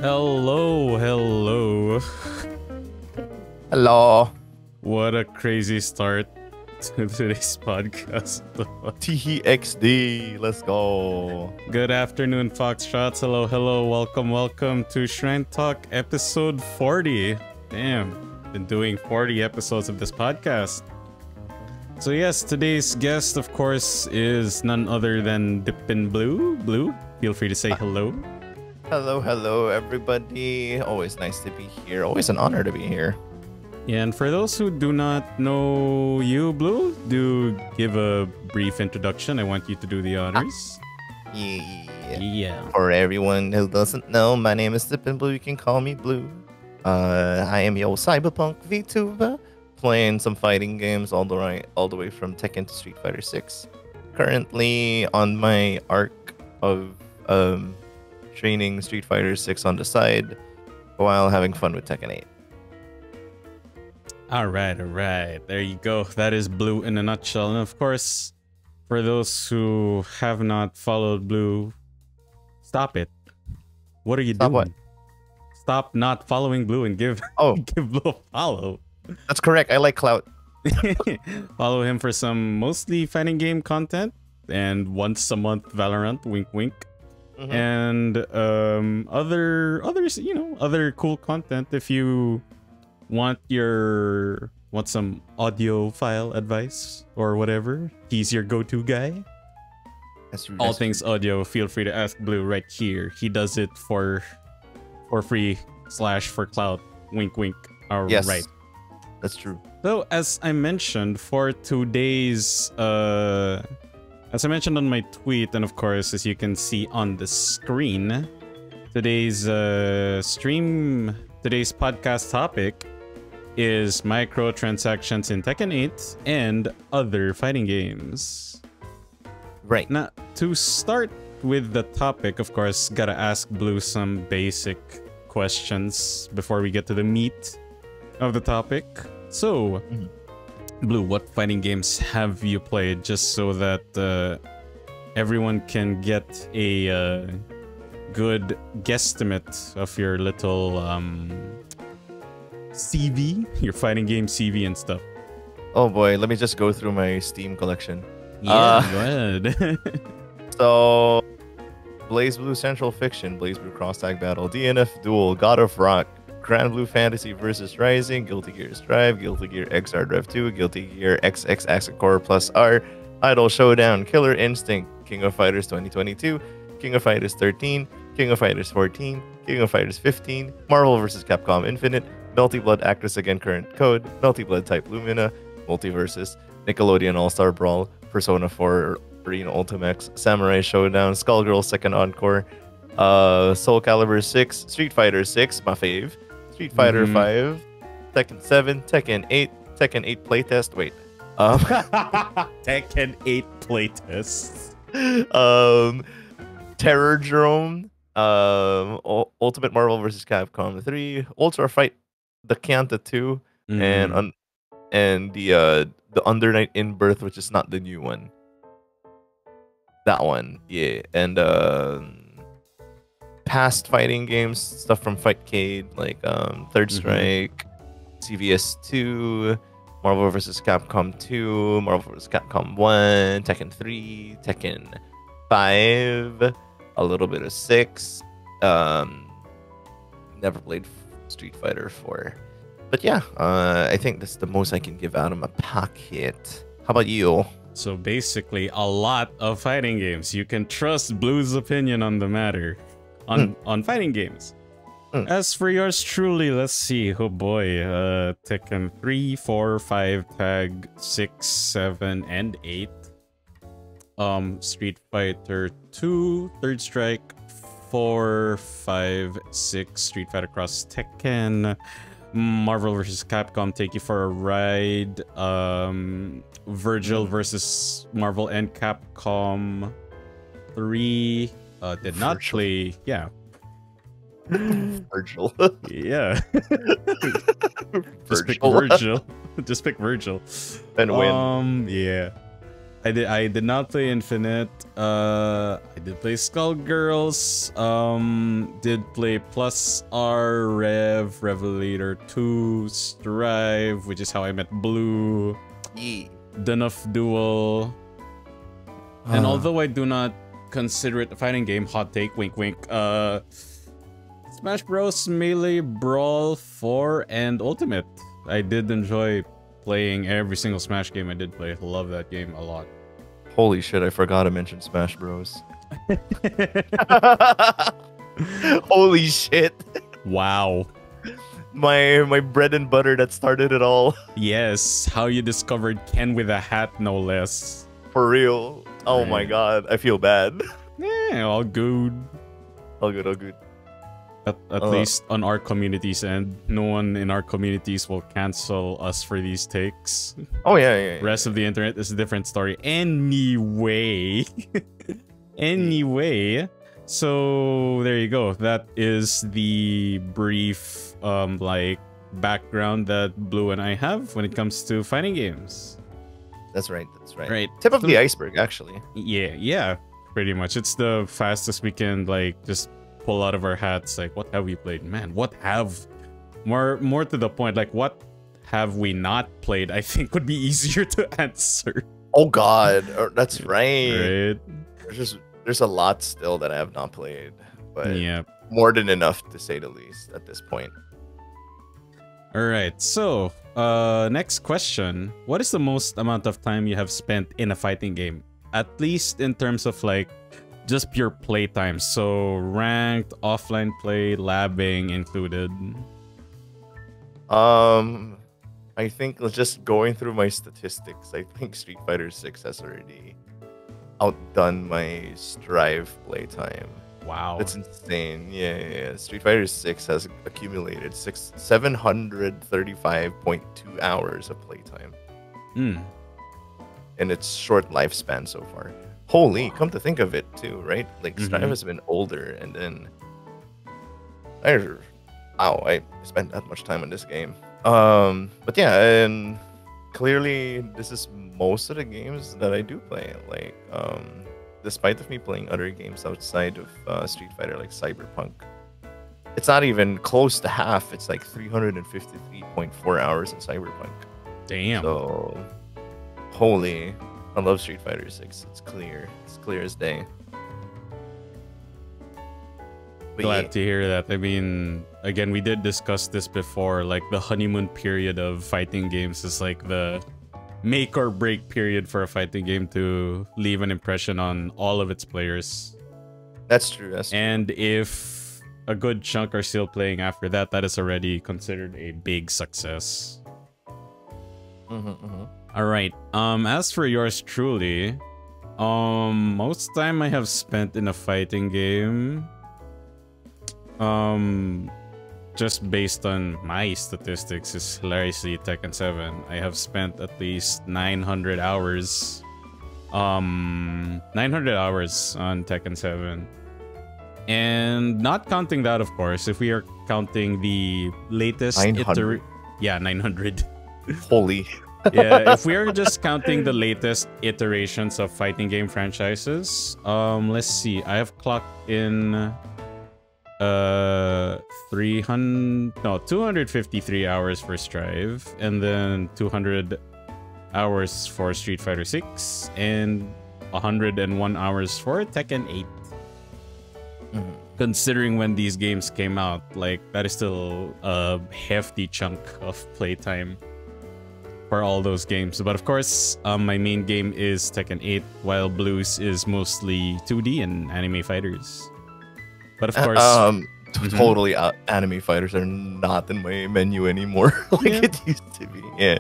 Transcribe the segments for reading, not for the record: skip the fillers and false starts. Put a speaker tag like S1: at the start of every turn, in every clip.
S1: Hello, hello.
S2: Hello.
S1: What a crazy start to today's podcast.
S2: TXD. Let's go.
S1: Good afternoon, Foxshots. Hello, hello. Welcome to Shrine Talk episode 40. Damn, been doing 40 episodes of this podcast. So yes, today's guest, of course, is none other than Dippin' Blue. Blue, feel free to say hello.
S2: Hello, everybody. Always nice to be here. Always an honor to be here.
S1: And for those who do not know you, Blue, do give a brief introduction. I want you to do the honors.
S2: Yeah. For everyone who doesn't know, my name is Dippin' Blue. You can call me Blue. I am your cyberpunk VTuber, playing some fighting games all the way from Tekken to Street Fighter 6. Currently on my arc of training Street Fighter 6 on the side while having fun with Tekken 8.
S1: All right. There you go. That is Blue in a nutshell. And of course, for those who have not followed Blue, stop it. What are you doing?
S2: What?
S1: Stop not following Blue and give Blue a follow.
S2: That's correct. I like clout.
S1: Follow him for some mostly fighting game content and once a month Valorant, wink wink. Mm-hmm. And other cool content if you want some audio file advice or whatever. He's your go-to guy. All things audio, feel free to ask Blue right here. He does it for free / for clout. Wink wink. All
S2: yes,
S1: right.
S2: That's true.
S1: So as I mentioned for today's as I mentioned on my tweet, and of course as you can see on the screen, today's podcast topic is microtransactions in Tekken 8 and other fighting games.
S2: Right.
S1: Now, to start with the topic, of course, gotta ask Blue some basic questions before we get to the meat of the topic. So, Blue, what fighting games have you played, just so that everyone can get a good guesstimate of your little CV, your fighting game CV and stuff?
S2: Oh boy, let me just go through my Steam collection.
S1: Yeah, go ahead.
S2: So, BlazBlue Central Fiction, BlazBlue Cross Tag Battle, DNF Duel, God of Rock, Grand Blue Fantasy vs. Rising, Guilty Gear Strive, Guilty Gear XR Drive 2, Guilty Gear XX Accent Core Plus R, Idol Showdown, Killer Instinct, King of Fighters 2022, King of Fighters 13, King of Fighters 14, King of Fighters 15, Marvel vs. Capcom Infinite, Melty Blood Actress Again Current Code, Melty Blood Type Lumina, Multiverses, Nickelodeon All-Star Brawl, Persona 4 Arena Ultimax, Samurai Showdown, Skullgirl Second Encore, Soul Calibur 6, Street Fighter 6, my fave, Street Fighter 5, Tekken 7, Tekken 8, Tekken 8 playtest. Wait.
S1: Tekken 8 playtest.
S2: Terror Drone, Ultimate Marvel vs. Capcom 3, Ultra Fight the Kanta 2, and the Under Night in Birth, which is not the new one. That one, yeah. And past fighting games, stuff from Fightcade, like Third Strike, CVS 2, Marvel vs. Capcom 2, Marvel vs. Capcom 1, Tekken 3, Tekken 5, a little bit of 6. Never played Street Fighter 4. But yeah, I think that's the most I can give out of my pocket. How about you?
S1: So basically, a lot of fighting games. You can trust Blue's opinion on the matter. On fighting games. As for yours truly, let's see. Oh boy, Tekken 3, 4, 5, Tag 6, 7, and 8. Street Fighter 2, Third Strike, 4, 5, 6, Street Fighter Cross Tekken, Marvel vs. Capcom Take You for a Ride, Virgil versus Marvel and Capcom 3. Did not play, yeah.
S2: Virgil.
S1: Yeah. Just pick Virgil. Just pick Virgil.
S2: And win.
S1: Yeah. I did not play Infinite. I did play Skullgirls. Did play Plus R, Revelator 2, Strive, which is how I met Blue.
S2: Yeah.
S1: Dunuff Duel. And although I do not consider it a fighting game, hot take, wink wink, Smash Bros. Melee, Brawl 4, and Ultimate. I did enjoy playing every single Smash game I did play. Love that game a lot.
S2: Holy shit, I forgot to mention Smash Bros. Holy shit.
S1: Wow.
S2: My bread and butter that started it all.
S1: Yes, how you discovered Ken with a hat, no less.
S2: For real. Oh my god, I feel bad.
S1: Yeah, all good.
S2: All good, all good.
S1: At least on our community's end, no one in our communities will cancel us for these takes.
S2: Oh yeah.
S1: Rest of the internet is a different story. Anyway. Anyway. So there you go. That is the brief like background that Blue and I have when it comes to fighting games.
S2: That's right, that's right.
S1: Right.
S2: Tip of the iceberg, actually.
S1: Yeah, pretty much. It's the fastest we can like just pull out of our hats. Like, what have we played? Man, what have more to the point, like what have we not played? I think would be easier to answer.
S2: Oh god, that's right.
S1: Right.
S2: There's a lot still that I have not played, but
S1: Yeah.
S2: more than enough to say the least at this point.
S1: All right. So, next question. What is the most amount of time you have spent in a fighting game? At least in terms of like just pure playtime. So, ranked, offline play, labbing included.
S2: I think just going through my statistics, I think Street Fighter 6 has already outdone my Strive playtime.
S1: Wow.
S2: That's insane. Yeah. Street Fighter 6 has accumulated 735.2 hours of playtime. In its short lifespan so far. Holy, come to think of it too, right? Like Strive has been older, and then I spent that much time on this game. But yeah, and clearly this is most of the games that I do play. Like, despite of me playing other games outside of Street Fighter, like Cyberpunk, it's not even close to half. It's like 353.4 hours in Cyberpunk.
S1: Damn.
S2: So, holy, I love Street Fighter 6. It's clear as day. But
S1: Glad to hear that. I mean, again, we did discuss this before. Like, the honeymoon period of fighting games is like the make or break period for a fighting game to leave an impression on all of its players.
S2: That's true.
S1: And if a good chunk are still playing after that, that is already considered a big success. All right. As for yours truly, most time I have spent in a fighting game, just based on my statistics, is hilariously Tekken 7. I have spent at least 900 hours. 900 hours on Tekken 7. And not counting that, of course, if we are counting the latest
S2: 900.
S1: Yeah, 900.
S2: Holy.
S1: Yeah, if we are just counting the latest iterations of fighting game franchises, let's see. I have clocked in 253 hours for Strive, and then 200 hours for Street Fighter 6, and 101 hours for Tekken 8. Considering when these games came out, like, that is still a hefty chunk of playtime for all those games. But of course, my main game is Tekken 8, while Blues is mostly 2D and anime fighters. But of course,
S2: totally anime fighters are not in my menu anymore like it used to be. Yeah.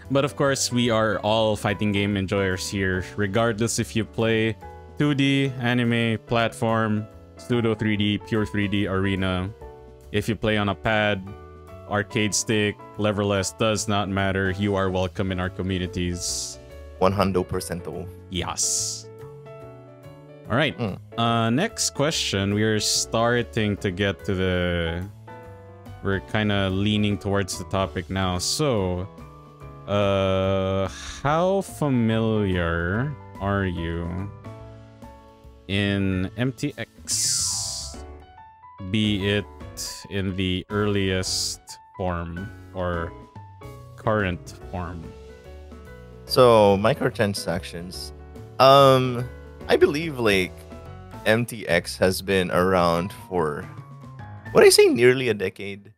S1: But of course, we are all fighting game enjoyers here, regardless if you play 2D, anime, platform, pseudo 3D, pure 3D, arena. If you play on a pad, arcade stick, leverless, does not matter. You are welcome in our communities.
S2: 100%.
S1: Yes. All right. Next question. We are starting to get to the... We're kind of leaning towards the topic now. So, how familiar are you in MTX? Be it in the earliest form or current form.
S2: So microtransactions, I believe like MTX has been around for, what I say, nearly a decade.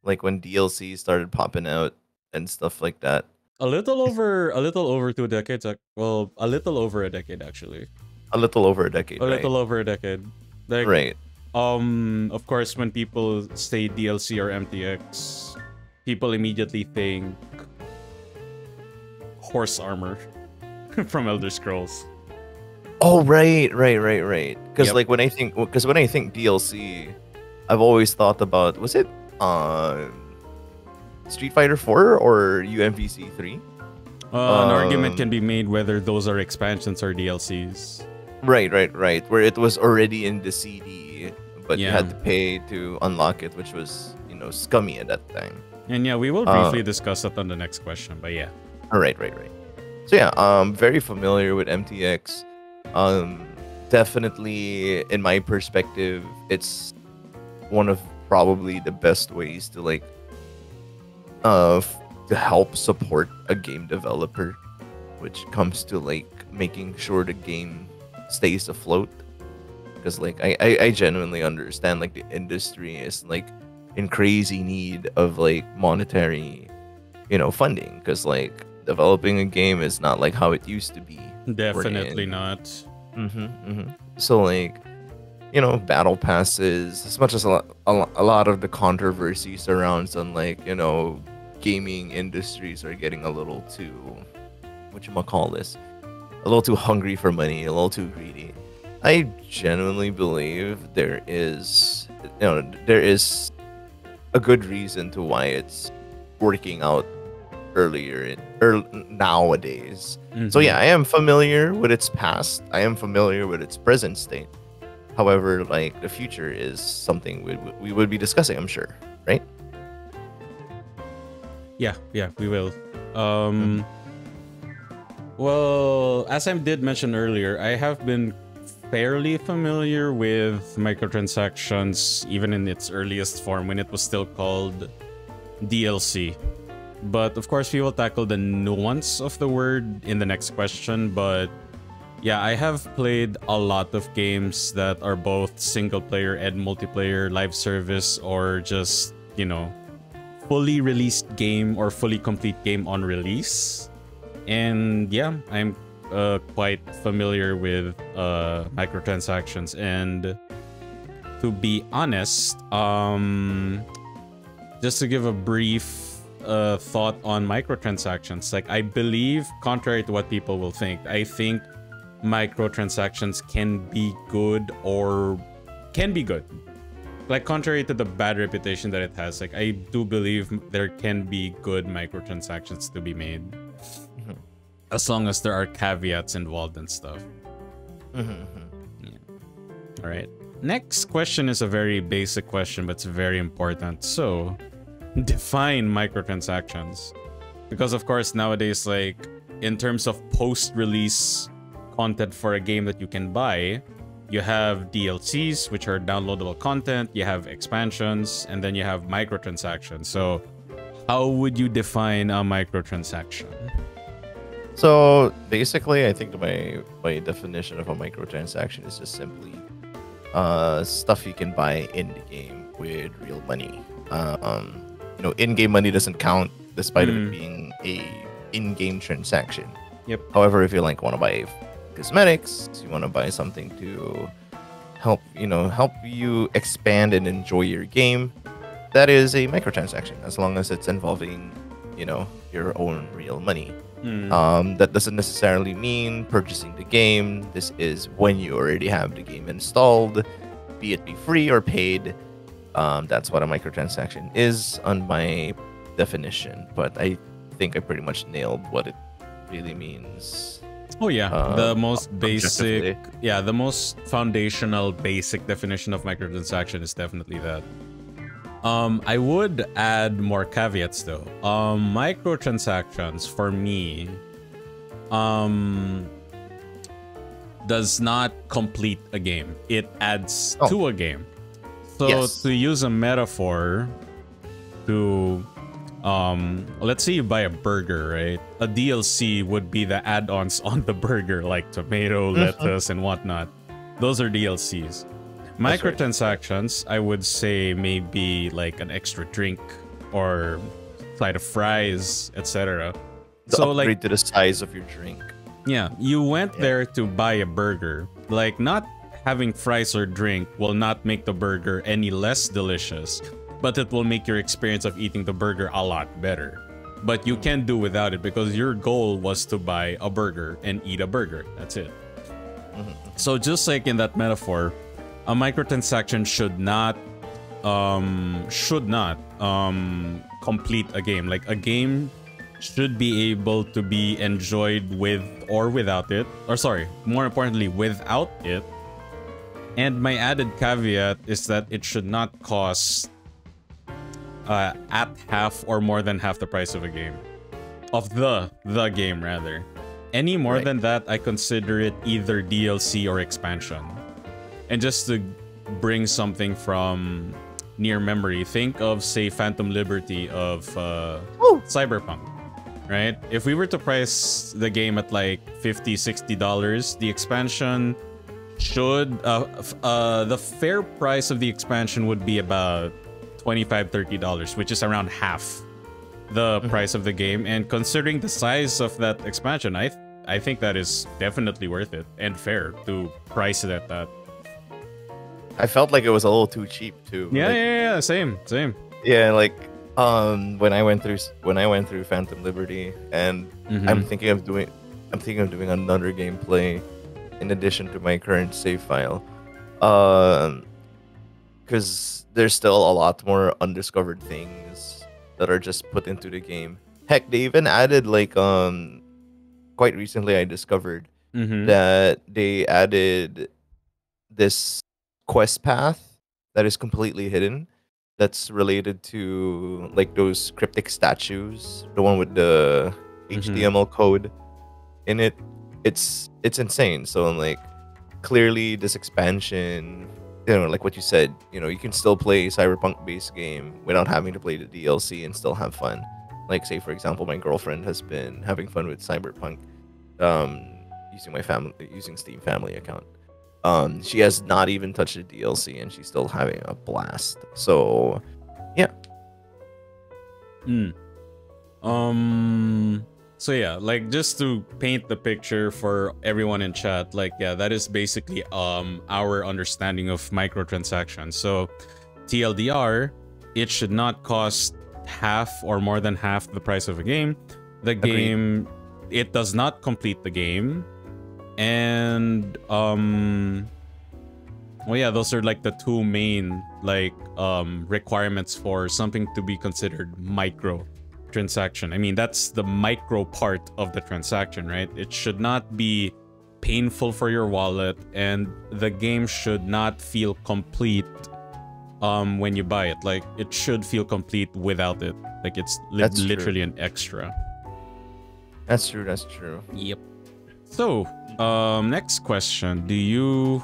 S2: Like when DLC started popping out and stuff like that.
S1: A little over 2 decades. Well, a little over a decade actually.
S2: A little over a decade,
S1: A
S2: right?
S1: little over a decade. Like,
S2: Right.
S1: of course, when people say DLC or MTX, people immediately think horse armor from Elder Scrolls.
S2: Oh, right. Because
S1: Yep.
S2: like when I think DLC, I've always thought about, was it Street Fighter 4 or UMVC 3?
S1: An argument can be made whether those are expansions or DLCs.
S2: Right. Where it was already in the CD, but you
S1: Yeah.
S2: had to pay to unlock it, which was, scummy at that time.
S1: And yeah, we will briefly discuss that on the next question, but yeah.
S2: Right. So yeah, very familiar with MTX. Definitely, in my perspective, it's one of probably the best ways to like, to help support a game developer, which comes to like making sure the game stays afloat. Because like I genuinely understand like the industry is like in crazy need of like monetary, funding. Because like developing a game is not like how it used to be.
S1: Definitely not.
S2: So like, battle passes, as much as a lot of the controversy surrounds on like, gaming industries are getting a little too, whatchamacallit, a little too hungry for money, a little too greedy. I genuinely believe there is a good reason to why it's working out nowadays. So yeah, I am familiar with its past. I am familiar with its present state. However, like the future is something we would be discussing, I'm sure, right?
S1: Yeah, we will. Well, as I did mention earlier, I have been fairly familiar with microtransactions, even in its earliest form when it was still called DLC. But of course, we will tackle the nuance of the word in the next question. But yeah, I have played a lot of games that are both single player and multiplayer, live service, or just, fully released game or fully complete game on release. And yeah, I'm quite familiar with microtransactions. And to be honest, just to give a brief thought on microtransactions, like I believe, contrary to what people will think, I think microtransactions can be good or can be good. Like, contrary to the bad reputation that it has, like I do believe there can be good microtransactions to be made. As long as there are caveats involved and stuff. Yeah. All right. Next question is a very basic question, but it's very important. So, define microtransactions. Because of course, nowadays, like, in terms of post-release content for a game that you can buy, you have DLCs, which are downloadable content, you have expansions, and then you have microtransactions. So, how would you define a microtransaction?
S2: So basically, I think my definition of a microtransaction is just simply stuff you can buy in the game with real money. In-game money doesn't count despite of it being a in-game transaction.
S1: Yep.
S2: However, if you like want to buy cosmetics, you want to buy something to help you expand and enjoy your game, that is a microtransaction as long as it's involving your own real money. That doesn't necessarily mean purchasing the game. This is when you already have the game installed, be it be free or paid. That's what a microtransaction is on my definition, but I think I pretty much nailed what it really means.
S1: Oh yeah, the most basic,
S2: objectively.
S1: the most foundational basic definition of microtransaction is definitely that. I would add more caveats though. Microtransactions for me um does not complete a game. It adds to a game. So to use a metaphor, to let's say you buy a burger, right? A DLC would be the add-ons on the burger, like tomato, lettuce, and whatnot. Those are DLCs. Microtransactions, I would say maybe like an extra drink or side of fries, etc.
S2: So upgrade to the size of your drink.
S1: Yeah, you went there to buy a burger. Like, not having fries or drink will not make the burger any less delicious, but it will make your experience of eating the burger a lot better. But you can't do without it because your goal was to buy a burger and eat a burger. That's it. So just like in that metaphor, a microtransaction should not complete a game. Like, a game should be able to be enjoyed with or without it. Or sorry, more importantly, without it. And my added caveat is that it should not cost at half or more than half the price of a game. Of the game, rather. Any more than that, I consider it either DLC or expansion. And just to bring something from near memory, think of, say, Phantom Liberty of Cyberpunk, right? If we were to price the game at like $50, $60, the expansion should... the fair price of the expansion would be about $25, $30, which is around half the price of the game. And considering the size of that expansion, I think that is definitely worth it and fair to price it at that.
S2: I felt like it was a little too cheap too.
S1: Yeah, same.
S2: Yeah, like when I went through Phantom Liberty, and I'm thinking of doing another gameplay in addition to my current save file, because there's still a lot more undiscovered things that are just put into the game. Heck, they even added like quite recently I discovered that they added this quest path that is completely hidden, that's related to like those cryptic statues, the one with the HTML code in it. It's insane. So like, clearly this expansion, like what you said, you can still play Cyberpunk based game without having to play the DLC and still have fun. Like, say for example, my girlfriend has been having fun with Cyberpunk using Steam family account. She has not even touched the DLC and she's still having a blast. So yeah.
S1: So yeah, like, just to paint the picture for everyone in chat, like, yeah, that is basically our understanding of microtransactions. So TLDR, it should not cost half or more than half the price of a game. The game, it does not complete the game. And well, yeah, those are like the two main like requirements for something to be considered micro transaction. I mean, that's the micro part of the transaction, right? It should not be painful for your wallet, and the game should not feel complete when you buy it. Like, it should feel complete without it. Like, it's literally an extra.
S2: That's true.
S1: Yep. So, next question. Do you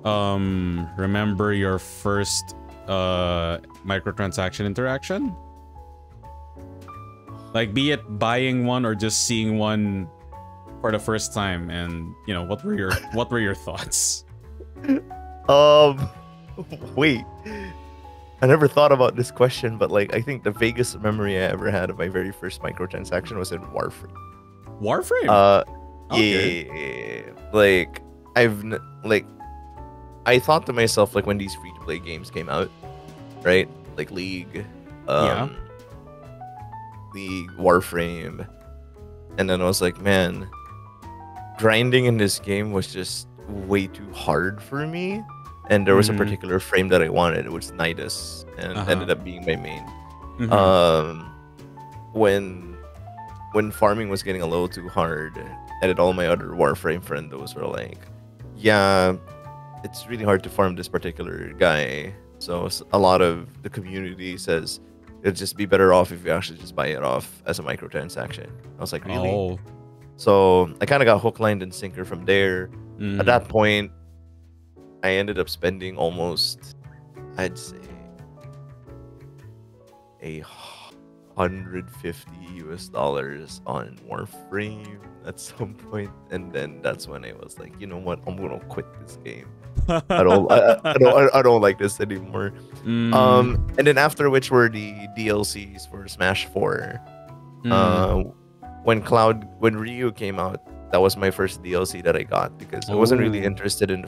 S1: remember your first microtransaction interaction? Like, be it buying one or just seeing one for the first time, and what were your thoughts?
S2: Wait. I never thought about this question, but like, I think the vaguest memory I ever had of my very first microtransaction was in Warframe.
S1: Warframe?
S2: Okay. Yeah. Like, I thought to myself, like, when these free-to-play games came out, right? Like League, League, Warframe, and then I was like, man, grinding in this game was just way too hard for me. And there was a particular frame that I wanted, which was Nidus, and ended up being my main. When farming was getting a little too hard, and then all my other Warframe friendos were like, yeah, it's really hard to farm this particular guy. So a lot of the community says it'd just be better off if you actually just buy it off as a microtransaction. I was like, really?
S1: Oh.
S2: So I kind of got hook, line, and sinker from there.
S1: Mhm.
S2: At that point, I ended up spending almost, I'd say, $150 on Warframe at some point, and then that's when I was like, you know what, I'm gonna quit this game. I don't like this anymore.
S1: Mm.
S2: And then after which were the DLCs for Smash 4.
S1: Mm.
S2: When Ryu came out, that was my first DLC that I got because I wasn't really
S1: Oh.
S2: interested in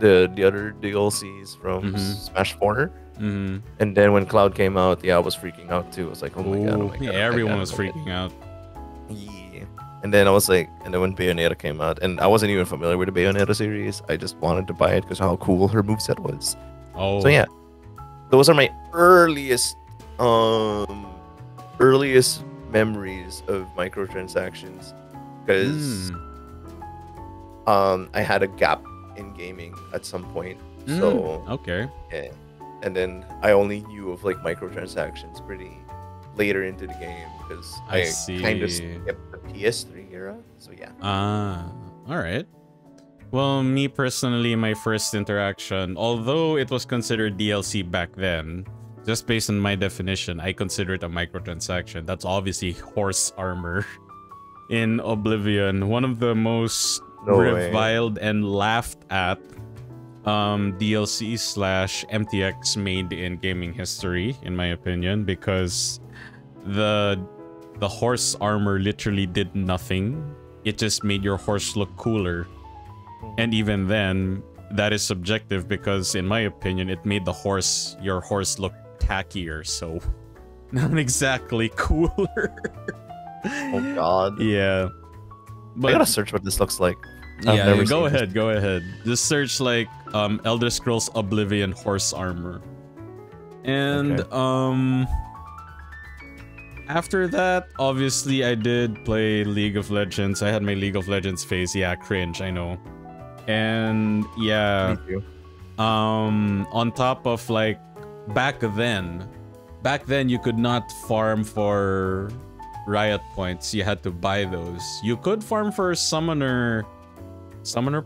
S2: the other DLCs from Smash 4.
S1: Mhm.
S2: And then when Cloud came out, yeah, I was freaking out too. I was like, oh my god, oh my god.
S1: Yeah,
S2: oh my
S1: everyone
S2: god,
S1: was
S2: oh my god.
S1: freaking out.
S2: Yeah. And then I was like, and then when Bayonetta came out, and I wasn't even familiar with the Bayonetta series, I just wanted to buy it because how cool her moveset was.
S1: Oh.
S2: So yeah, those are my earliest memories of microtransactions because I had a gap in gaming at some point. So
S1: okay.
S2: yeah. And then I only knew of like microtransactions pretty later into the game because I kind of skipped the PS3 era. So yeah.
S1: All right. Well, me personally, my first interaction, although it was considered DLC back then, just based on my definition, I consider it a microtransaction. That's obviously horse armor in Oblivion, one of the most reviled and laughed at DLC / MTX made in gaming history, in my opinion, because the horse armor literally did nothing. It just made your horse look cooler. And even then, that is subjective because, in my opinion, it made your horse look tackier, so not exactly cooler.
S2: Oh god.
S1: Yeah. But
S2: I gotta search what this looks like.
S1: Yeah, go ahead. Just search like Elder Scrolls Oblivion horse armor. And after that, obviously I did play League of Legends. I had my League of Legends phase. Yeah, cringe, I know. And yeah, on top of like back then you could not farm for riot points. You had to buy those. You could farm for summoner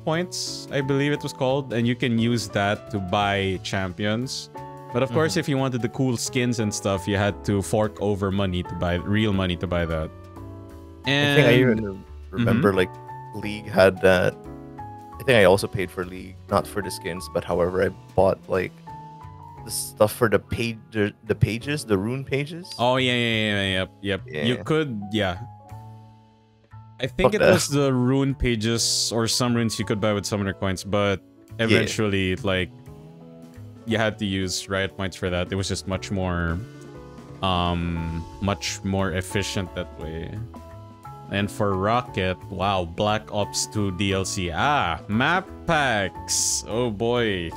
S1: points, I believe it was called, and you can use that to buy champions. But of course, if you wanted the cool skins and stuff, you had to fork over money to buy real money to buy that. And
S2: I think I even remember like League had that. I think I also paid for League, not for the skins, but however I bought like the stuff for the pages, the rune pages.
S1: Oh yep.
S2: Yeah.
S1: You could, yeah. I think it was the rune pages or some runes you could buy with summoner coins, but eventually, like, you had to use riot points for that. It was just much more efficient that way. And for Rocket, wow, Black Ops 2 DLC. Map packs. Oh boy.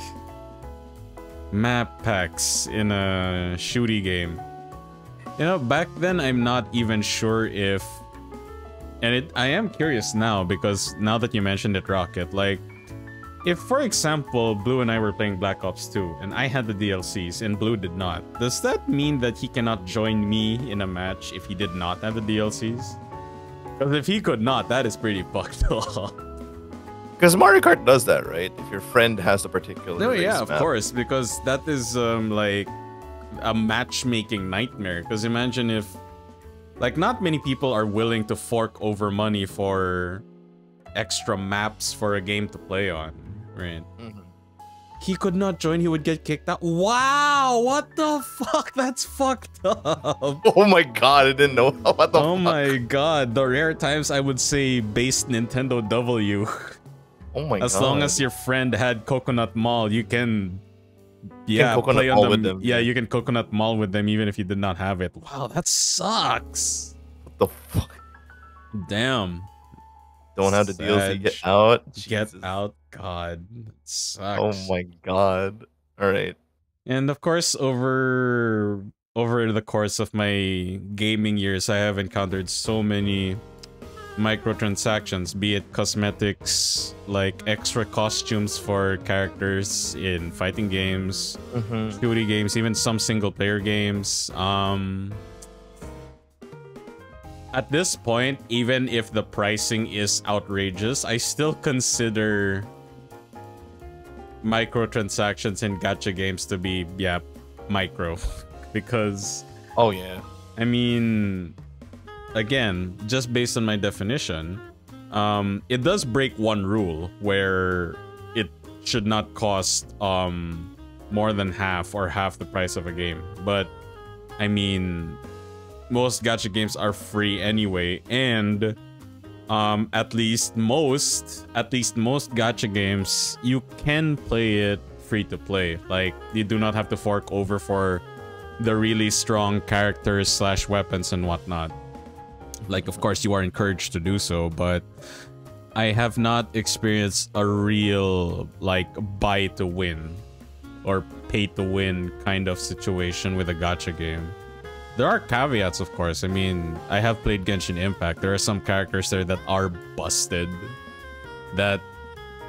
S1: Map packs in a shooty game. You know, back then I'm not even sure if, and I am curious now because now that you mentioned it, Rocket, like, if, for example, Blue and I were playing Black Ops 2 and I had the DLCs and Blue did not, does that mean that he cannot join me in a match if he did not have the DLCs? Because if he could not, that is pretty fucked up.
S2: Because Mario Kart does that, right? If your friend has a particular
S1: No, yeah, of
S2: map.
S1: course, because that is like a matchmaking nightmare. Because imagine if, like, not many people are willing to fork over money for extra maps for a game to play on, right? He could not join, he would get kicked out. Wow, what the fuck? That's fucked up.
S2: Oh my god, I didn't know. What the fuck?
S1: My god, the rare times I would say base Nintendo W.
S2: Oh my god.
S1: As long as your friend had Coconut Mall, you can play on them.
S2: With them.
S1: Yeah, you can Coconut Mall with them even if you did not have it. Wow, that sucks.
S2: What the fuck?
S1: Damn.
S2: Don't have the DLC. Get out.
S1: Get out. God, that sucks.
S2: Oh my god. All right.
S1: And of course, over the course of my gaming years, I have encountered so many microtransactions, be it cosmetics, like extra costumes for characters in fighting games, shooty games, even some single-player games. at this point, even if the pricing is outrageous, I still consider microtransactions in gacha games to be, yeah, micro. Because,
S2: oh yeah,
S1: I mean, again, just based on my definition, it does break one rule where it should not cost more than half or half the price of a game. But I mean, most gacha games are free anyway, and at least most gacha games, you can play it free to play. Like, you do not have to fork over for the really strong characters / weapons and whatnot. Like, of course, you are encouraged to do so, but I have not experienced a real, like, buy to win or pay to win kind of situation with a gacha game. There are caveats, of course. I mean, I have played Genshin Impact. There are some characters there that are busted. That,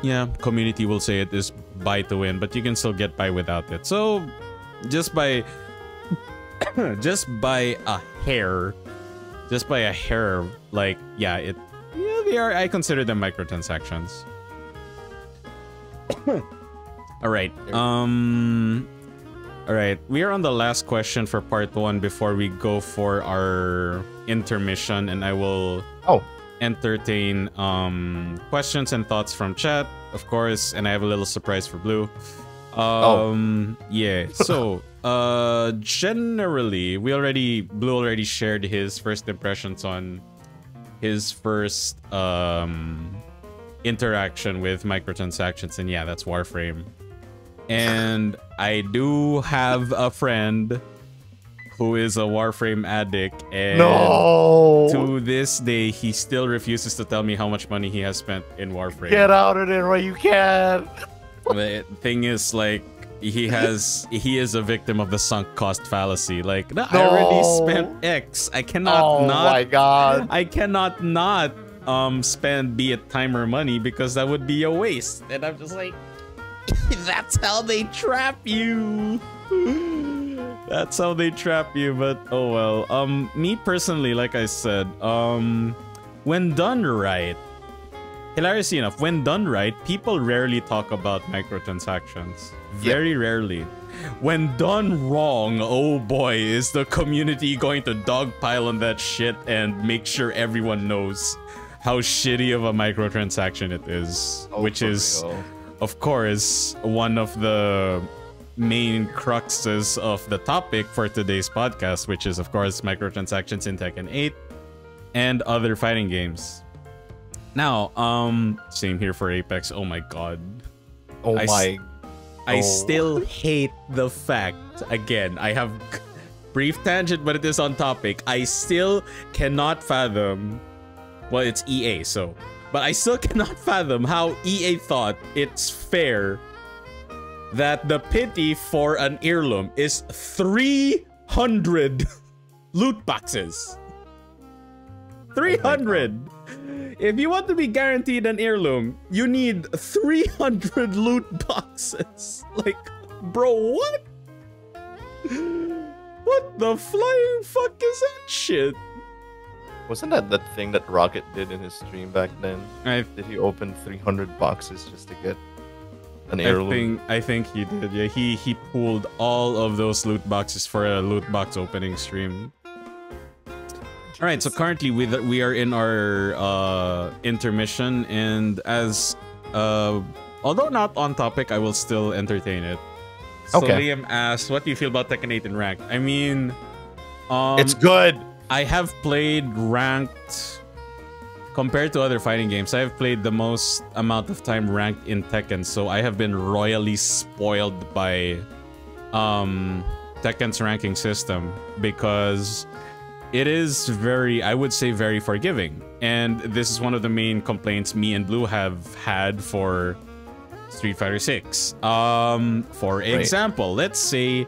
S1: yeah, community will say it is buy to win, but you can still get by without it. So, just by a hair, like, yeah, they are. I consider them microtransactions. All right. All right. We are on the last question for part 1 before we go for our intermission, and I will entertain questions and thoughts from chat, of course, and I have a little surprise for Blue. Yeah. So, generally, Blue already shared his first impressions on his first interaction with microtransactions, and yeah, that's Warframe. And I do have a friend who is a Warframe addict, and to this day, he still refuses to tell me how much money he has spent in Warframe.
S2: Get out of there while you can.
S1: The thing is, like, he is a victim of the sunk cost fallacy. Like, I already spent X. I cannot
S2: my god.
S1: I cannot not spend, be it time or money, because that would be a waste. And I'm just like, that's how they trap you. That's how they trap you. But oh well. Me personally, like I said, when done right, hilariously enough, when done right, people rarely talk about microtransactions. Very rarely. When done wrong, oh boy, is the community going to dogpile on that shit and make sure everyone knows how shitty of a microtransaction it is. Which is, of course, one of the main cruxes of the topic for today's podcast, which is, of course, microtransactions in Tekken 8 and other fighting games. Now, same here for Apex. Oh my god. I still hate the fact, again, I have brief tangent, but it is on topic. I still cannot fathom, well, it's EA, so, but I still cannot fathom how EA thought it's fair that the pity for an heirloom is 300 loot boxes. 300! If you want to be guaranteed an heirloom, you need 300 loot boxes. Like, bro, what? What the flying fuck is that shit?
S2: Wasn't that the thing that Rocket did in his stream back then? Did he open 300 boxes just to get an heirloom?
S1: I think he did. Yeah, he pulled all of those loot boxes for a loot box opening stream. All right, so currently we are in our intermission, and as although not on topic, I will still entertain it. So Liam asked, "What do you feel about Tekken 8 in ranked?" I mean,
S2: it's good.
S1: I have played ranked compared to other fighting games. I have played the most amount of time ranked in Tekken, so I have been royally spoiled by Tekken's ranking system because it is very, I would say, very forgiving. And this is one of the main complaints me and Blue have had for Street Fighter 6. For example, let's say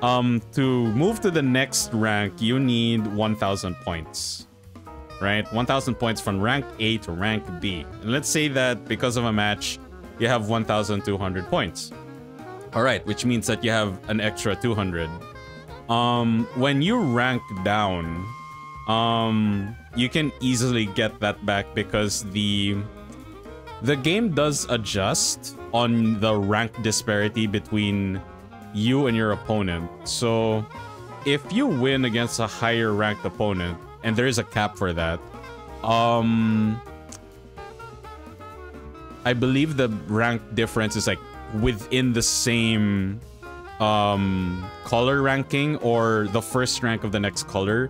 S1: to move to the next rank, you need 1,000 points. Right? 1,000 points from rank A to rank B. And let's say that because of a match, you have 1,200 points. Alright, which means that you have an extra 200. When you rank down, you can easily get that back because the game does adjust on the rank disparity between you and your opponent. So if you win against a higher ranked opponent, and there is a cap for that, I believe the rank difference is like within the same color ranking or the first rank of the next color,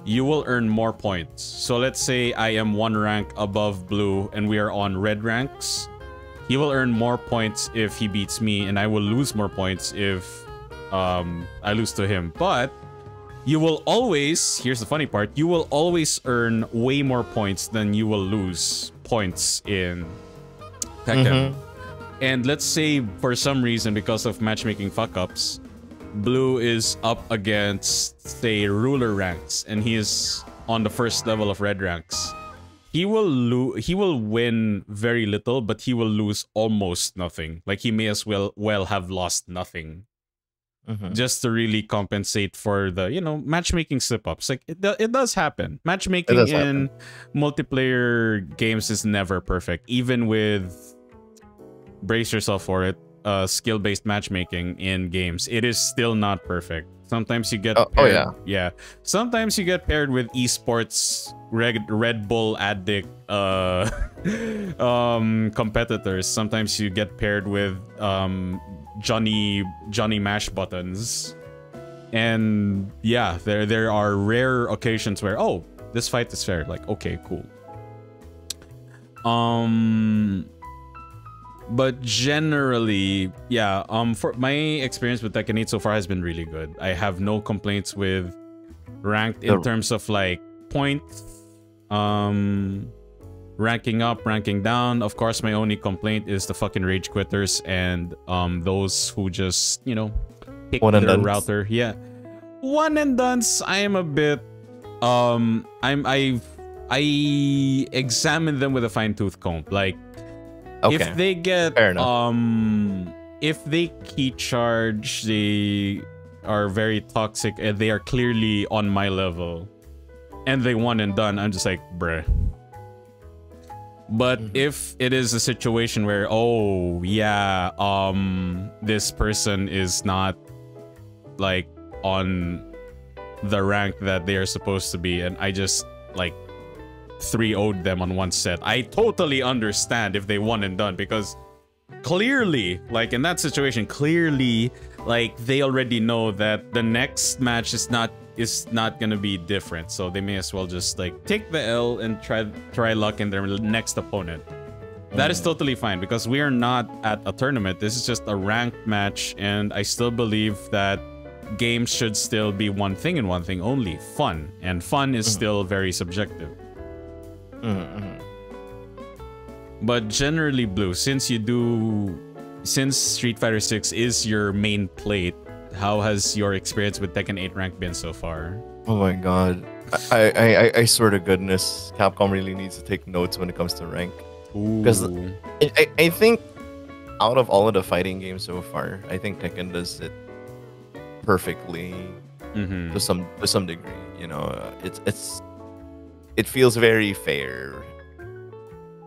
S1: you will earn more points. So let's say I am 1 rank above blue and we are on red ranks. He will earn more points if he beats me, and I will lose more points if I lose to him. But you will always, here's the funny part, you will always earn way more points than you will lose points in Tekken. And let's say for some reason, because of matchmaking fuck-ups, blue is up against, say, ruler ranks, and he is on the first level of red ranks. He will win very little, but he will lose almost nothing. Like, he may as well have lost nothing. Just to really compensate for the, you know, matchmaking slip-ups. Like, it does happen. Matchmaking in multiplayer games is never perfect. Even with, brace yourself for it, skill-based matchmaking in games, it is still not perfect. Sometimes you get paired, sometimes you get paired with esports Red Bull addict competitors. Sometimes you get paired with Johnny mash buttons. And yeah, there are rare occasions where, oh, this fight is fair. Like, okay, cool. But generally, yeah, for my experience with Tekken 8 so far has been really good. I have no complaints with ranked in terms of like points, ranking up, ranking down. Of course, my only complaint is the fucking rage quitters and those who just, you know, pick their router. Yeah, one and dones. I am a bit I examine them with a fine-tooth comb. Like, if they get if they key charge, they are very toxic and they are clearly on my level, and they one and done, I'm just like, bruh. But if it is a situation where, oh yeah, this person is not like on the rank that they are supposed to be, and I just like 3-0'd them on one set, I totally understand if they one and done, because clearly, like in that situation, clearly, like they already know that the next match is not gonna be different, so they may as well just like take the L and try luck in their next opponent. That is totally fine, because we are not at a tournament. This is just a ranked match, and I still believe that games should still be one thing and one thing only: fun. And fun is still very subjective. But generally, Blue, since Street Fighter 6 is your main plate, how has your experience with Tekken 8 rank been so far?
S2: Oh my god, I swear to goodness, Capcom really needs to take notes when it comes to rank. Because I think out of all of the fighting games so far, I think Tekken does it perfectly to some degree. You know, it feels very fair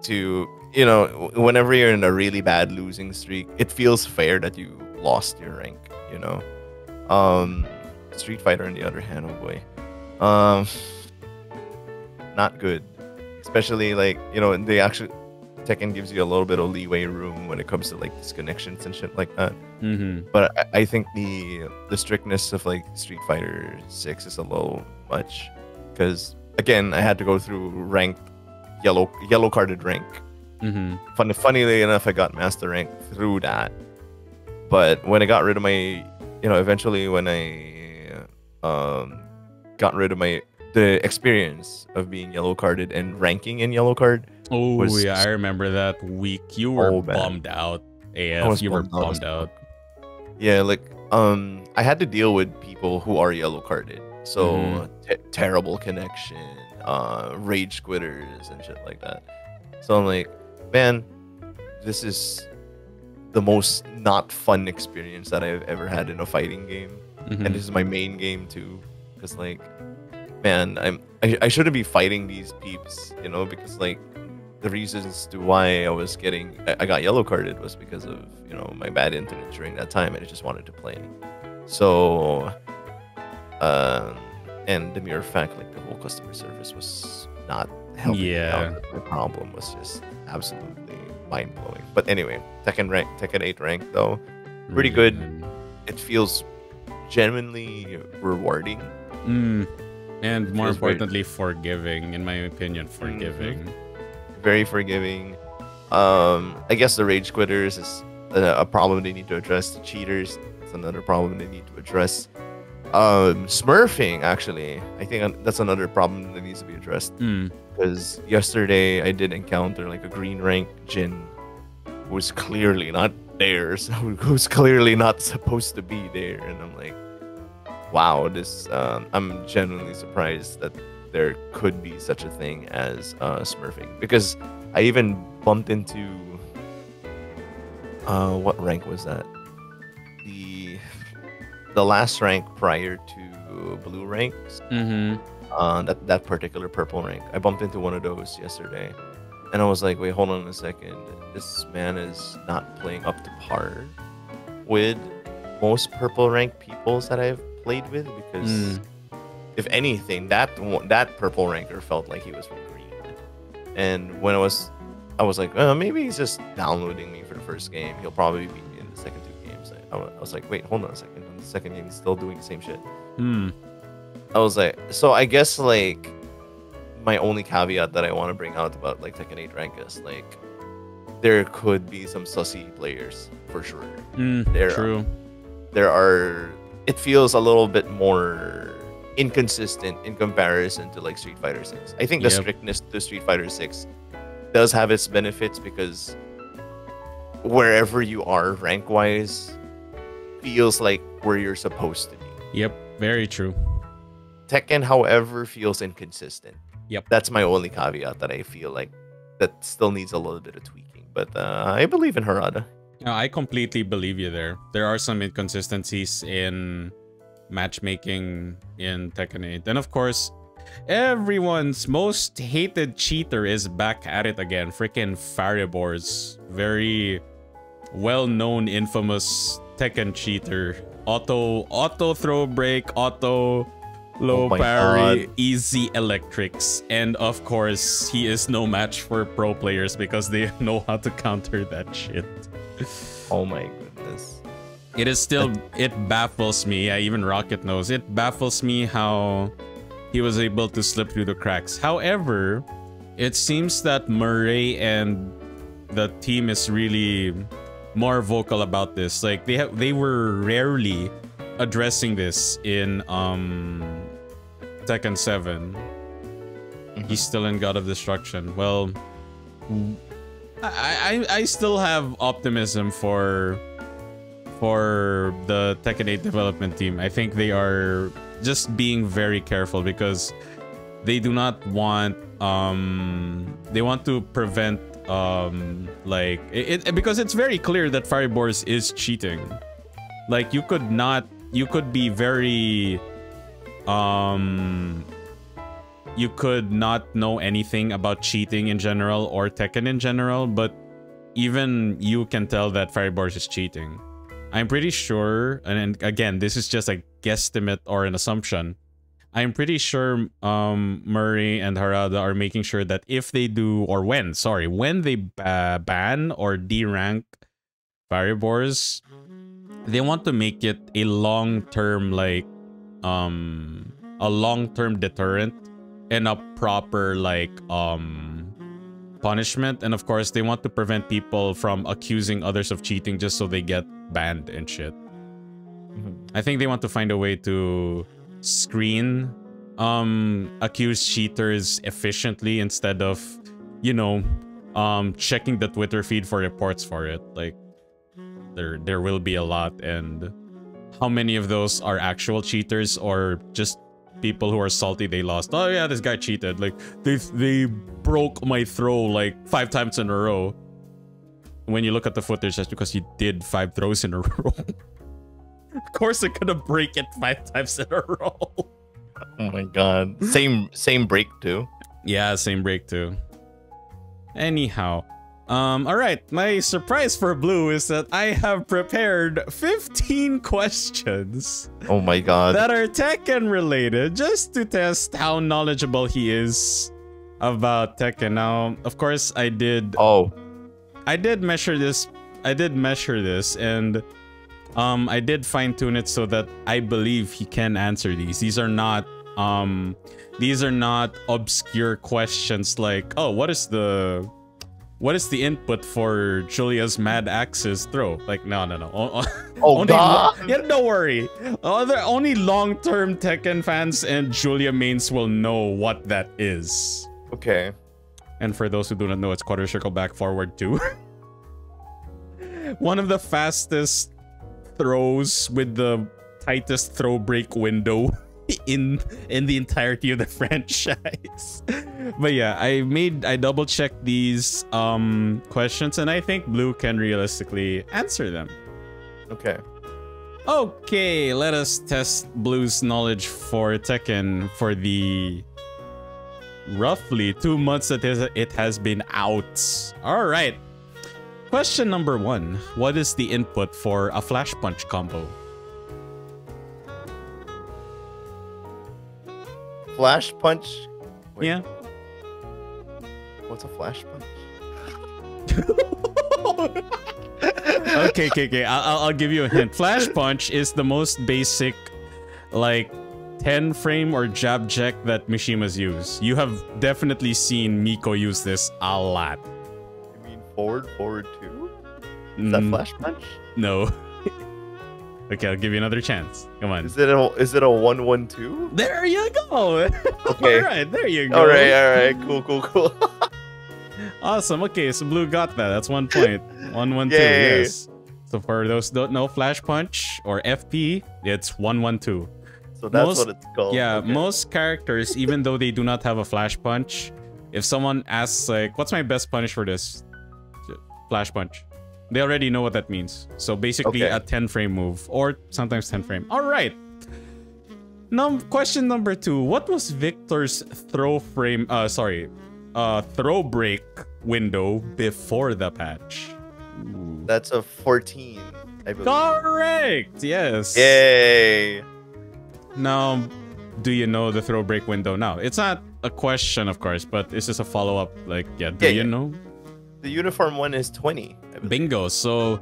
S2: to, you know, whenever you're in a really bad losing streak, it feels fair that you lost your rank, you know. Street Fighter on the other hand, oh boy, not good. Especially, like, you know, Tekken gives you a little bit of leeway room when it comes to like disconnections and shit like that. But I think the strictness of like Street Fighter 6 is a little much, because again, I had to go through ranked yellow carded rank. Funnily enough, I got master rank through that. But when I got rid of my, you know, eventually when I got rid of the experience of being yellow carded and ranking in yellow card.
S1: Oh yeah, I remember that week. You were bummed out. AF, you were bummed out.
S2: Yeah, like I had to deal with people who are yellow carded. So terrible connection, rage quitters and shit like that. So I'm like, man, this is the most not fun experience that I've ever had in a fighting game. And this is my main game too, because like man, I shouldn't be fighting these peeps, you know, because like the reasons to why I got yellow carded was because of, you know, my bad internet during that time, and I just wanted to play. So, and the mere fact like the whole customer service was not helping me out. The problem was just absolutely mind blowing. But anyway, Tekken 8 rank though, pretty good. It feels genuinely rewarding.
S1: And more importantly, forgiving, in my opinion, forgiving.
S2: Very forgiving. I guess the rage quitters is a problem they need to address. The cheaters, it's another problem they need to address. Smurfing, actually, I think that's another problem that needs to be addressed. Because yesterday I did encounter like a green rank Jin who was clearly not there, so who's clearly not supposed to be there, and I'm like, wow, this I'm genuinely surprised that there could be such a thing as smurfing, because I even bumped into what rank was that? The last rank prior to blue ranks. That particular purple rank. I bumped into one of those yesterday, and I was like, wait, hold on a second. This man is not playing up to par with most purple rank peoples that I've played with, because if anything, that purple ranker felt like he was from green. And when I was like, maybe he's just downloading me for the first game. He'll probably beat me in the second 2 games. I was like, wait, hold on a second. In the second game, he's still doing the same shit. I was like, so I guess like my only caveat that I want to bring out about like Tekken 8 rank is like there could be some sussy players for sure.
S1: True.
S2: There are. It feels a little bit more inconsistent in comparison to like Street Fighter 6. I think the strictness to Street Fighter 6 does have its benefits, because wherever you are rank wise feels like where you're supposed to be.
S1: Yep, very true.
S2: Tekken, however, feels inconsistent.
S1: Yep.
S2: That's my only caveat that I feel like that still needs a little bit of tweaking. But I believe in Harada.
S1: No, I completely believe you there. There are some inconsistencies in matchmaking in Tekken 8. And of course, everyone's most hated cheater is back at it again. Freaking Faribors. Very well-known, infamous Tekken cheater. Auto throw break, auto low parry, easy electrics. And of course, he is no match for pro players because they know how to counter that shit.
S2: Oh my goodness.
S1: It is still, it baffles me. Yeah, even Rocket knows. It baffles me how he was able to slip through the cracks. However, it seems that Murray and the team is really more vocal about this. Like they were rarely addressing this in Tekken 7. He's still in God of Destruction. Well, I still have optimism for the Tekken 8 development team. I think they are just being very careful because they do not want they want to prevent like because it's very clear that Fireborz is cheating. Like you could be very you could not know anything about cheating in general or Tekken in general, but even you can tell that Fireborz is cheating. I'm pretty sure, and again, this is just a guesstimate or an assumption. I'm pretty sure Murray and Harada are making sure that if they do, or when they ban or derank Fireborz, they want to make it a long-term, like, a long-term deterrent and a proper, like, punishment. And of course, they want to prevent people from accusing others of cheating just so they get banned and shit. I think they want to find a way to screen accused cheaters efficiently instead of, you know, checking the Twitter feed for reports for it. Like, there will be a lot, and how many of those are actual cheaters or just people who are salty they lost? Oh yeah, this guy cheated. Like, they broke my throw like 5 times in a row. When you look at the footage, that's because you did 5 throws in a row. Of course, they're gonna break it 5 times in a row.
S2: Oh my god. Same break too.
S1: Yeah, same break too. Anyhow. Alright, my surprise for Blue is that I have prepared 15 questions.
S2: Oh my god.
S1: That are Tekken related, just to test how knowledgeable he is about Tekken. Now, of course, I did measure this. And I did fine tune it so that I believe he can answer these. These are not obscure questions like, oh, what is the input for Julia's Mad Axe's throw? Like, no.
S2: Oh god.
S1: Yeah, don't worry. Only long-term Tekken fans and Julia mains will know what that is.
S2: Okay.
S1: And for those who do not know, it's quarter circle back forward 2. One of the fastest throws with the tightest throw break window in the entirety of the franchise. But yeah, I double checked these questions, and I think Blue can realistically answer them. Okay, let us test Blue's knowledge for Tekken for the roughly 2 months that it has been out. All right. Question number 1. What is the input for a flash punch combo?
S2: Flash punch? Wait,
S1: yeah.
S2: What's a flash punch?
S1: Okay. I'll give you a hint. Flash punch is the most basic, like, 10 frame or jab check that Mishimas use. You have definitely seen Miko use this a lot.
S2: You mean forward 2? Is that flash punch?
S1: No. Okay, I'll give you another chance. Come on.
S2: Is it a 1-1-2?
S1: There you go.
S2: Okay.
S1: All right, there you go.
S2: All right. Cool.
S1: Awesome. Okay, so Blue got that. That's 1 point. 1-1-2.
S2: Yay.
S1: Yes. So for those who don't know, flash punch or FP, it's 1-1-2.
S2: So that's what it's called.
S1: Yeah,
S2: okay.
S1: Most characters, even though they do not have a flash punch, if someone asks like, "What's my best punish for this?" Flash punch. They already know what that means. So basically a 10 frame move, or sometimes 10 frame. All right. Now, question number 2. What was Victor's throw break window before the patch? Ooh.
S2: That's a 14, I believe.
S1: Correct. Yes.
S2: Yay.
S1: Now, do you know the throw break window now? It's not a question, of course, but this is a follow-up. Like, do you know?
S2: The uniform one is 20.
S1: Bingo. So,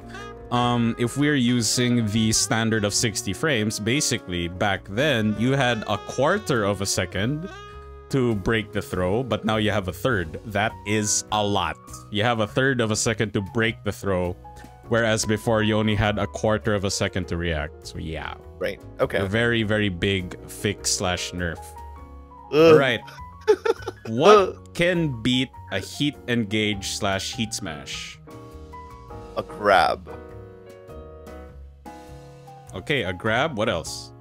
S1: if we're using the standard of 60 frames, basically, back then, you had a quarter of a second to break the throw, but now you have a third. That is a lot. You have a third of a second to break the throw, whereas before, you only had a quarter of a second to react. So, yeah.
S2: Right. Okay.
S1: A very, very big fix/nerf. All right. What can beat a heat engage/heat smash?
S2: A grab.
S1: Okay, a grab. What else?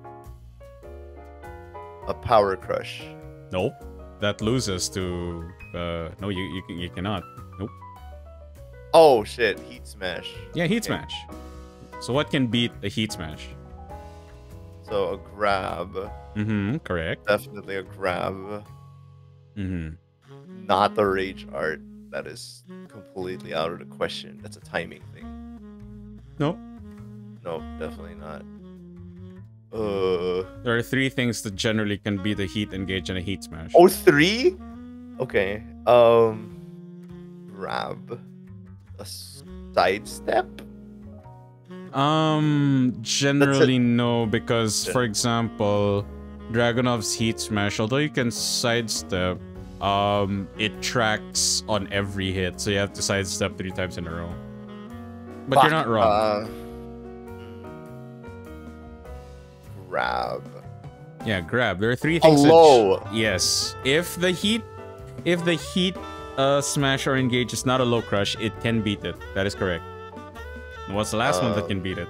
S2: A power crush.
S1: Nope. That loses to. No, you cannot. Nope.
S2: Oh shit! Heat smash.
S1: Yeah, heat smash. So what can beat a heat smash?
S2: So a grab.
S1: Correct.
S2: Definitely a grab. Not the rage art. That is completely out of the question. That's a timing thing.
S1: Nope.
S2: Nope, definitely not.
S1: There are 3 things that generally can beat a heat engage and a heat smash.
S2: Oh, 3? Okay. Grab. A sidestep?
S1: Generally no, because for example, Dragunov's heat smash, although you can sidestep, it tracks on every hit, so you have to sidestep 3 times in a row. But you're not wrong.
S2: Grab.
S1: Yeah, grab. There are 3 things. Yes. If the heat smash or engage is not a low crush, it can beat it. That is correct. And what's the last one that can beat it?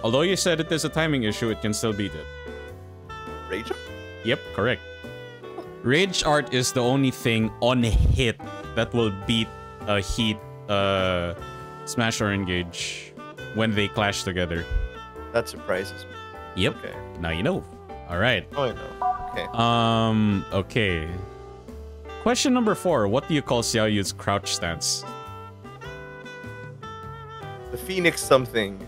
S1: Although you said it is a timing issue, it can still beat it.
S2: Rage art?
S1: Yep, correct. Rage art is the only thing on hit that will beat a heat smash or engage when they clash together.
S2: That surprises me.
S1: Yep.
S2: Okay.
S1: Now you know. All right.
S2: Oh, I know. Okay.
S1: Okay. Question number 4. What do you call Xiao Yu's crouch stance?
S2: The Phoenix something.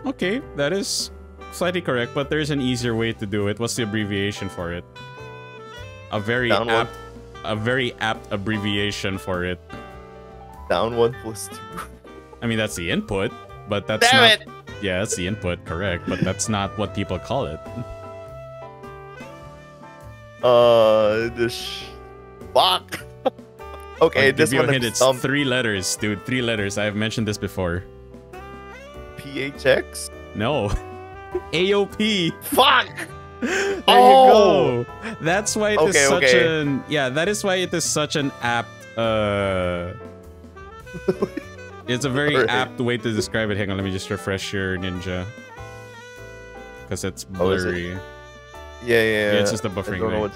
S1: Okay, that is slightly correct, but there's an easier way to do it. What's the abbreviation for it? A very apt abbreviation for it.
S2: Down 1 plus 2.
S1: I mean, that's the input, but that's
S2: Damn
S1: not.
S2: it!
S1: Yeah, that's the input, correct, but that's not what people call it.
S2: Fuck. Okay, this one
S1: is it's 3 letters, dude. 3 letters. I've mentioned this before.
S2: PHX?
S1: No. AOP.
S2: Fuck!
S1: There you go. That's why it is such
S2: okay.
S1: an... Yeah, that is why it is such an apt... It's a very apt way to describe it. Hang on, let me just refresh your ninja. Because it's blurry.
S2: Yeah,
S1: it's just a buffering thing.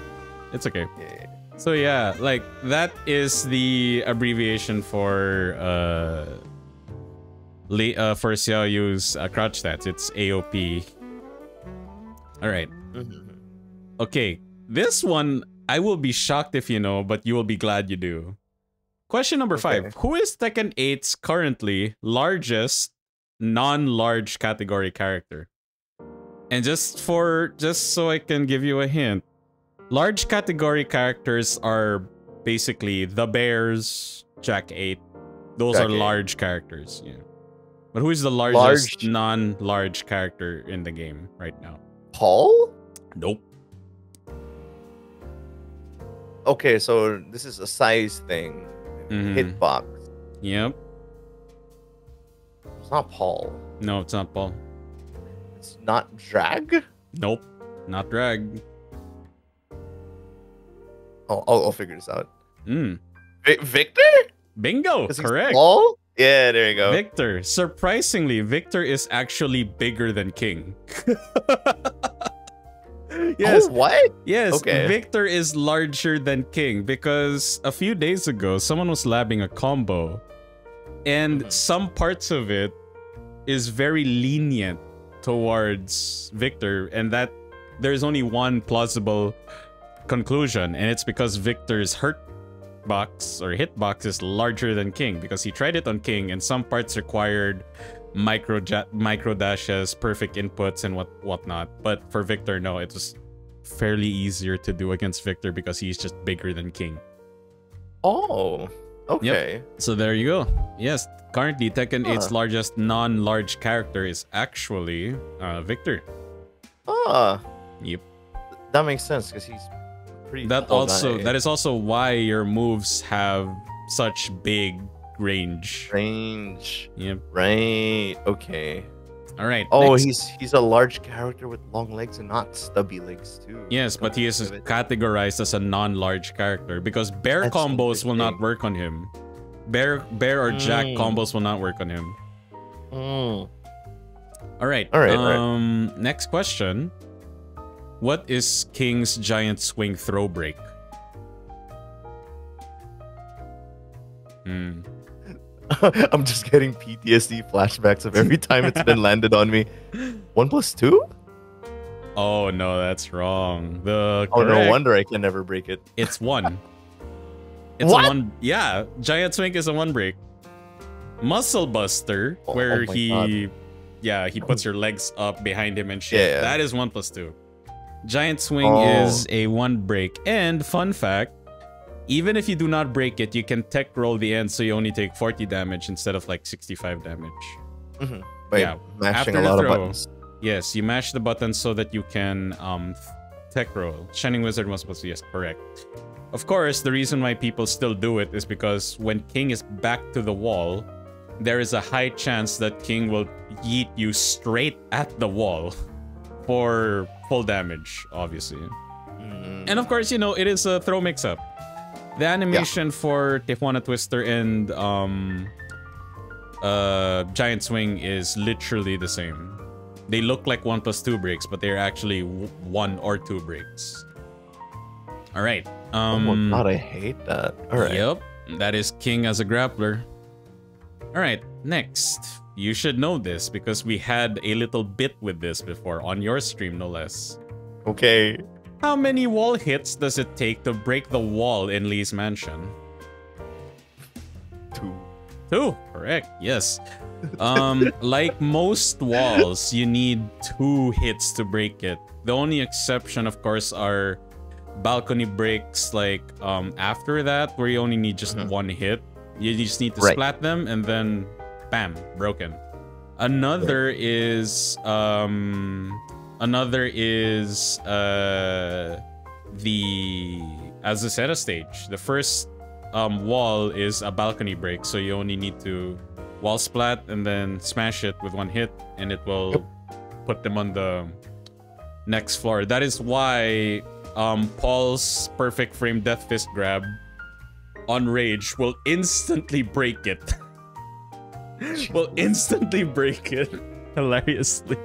S1: It's okay.
S2: Yeah.
S1: So yeah, like, that is the abbreviation for Xiao Yu's crouch stats. It's AOP. Alright. Okay, this one, I will be shocked if you know, but you will be glad you do. Question number 5. Who is Tekken 8's currently largest non-large category character? And just so I can give you a hint, large category characters are basically the Bears, Jack 8. Those are large characters, yeah. But who is the largest non-large character in the game right now?
S2: Paul?
S1: Nope.
S2: Okay, so this is a size thing. Hitbox.
S1: Yep.
S2: It's not Paul.
S1: No, it's not Paul.
S2: It's not Drag?
S1: Nope. Not Drag.
S2: Oh, I'll figure this out. Victor?
S1: Bingo! Correct.
S2: Paul? Yeah, there you go.
S1: Victor. Surprisingly, Victor is actually bigger than King. Yes.
S2: Oh, what?
S1: Yes,
S2: okay.
S1: Victor is larger than King because a few days ago, someone was labbing a combo and some parts of it is very lenient towards Victor, and that there's only one plausible conclusion, and it's because Victor's hitbox is larger than King because he tried it on King and some parts required micro dashes, perfect inputs, and whatnot. But for Victor, no, it was fairly easier to do against Victor because he's just bigger than King.
S2: Oh, okay.
S1: Yep. So there you go. Yes, currently Tekken 8's largest non-large character is actually Victor. Yep.
S2: That makes sense because he's pretty.
S1: That is also why your moves have such big range. Yep.
S2: Right. Okay.
S1: All right.
S2: Oh,
S1: next.
S2: he's a large character with long legs and not stubby legs too.
S1: Yes, but he is categorized as a non-large character because bear combos will not work on him. Bear or Jack combos will not work on him. All right. Next question. What is King's giant swing throw break?
S2: I'm just getting PTSD flashbacks of every time it's been landed on me. 1 plus 2?
S1: Oh no, that's wrong.
S2: No wonder I can never break it.
S1: It's 1. It's
S2: what?
S1: A 1. Yeah, giant swing is a 1 break. Muscle Buster, where he puts your legs up behind him and shit.
S2: Yeah.
S1: That is 1 plus 2. Giant swing is a 1 break. And fun fact, even if you do not break it, you can tech roll the end, so you only take 40 damage instead of like 65 damage.
S2: By mashing a lot of buttons.
S1: Yes, you mash the buttons so that you can tech roll. Shining Wizard was supposed to, yes, correct. Of course, the reason why people still do it is because when King is back to the wall, there is a high chance that King will yeet you straight at the wall for full damage, obviously. And of course, you know, it is a throw mix-up. The animation for Tijuana Twister and Giant Swing is literally the same. They look like 1 plus 2 breaks, but they're actually 1 or 2 breaks. All right.
S2: Oh my god, I hate that. All right.
S1: Yep, that is King as a grappler. All right, next. You should know this because we had a little bit with this before on your stream, no less.
S2: Okay.
S1: How many wall hits does it take to break the wall in Lee's mansion?
S2: 2.
S1: 2, correct. Yes. Like most walls, you need 2 hits to break it. The only exception, of course, are balcony breaks. Like after that, where you only need just 1 hit. You just need to splat them, and then, bam, broken. Another is the as a Zeta stage. The first wall is a balcony break, so you only need to wall splat and then smash it with 1 hit, and it will put them on the next floor. That is why Paul's perfect frame death fist grab on rage will instantly break it. Will instantly break it hilariously.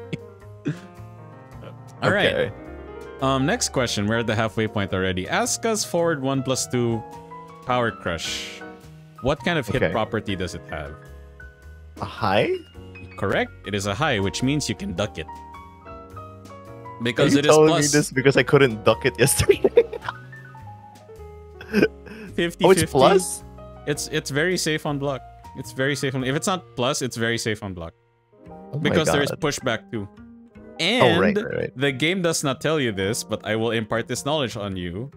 S1: All right. Next question. We're at the halfway point already. Asuka's forward 1+2 power crush. What kind of hit property does it have?
S2: A high?
S1: Correct. It is a high, which means you can duck it. Because
S2: Are you
S1: it is
S2: telling
S1: plus.
S2: me this because I couldn't duck it yesterday?
S1: 50-50.
S2: Oh, it's plus?
S1: It's very safe on block. It's very safe on. If it's not plus, it's very safe on block.
S2: Oh
S1: because there's pushback too. And the game does not tell you this, but I will impart this knowledge on you.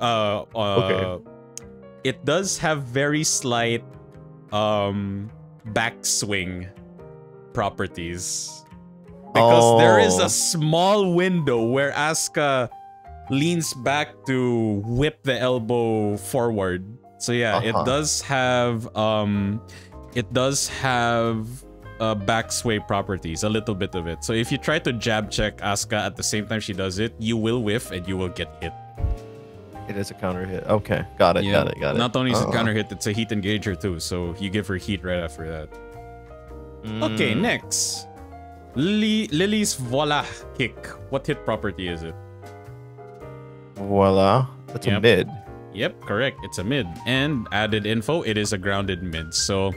S1: It does have very slight backswing properties. Because there is a small window where Asuka leans back to whip the elbow forward. So yeah, it does have backsway properties, a little bit of it. So if you try to jab check Asuka at the same time she does it, you will whiff and you will get hit.
S2: It is a counter hit. Okay, got it, got it.
S1: Not only is it counter hit, it's a heat engager too. So you give her heat right after that. Okay, next. Lily's voila kick. What hit property is it?
S2: Voila. That's a mid.
S1: Yep, correct. It's a mid. And added info, it is a grounded mid. So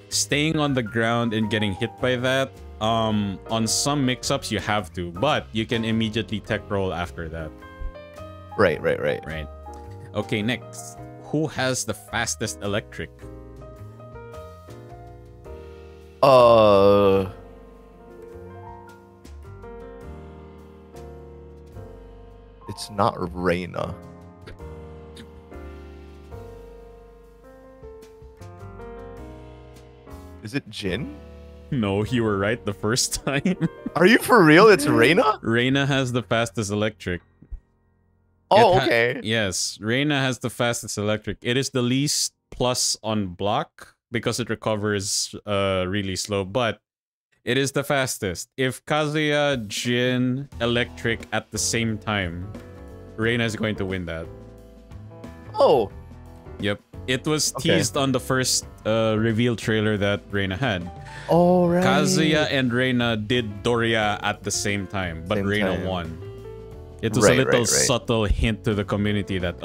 S1: staying on the ground and getting hit by that, on some mix-ups you have to, but you can immediately tech roll after that.
S2: Right.
S1: Okay, next. Who has the fastest electric?
S2: It's not Reina. Is it Jin?
S1: No, you were right the first time.
S2: Are you for real? It's Reina?
S1: Reina has the fastest electric.
S2: Oh, okay.
S1: Yes, Reina has the fastest electric. It is the least plus on block because it recovers really slow, but it is the fastest. If Kazuya, Jin, electric at the same time, Reina is going to win that.
S2: Oh.
S1: Yep. It was teased on the first reveal trailer that Reina had.
S2: Oh, right.
S1: Kazuya and Reina did Doria at the same time, but Reina won. It was a little subtle hint to the community that,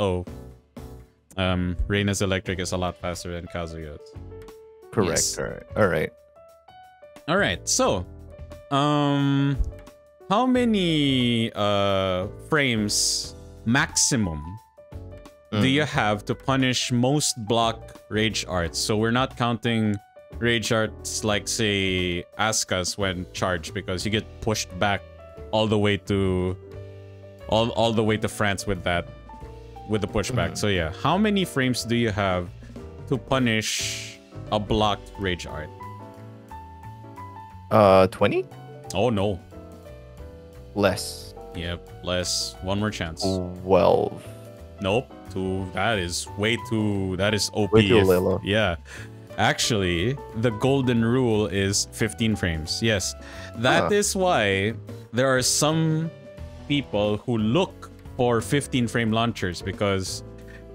S1: Reina's electric is a lot faster than Kazuya's.
S2: Correct,
S1: Yes.
S2: correct. Alright.
S1: Alright, so, how many frames maximum do you have to punish most block rage arts? So we're not counting rage arts like, say, Asuka's when charged, because you get pushed back all the way to all the way to France with that, with the pushback. So yeah, how many frames do you have to punish a blocked rage art?
S2: 20?
S1: Oh no.
S2: Less.
S1: Yep, less. One more chance.
S2: 12.
S1: Nope. That is way too. That is OP.
S2: Way too little.
S1: Yeah. Actually, the golden rule is 15 frames. Yes. That is why there are some people who look for 15 frame launchers, because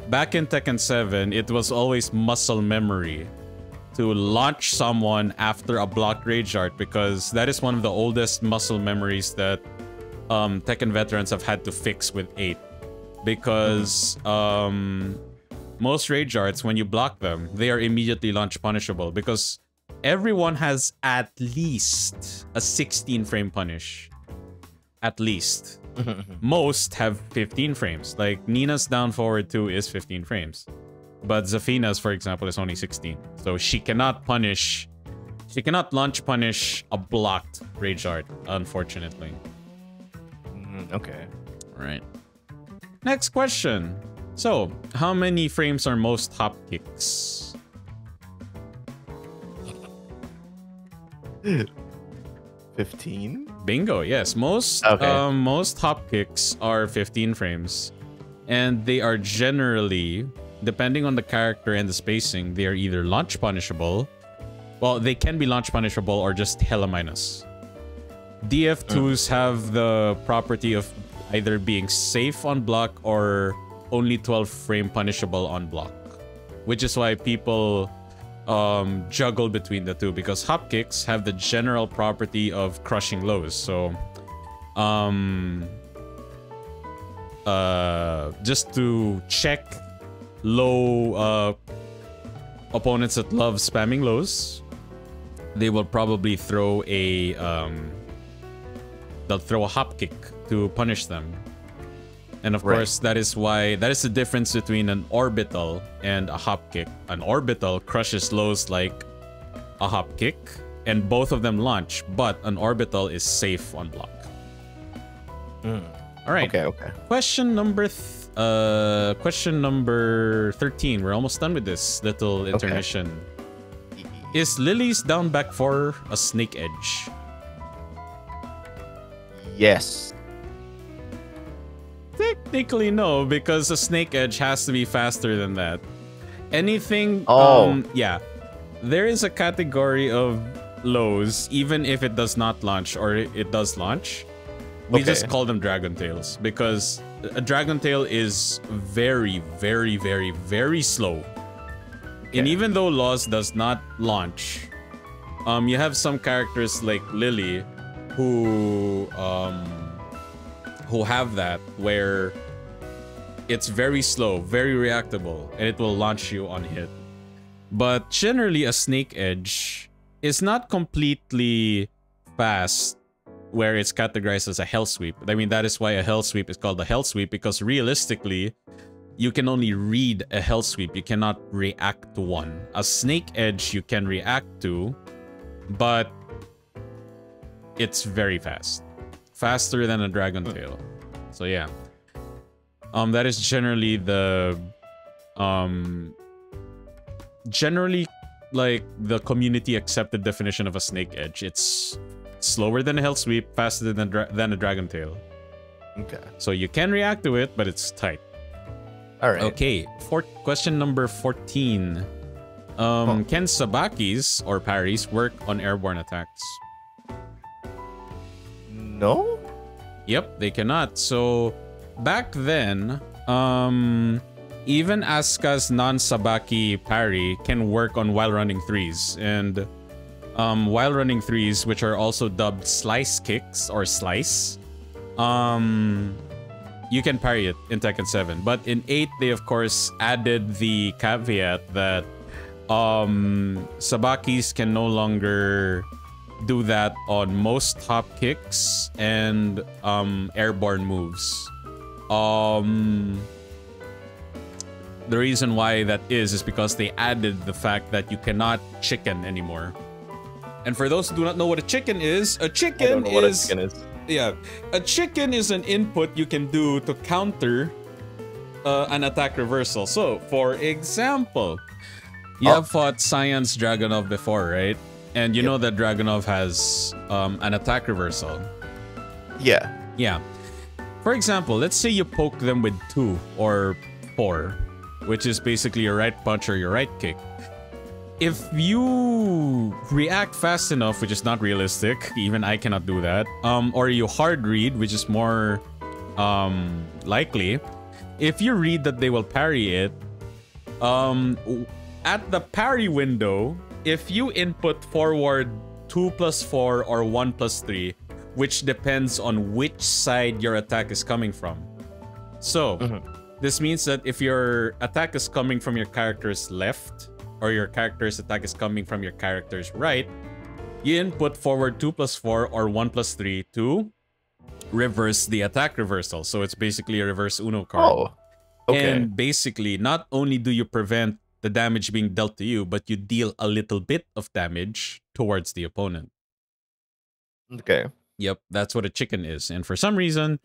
S1: back in Tekken 7, it was always muscle memory to launch someone after a blocked rage art, because that is one of the oldest muscle memories that Tekken veterans have had to fix with 8. Because most rage arts, when you block them, they are immediately launch punishable, because everyone has at least a 16 frame punish. At least. Most have 15 frames. Like Nina's down forward 2 is 15 frames. But Zafina's, for example, is only 16. So she cannot punish... She cannot launch punish a blocked Rage Art, unfortunately.
S2: Okay.
S1: Alright. Next question. So, how many frames are most hop kicks?
S2: 15?
S1: Bingo, yes. Most hop kicks are 15 frames. And they are generally, depending on the character and the spacing, they are either launch punishable. Well, they can be launch punishable or just hella minus. DF2s have the property of either being safe on block or only 12 frame punishable on block. Which is why people juggle between the two, because hop kicks have the general property of crushing lows. So just to check low opponents that love spamming lows, they will probably throw a they'll throw a hop kick to punish them. And of course, that is the difference between an orbital and a hop kick. An orbital crushes lows like a hop kick, and both of them launch, but an orbital is safe on block. All right.
S2: Okay.
S1: Question number 13. We're almost done with this little intermission. Is Lily's down back 4 a snake edge?
S2: Yes.
S1: Technically no, because a snake edge has to be faster than that. Anything, yeah. There is a category of lows, even if it does not launch or it does launch. We just call them Dragon Tails, because a Dragon Tail is very, very, very, very slow. And even though Laws does not launch, you have some characters like Lily who have that, where it's very slow, very reactable, and it will launch you on hit. But generally, a snake edge is not completely fast, where it's categorized as a hell sweep. I mean, that is why a hell sweep is called a hell sweep, because realistically, you can only read a hell sweep. You cannot react to one. A snake edge you can react to, but it's very fast. Faster than a Dragon Tail. So yeah. That is generally the generally like the community accepted definition of a snake edge. It's slower than a hell sweep, faster than a Dragon Tail.
S2: Okay.
S1: So you can react to it, but it's tight.
S2: Alright.
S1: Okay, question number 14. Can Sabakis or parries work on airborne attacks?
S2: No?
S1: Yep, they cannot. So back then, even Asuka's non-Sabaki parry can work on while running threes. And while running threes, which are also dubbed slice kicks or slice, you can parry it in Tekken 7. But in 8, they of course added the caveat that Sabakis can no longer do that on most hop kicks and airborne moves. The reason why that is because they added the fact that you cannot chicken anymore. And for those who do not know what a chicken is, a chicken is an input you can do to counter an attack reversal. So, for example, you have fought Science Dragunov before, right? And you know that Dragunov has an attack reversal.
S2: Yeah.
S1: Yeah. For example, let's say you poke them with 2 or 4, which is basically your right punch or your right kick. If you react fast enough, which is not realistic, even I cannot do that, or you hard read, which is more likely, if you read that they will parry it, at the parry window, if you input forward 2+4 or 1+3, which depends on which side your attack is coming from. So, this means that if your attack is coming from your character's left, or your character's attack is coming from your character's right, you input forward 2+4 or 1+3 to reverse the attack reversal. So it's basically a reverse Uno card.
S2: Oh, okay.
S1: And basically, not only do you prevent the damage being dealt to you, but you deal a little bit of damage towards the opponent.
S2: Okay.
S1: Yep, that's what a chicken is. And for some reason,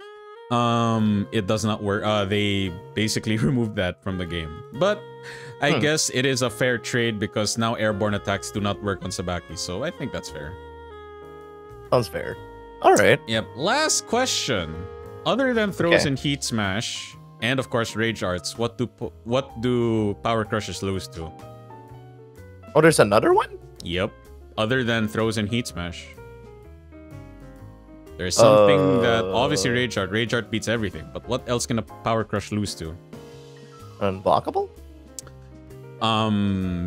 S1: it does not work. They basically removed that from the game. But I guess it is a fair trade because now airborne attacks do not work on Sabaki. So I think that's fair.
S2: Sounds fair. All right.
S1: Yep. Last question. Other than throws and heat smash, and of course rage arts, what do power crushes lose to?
S2: Oh, there's another one?
S1: Yep. Other than throws and heat smash. There's something that obviously rage art beats everything, but what else can a power crush lose to?
S2: Unblockable?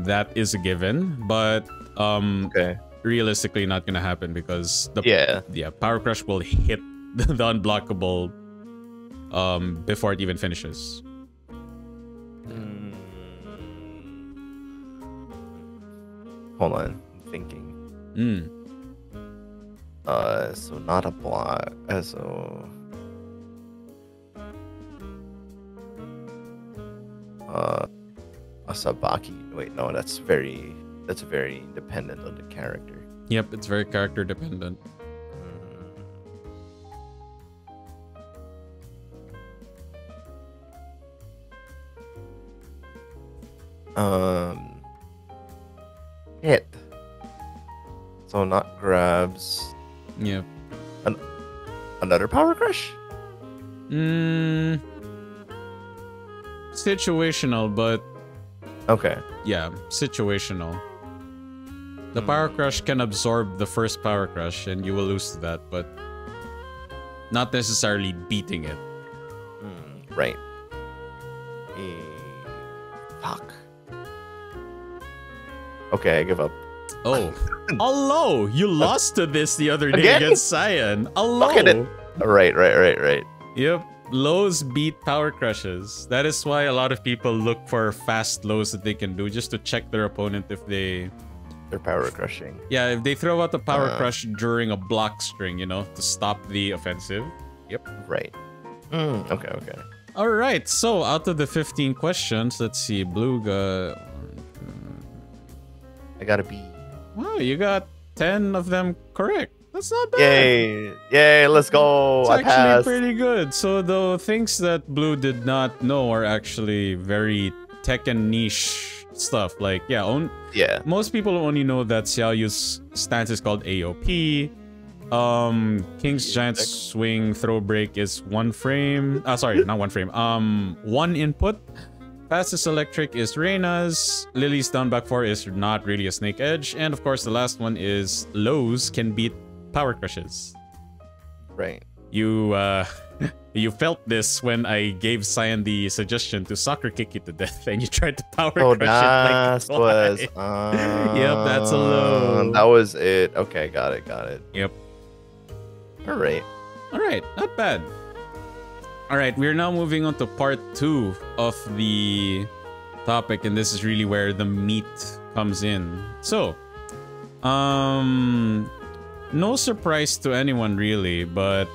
S1: That is a given, but
S2: okay.
S1: Realistically not gonna happen because the power crush will hit the unblockable before it even finishes.
S2: Hold on, I'm thinking. So not a block. So a Sabaki. Wait, no, that's very dependent on the character.
S1: Yep, it's very character dependent.
S2: Hit. So not grabs.
S1: Yep.
S2: Another power crush?
S1: Situational, but
S2: okay.
S1: Yeah, situational. The power crush can absorb the first power crush and you will lose to that, but not necessarily beating it.
S2: Right. Fuck. Okay, I give up.
S1: Oh. Hello! You lost to this the other day
S2: Again?
S1: against Cyan. Hello!
S2: Right.
S1: Yep. Lows beat power crushes. That is why a lot of people look for fast lows that they can do just to check their opponent if they're
S2: power crushing.
S1: Yeah, if they throw out the power crush during a block string, you know, to stop the offensive. Yep.
S2: Right. Okay.
S1: Alright, so out of the 15 questions, let's see, Blue got...
S2: I got a B.
S1: Wow, you got 10 of them correct. That's not bad.
S2: Yay, let's go.
S1: It's
S2: I
S1: actually
S2: passed.
S1: pretty good. So the things that Blue did not know are actually very Tekken niche stuff. Like, most people only know that Xiaoyu's stance is called AOP. King's Giant Swing Throw Break is 1 frame. Sorry, not 1 frame. 1 input. Fastest Electric is Reina's. Lily's down back 4 is not really a Snake Edge. And of course, the last one is Lows can beat power crushes.
S2: Right.
S1: You you felt this when I gave Cyan the suggestion to soccer kick you to death, and you tried to power crush it.
S2: That was.
S1: Yep, that's a low.
S2: That was it. Okay, got it.
S1: Yep.
S2: All right,
S1: not bad. All right, we're now moving on to part 2 of the topic, and this is really where the meat comes in. So, no surprise to anyone really, but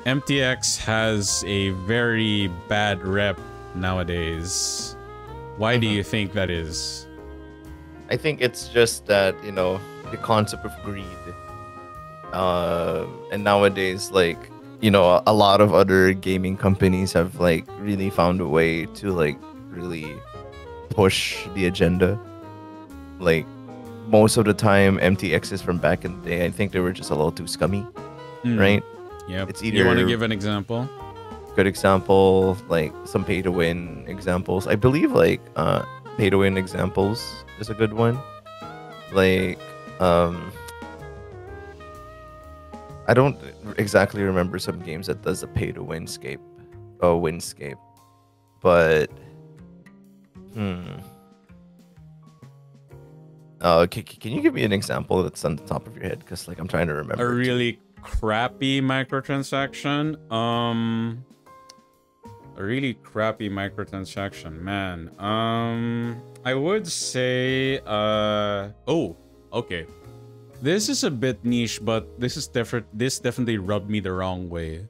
S1: MTX has a very bad rep nowadays. Why do you think that is?
S2: I think it's just that, you know, the concept of greed. And nowadays, like, you know, a lot of other gaming companies have like really found a way to like really push the agenda. Like most of the time, MTXs from back in the day, I think they were just a little too scummy, right?
S1: Yeah.
S2: It's either
S1: you want to give an example?
S2: Good example, like some pay to win examples. I believe like pay to win examples is a good one. Like I don't exactly remember some games that does a pay to winscape, but can you give me an example that's on the top of your head? Because like I'm trying to remember.
S1: A really crappy microtransaction. A really crappy microtransaction, man. I would say okay. This is a bit niche, but this is different. This definitely rubbed me the wrong way.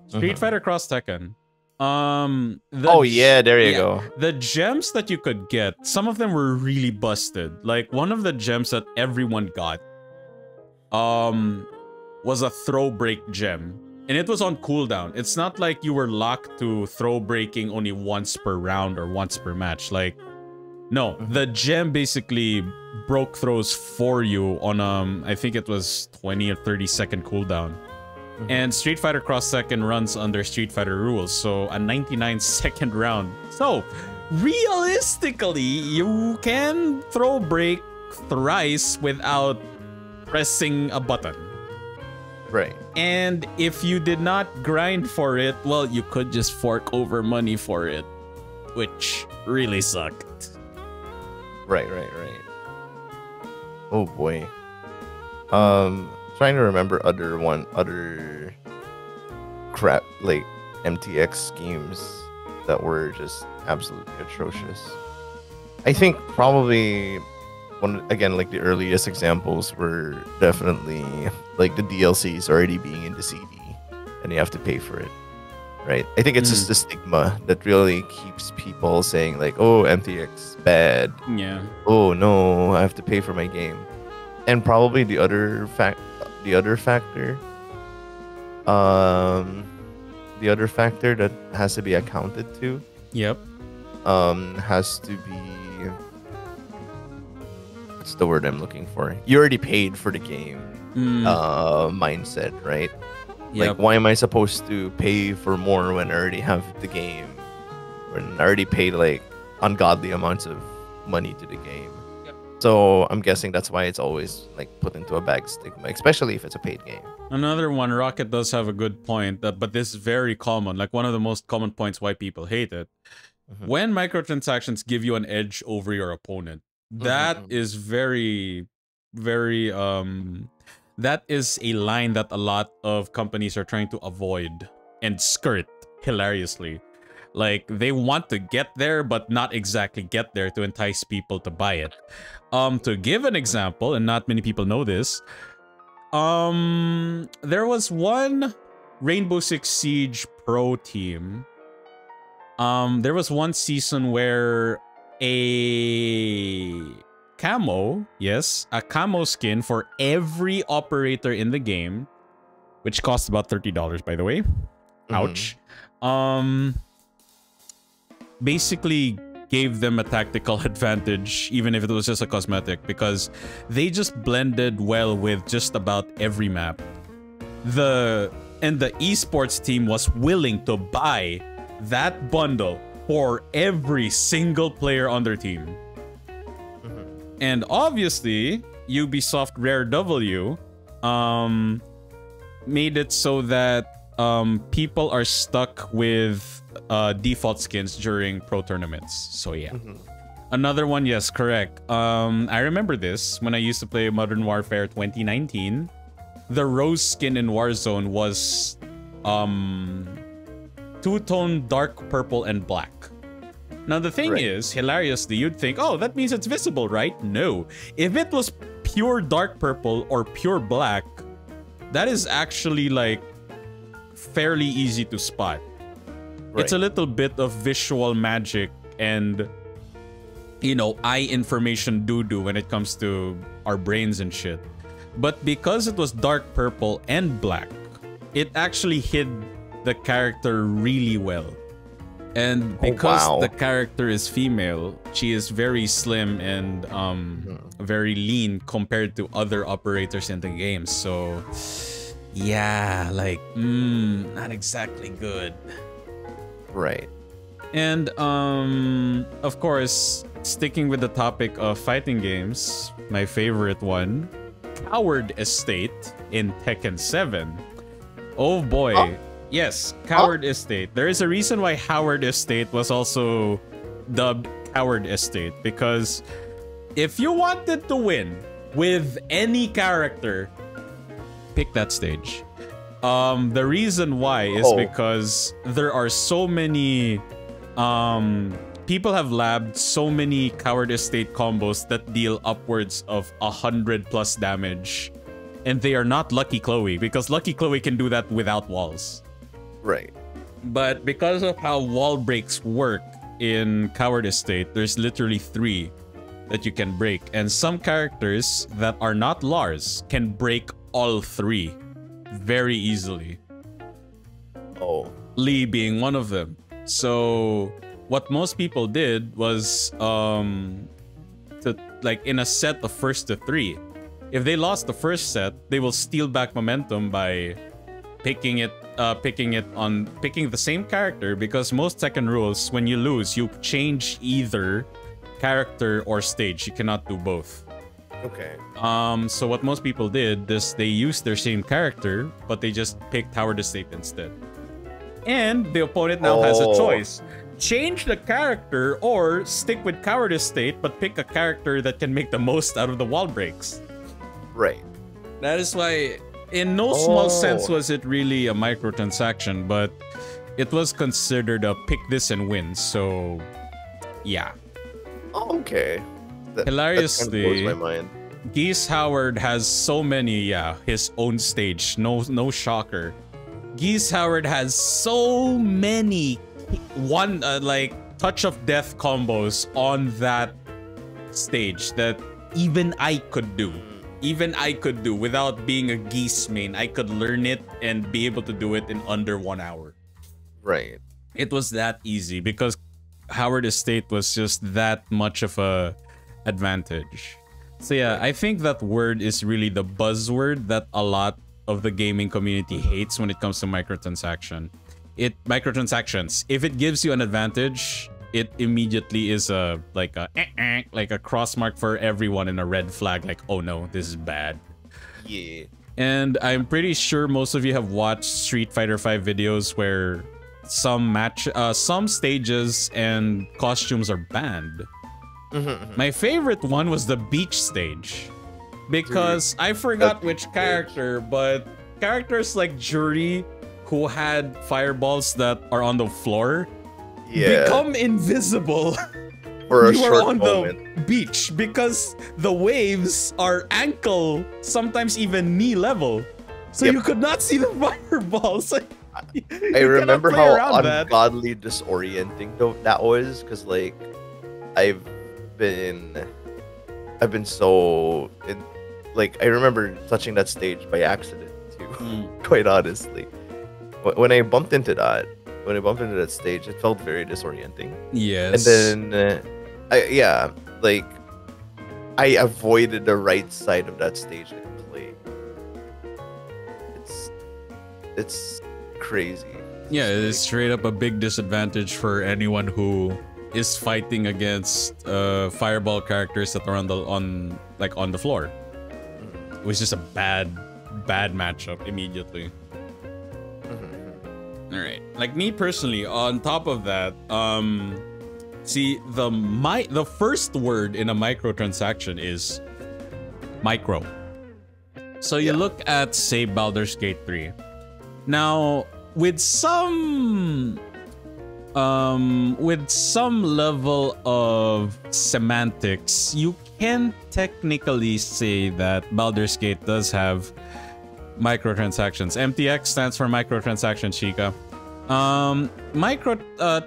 S1: Street Fighter Cross Tekken.
S2: Oh yeah, there you go.
S1: The gems that you could get, some of them were really busted. Like one of the gems that everyone got, was a throw break gem, and it was on cooldown. It's not like you were locked to throw breaking only once per round or once per match. Like, no, the gem basically broke throws for you on I think it was 20 or 30-second cooldown. And Street Fighter Cross Tekken runs under Street Fighter rules, so a 99-second round. So, realistically, you can throw break thrice without pressing a button.
S2: Right.
S1: And if you did not grind for it, well, you could just fork over money for it, which really sucked.
S2: Right. Oh boy. Trying to remember other crap like MTX schemes that were just absolutely atrocious. I think probably like the earliest examples were definitely like the DLCs already being in the CD and you have to pay for it. Right? I think it's just the stigma that really keeps people saying like, oh, MTX bad.
S1: Yeah.
S2: Oh no, I have to pay for my game. And probably the other factor that has to be accounted to.
S1: Yep.
S2: Has to be, what's the word I'm looking for? You already paid for the game. Mindset, right?
S1: Yep.
S2: Like, why am I supposed to pay for more when I already have the game? When I already paid like ungodly amounts of money to the game. So I'm guessing that's why it's always like put into a bag stigma, especially if it's a paid game.
S1: Another one, Rocket does have a good point, but this is very common. Like one of the most common points why people hate it. When microtransactions give you an edge over your opponent, that is very, very, that is a line that a lot of companies are trying to avoid and skirt hilariously. Like, they want to get there, but not exactly get there to entice people to buy it. To give an example, and not many people know this, there was one Rainbow Six Siege Pro team. There was one season where a camo, yes, a camo skin for every operator in the game, which cost about $30, by the way. Ouch. Basically gave them a tactical advantage, even if it was just a cosmetic, because they just blended well with just about every map. The esports team was willing to buy that bundle for every single player on their team. And obviously, Ubisoft Rare W made it so that people are stuck with default skins during pro tournaments. So yeah. Another one, yes, correct. I remember this when I used to play Modern Warfare 2019. The Rose skin in Warzone was two-tone dark purple and black. Now the thing is, hilariously, you'd think, oh, that means it's visible, right? No. If it was pure dark purple or pure black, that is actually like fairly easy to spot. It's a little bit of visual magic and, you know, eye information doo-doo when it comes to our brains and shit. But because it was dark purple and black, it actually hid the character really well. And because the character is female, she is very slim and very lean compared to other operators in the game. So yeah, like, not exactly good.
S2: Right.
S1: And of course, sticking with the topic of fighting games, my favorite one, Coward Estate in Tekken 7. Oh boy. Yes, Coward Estate. There is a reason why Howard Estate was also dubbed Coward Estate, because if you wanted to win with any character, pick that stage. The reason why is because there are so many people have labbed so many Coward Estate combos that deal upwards of 100 plus damage. And they are not Lucky Chloe, because Lucky Chloe can do that without walls.
S2: Right.
S1: But because of how wall breaks work in Coward Estate, there's literally 3 that you can break. And some characters that are not Lars can break all 3 very easily.
S2: Oh.
S1: Lee being one of them. So what most people did was to like in a set of first to 3. If they lost the first set, they will steal back momentum by picking the same character, because most Tekken rules, when you lose, you change either character or stage. You cannot do both.
S2: Okay.
S1: So what most people did is they used their same character, but they just picked Coward Estate instead. And the opponent now has a choice. Change the character or stick with Coward Estate, but pick a character that can make the most out of the wall breaks.
S2: Right.
S1: That is why, in no small sense was it really a microtransaction, but it was considered a pick this and win, so yeah.
S2: Oh, okay.
S1: Hilariously,
S2: that kind of blows my mind.
S1: Geese Howard has so many, his own stage. No shocker. Geese Howard has so many like touch of death combos on that stage that even I could do. Even I could do without being a Geese main. I could learn it and be able to do it in under 1 hour.
S2: Right.
S1: It was that easy because Howard Estate was just that much of a advantage. So yeah, I think that word is really the buzzword that a lot of the gaming community hates when it comes to microtransactions. If it gives you an advantage, it immediately is like a cross mark for everyone and a red flag, like, oh no, this is bad.
S2: Yeah.
S1: And I'm pretty sure most of you have watched Street Fighter V videos where some stages and costumes are banned. My favorite one was the beach stage, because I forgot which character, but characters like Jury, who had fireballs that are on the floor, become invisible
S2: for a
S1: you
S2: short
S1: are on
S2: moment.
S1: The beach, because the waves are ankle, sometimes even knee level, so you could not see the fireballs.
S2: I remember how ungodly disorienting that was, because like I've been so like I remember touching that stage by accident too. Quite honestly, when I bumped into that stage, it felt very disorienting.
S1: Yes.
S2: And then I avoided the right side of that stage completely. It's crazy.
S1: Yeah, it is straight up a big disadvantage for anyone who is fighting against fireball characters that are on the floor. It was just a bad matchup immediately. All right, like me personally, on top of that, see, the first word in a microtransaction is micro. So you look at, say, Baldur's Gate 3. Now, with some level of semantics, you can technically say that Baldur's Gate does have microtransactions. MTX stands for microtransaction, Chica.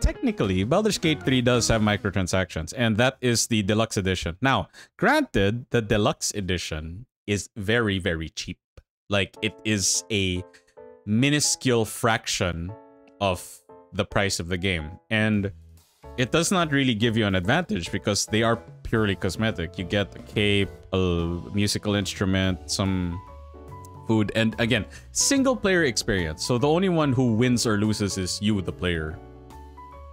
S1: Technically, Baldur's Gate 3 does have microtransactions, and that is the deluxe edition. Now, granted, the deluxe edition is very, very cheap. Like, it is a minuscule fraction of the price of the game, and it does not really give you an advantage because they are purely cosmetic. You get a cape, a musical instrument, some food, and again, single player experience. So the only one who wins or loses is you, the player.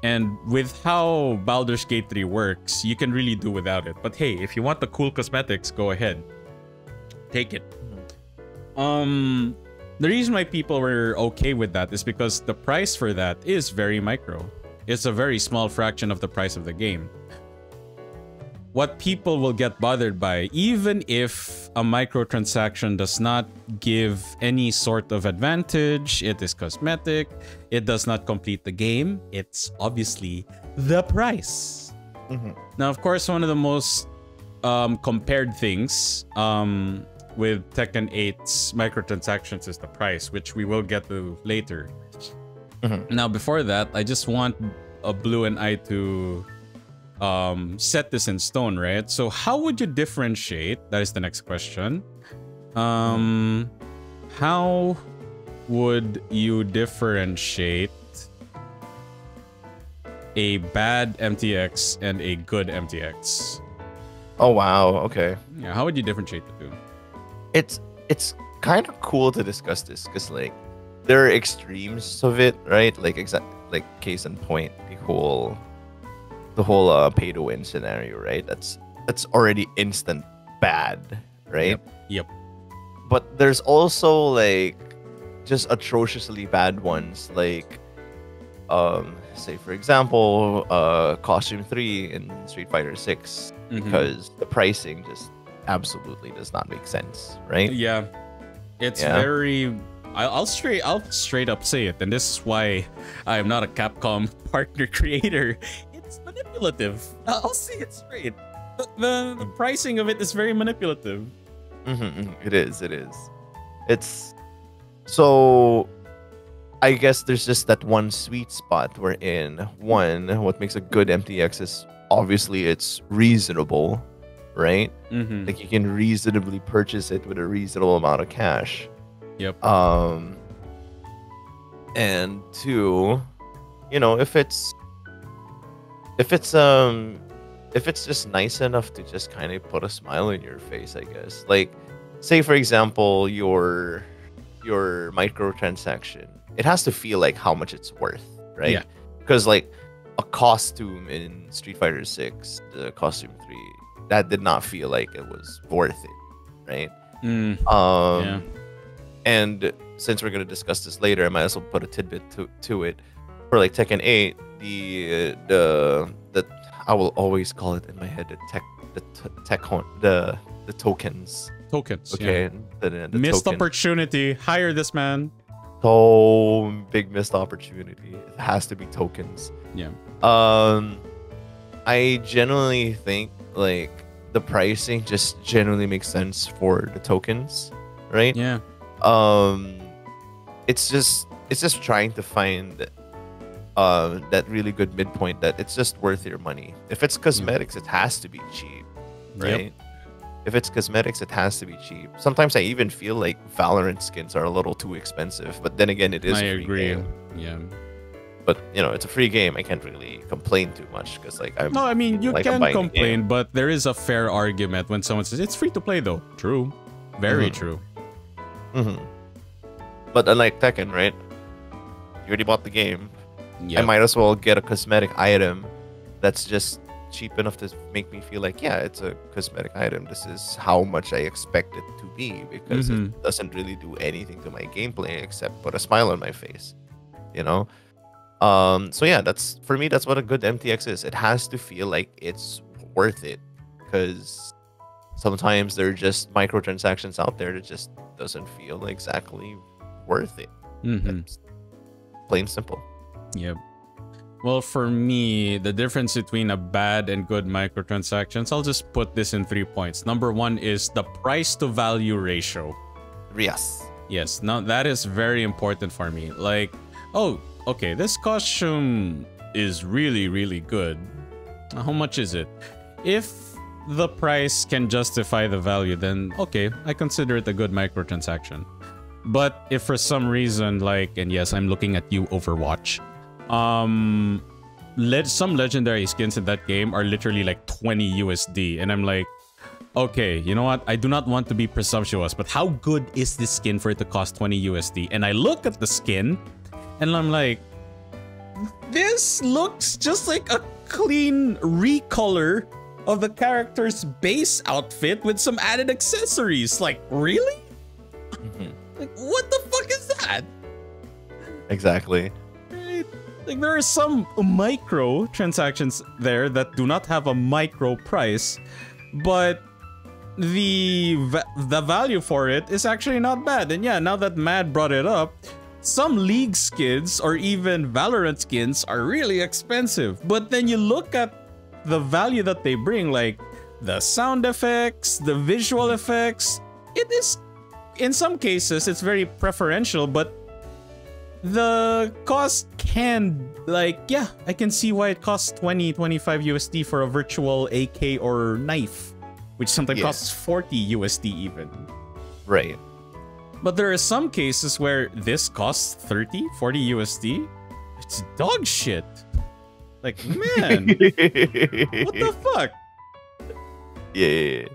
S1: And with how Baldur's Gate 3 works, you can really do without it. But hey, if you want the cool cosmetics, go ahead. Take it. The reason why people were okay with that is because the price for that is very micro. It's a very small fraction of the price of the game. what people will get bothered by, even if a microtransaction does not give any sort of advantage, it is cosmetic, it does not complete the game, it's obviously the price. Now, of course, one of the most compared things with Tekken 8's microtransactions is the price, which we will get to later. Now, before that, I just want Blue and I to set this in stone, right? So how would you differentiate? That is the next question. How would you differentiate a bad MTX and a good MTX?
S2: Oh wow, okay.
S1: Yeah, how would you differentiate the two?
S2: It's kind of cool to discuss this because like there are extremes of it, right? Like case in point, the whole pay to win scenario, right? That's already instant bad, right?
S1: Yep.
S2: But there's also like just atrociously bad ones, like say for example, Costume 3 in Street Fighter 6, because the pricing just absolutely does not make sense, right?
S1: Yeah. It's very I'll straight up say it, and this is why I am not a Capcom partner creator. It's manipulative. I'll say it straight. The pricing of it is very manipulative.
S2: It is. It's so. I guess there's just that one sweet spot wherein what makes a good MTX is obviously it's reasonable, right? Like you can reasonably purchase it with a reasonable amount of cash.
S1: Yep.
S2: And two, you know, if it's just nice enough to just kind of put a smile on your face, I guess. Like, say for example, your microtransaction, it has to feel like how much it's worth, right?
S1: Yeah.
S2: Because like a costume in Street Fighter 6, the costume 3, that did not feel like it was worth it, right?
S1: Yeah.
S2: And since we're gonna discuss this later, I might as well put a tidbit to it. For like Tekken 8, the I will always call it in my head the tokens.
S1: Tokens.
S2: Okay.
S1: Yeah.
S2: The
S1: Missed
S2: token.
S1: opportunity. Hire this man.
S2: So big missed opportunity. It has to be tokens.
S1: Yeah.
S2: I genuinely think like the pricing just generally makes sense for the tokens, right?
S1: Yeah.
S2: It's just trying to find that really good midpoint that it's just worth your money. If it's cosmetics, it has to be cheap, right?
S1: Yep.
S2: If it's cosmetics, it has to be cheap. Sometimes I even feel like Valorant skins are a little too expensive, but then again, it is
S1: I
S2: a free
S1: agree.
S2: game.
S1: Yeah.
S2: But you know, it's a free game. I can't really complain too much because like I'm.
S1: No, I mean you
S2: like,
S1: can
S2: I'm buying the
S1: complain,
S2: game.
S1: but there is a fair argument when someone says it's free to play though. True. Very true.
S2: But unlike Tekken, right? You already bought the game.
S1: Yeah.
S2: I might as well get a cosmetic item that's just cheap enough to make me feel like, yeah, it's a cosmetic item. This is how much I expect it to be because it doesn't really do anything to my gameplay except put a smile on my face, you know? So yeah, that's for me, that's what a good MTX is. It has to feel like it's worth it because sometimes there are just microtransactions out there that just doesn't feel exactly worth it. It's plain simple.
S1: Yep. Well, for me, the difference between a bad and good microtransactions, I'll just put this in 3 points. Number one is the price to value ratio.
S2: Yes.
S1: Yes, now that is very important for me. Like, oh, okay, this costume is really, really good. How much is it? If the price can justify the value, then okay, I consider it a good microtransaction. But if for some reason, like, and yes, I'm looking at you, Overwatch, some legendary skins in that game are literally like 20 USD, and I'm like, okay, you know what? I do not want to be presumptuous, but how good is this skin for it to cost 20 USD? And I look at the skin, and I'm like, this looks just like a clean recolor of the character's base outfit with some added accessories. Like, really? Like, what the fuck is that?
S2: Exactly.
S1: Right? Like, there are some micro transactions there that do not have a micro price, but the value for it is actually not bad. And yeah, now that Mad brought it up, some League skins or even Valorant skins are really expensive. But then you look at the value that they bring, like the sound effects, the visual effects, it is, in some cases, it's very preferential, but the cost can, like, yeah, I can see why it costs 20-25 USD for a virtual AK or knife, which sometimes costs 40 USD even.
S2: Right.
S1: But there are some cases where this costs 30, 40 USD. It's dog shit. Like, man, what the fuck?
S2: Yeah.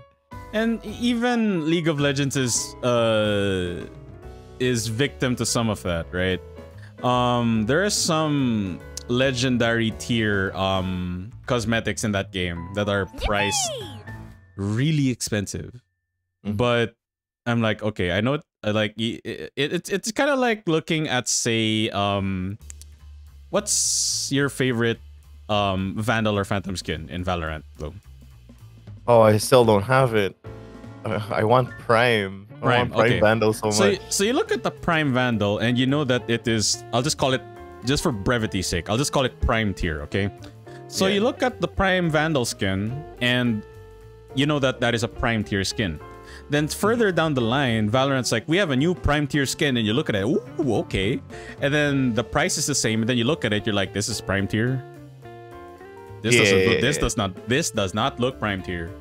S1: And even League of Legends is victim to some of that, right? There are some legendary tier cosmetics in that game that are priced really expensive. But I'm like, okay, I know like it's kind of like looking at, say, what's your favorite Vandal or Phantom skin in Valorant, though?
S2: Oh, I still don't have it. I want Prime. I want Prime Vandal so much.
S1: So you look at the Prime Vandal and you know that it is, I'll just call it, just for brevity's sake, I'll just call it Prime tier, okay? So you look at the Prime Vandal skin and you know that that is a Prime tier skin. Then further down the line, Valorant's like, we have a new Prime tier skin, and you look at it, ooh, okay. And then the price is the same, and then you look at it, you're like, this is Prime tier? This does not look Prime tier.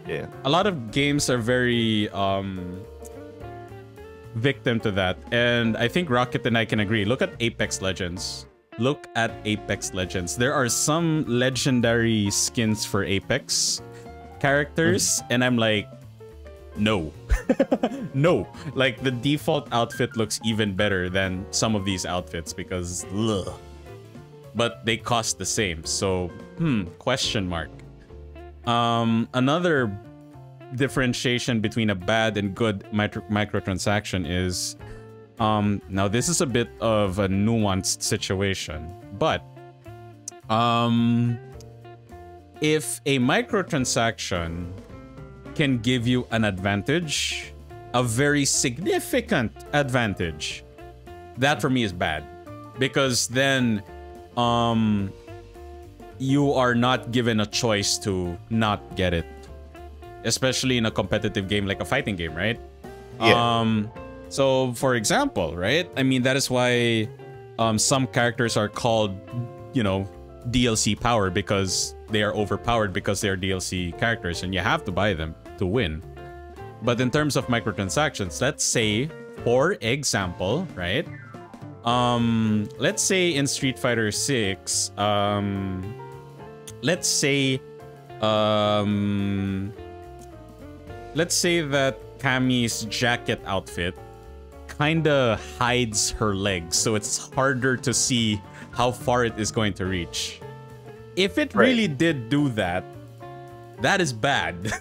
S2: Yeah.
S1: A lot of games are very victim to that, and I think Rocket and I can agree. Look at Apex Legends. Look at Apex Legends. There are some legendary skins for Apex characters, and I'm like, no. No. Like, the default outfit looks even better than some of these outfits because, ugh. But they cost the same, so, question mark. Another differentiation between a bad and good microtransaction is, now this is a bit of a nuanced situation, but if a microtransaction can give you an advantage, a very significant advantage, that for me is bad, because then you are not given a choice to not get it, especially in a competitive game like a fighting game, right?
S2: Yeah.
S1: So for example, right, I mean, that is why some characters are called, you know, DLC power, because they are overpowered because they are DLC characters and you have to buy them to win. But in terms of microtransactions, let's say, for example, right, let's say in Street Fighter 6, let's say that Cammy's jacket outfit kinda hides her legs, so it's harder to see how far it is going to reach. If it really did do that, that is bad.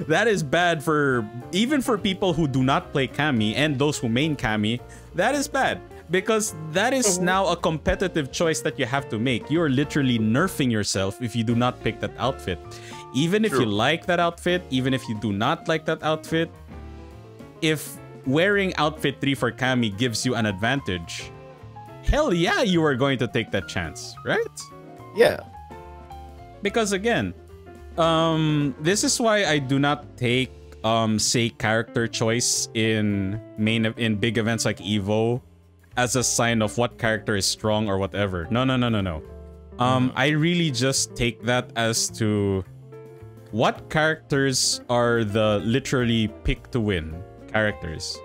S1: That is bad for, even for people who do not play Cammy and those who main Cammy, that is bad. Because that is now a competitive choice that you have to make. You're literally nerfing yourself if you do not pick that outfit. Even if you like that outfit, even if you do not like that outfit, if wearing outfit 3 for Cammy gives you an advantage, hell yeah, you are going to take that chance, right?
S2: Yeah.
S1: Because again, this is why I do not take, say, character choice in big events like EVO as a sign of what character is strong or whatever. No. I really just take that as to what characters are the literally pick to win characters.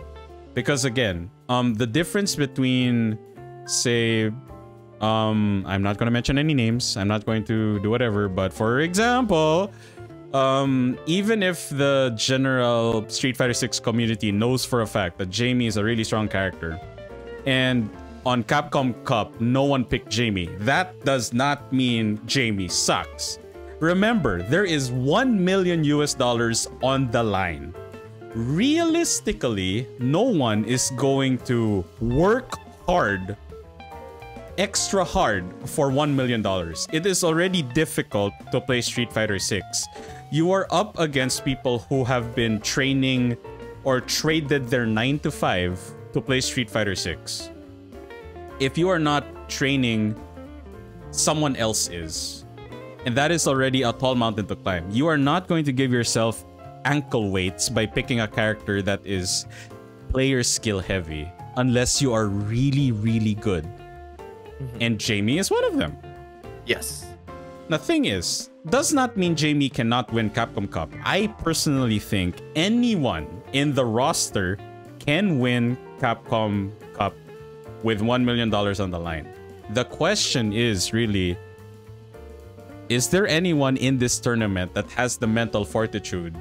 S1: Because again, the difference between, say, I'm not going to mention any names, I'm not going to do whatever, but for example, even if the general Street Fighter 6 community knows for a fact that Jamie is a really strong character, and on Capcom Cup, no one picked Jamie, that does not mean Jamie sucks. Remember, there is $1 million on the line. Realistically, no one is going to work hard extra hard for $1 million. It is already difficult to play Street Fighter 6. You are up against people who have been training or traded their 9 to 5 to play Street Fighter 6. If you are not training, someone else is. And that is already a tall mountain to climb. You are not going to give yourself ankle weights by picking a character that is player skill heavy unless you are really, really good. And Jamie is one of them.
S2: Yes.
S1: The thing is, does not mean Jamie cannot win Capcom Cup. I personally think anyone in the roster can win Capcom Cup with $1 million on the line. The question is really, is there anyone in this tournament that has the mental fortitude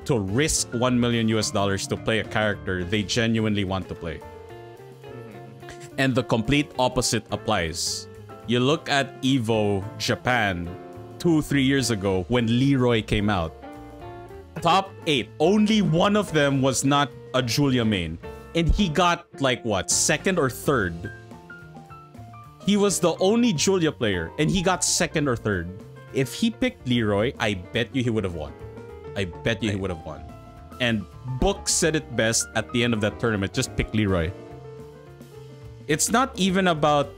S1: to risk $1 million to play a character they genuinely want to play? And the complete opposite applies. You look at EVO Japan 2-3 years ago when Leroy came out. Top 8. Only one of them was not a Julia main. And he got like what? Second or third? He was the only Julia player and he got second or third. If he picked Leroy, I bet you he would have won. I bet you he would have won. And Book said it best at the end of that tournament. Just pick Leroy. It's not even about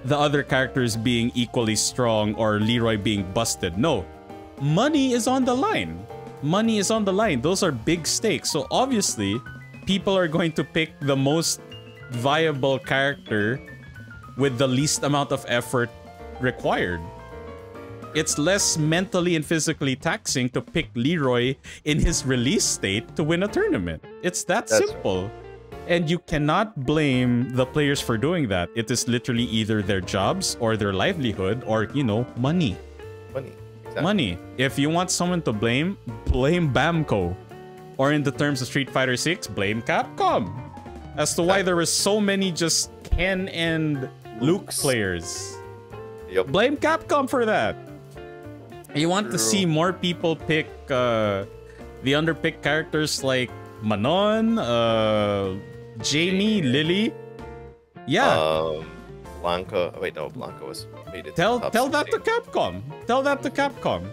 S1: the other characters being equally strong or Leroy being busted. No. Money is on the line. Money is on the line. Those are big stakes. So obviously, people are going to pick the most viable character with the least amount of effort required. It's less mentally and physically taxing to pick Leroy in his release state to win a tournament. It's that simple. Right. And you cannot blame the players for doing that. It is literally either their jobs or their livelihood or, you know, money.
S2: Money. Exactly.
S1: Money. If you want someone to blame, blame Bamco. Or in the terms of Street Fighter 6, blame Capcom. As to why there were so many just Ken and Luke players.
S2: Yep.
S1: Blame Capcom for that. You want to see more people pick the underpicked characters like Manon, Jamie, Lily. Yeah.
S2: Blanca. Wait, no, Blanca was made it.
S1: Tell that to Capcom. Tell that to Capcom.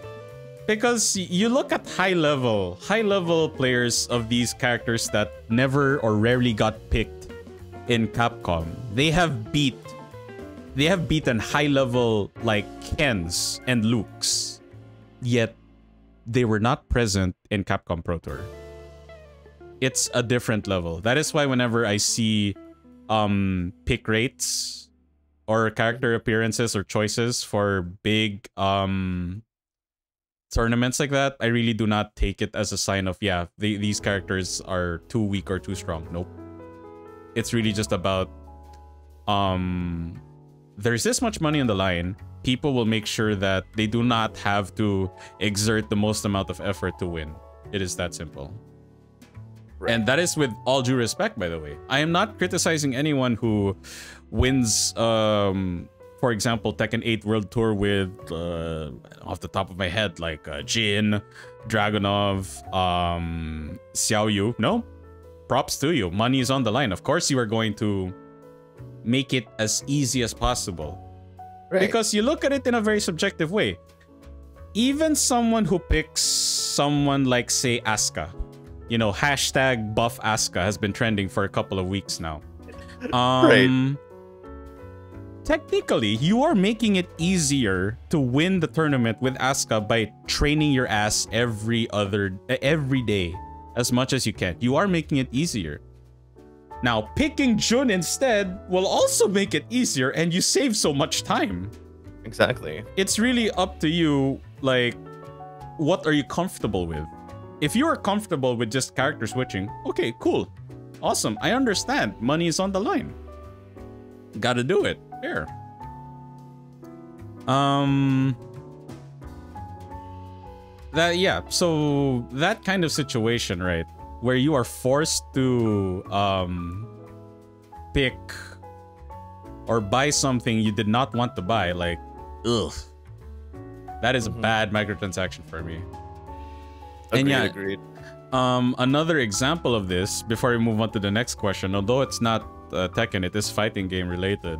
S1: Because you look at high level players of these characters that never or rarely got picked in Capcom. They have beaten high level like Kens and Lukes. Yet they were not present in Capcom Pro Tour. It's a different level. That is why whenever I see pick rates or character appearances or choices for big tournaments like that, I really do not take it as a sign of, yeah, these characters are too weak or too strong. Nope. It's really just about there's this much money on the line. People will make sure that they do not have to exert the most amount of effort to win. It is that simple. Right. And that is with all due respect, by the way. I am not criticizing anyone who wins, for example, Tekken 8 World Tour with, off the top of my head, like Jin, Dragunov, Xiao Yu. No, props to you. Money is on the line. Of course, you are going to make it as easy as possible. Right. Because you look at it in a very subjective way. Even someone who picks someone like, say, Asuka. You know, hashtag buff Asuka has been trending for a couple of weeks now. Right. Technically, you are making it easier to win the tournament with Asuka by training your ass every day as much as you can. You are making it easier. Now, picking Jun instead will also make it easier and you save so much time.
S2: Exactly.
S1: It's really up to you, like, what are you comfortable with? If you are comfortable with just character switching, okay, cool. Awesome. I understand. Money is on the line. Gotta do it. Fair. So that kind of situation, right? Where you are forced to pick or buy something you did not want to buy, like, ugh. That is a bad microtransaction for me.
S2: Agreed.
S1: Another example of this, before we move on to the next question, although it's not Tekken, it is fighting game related.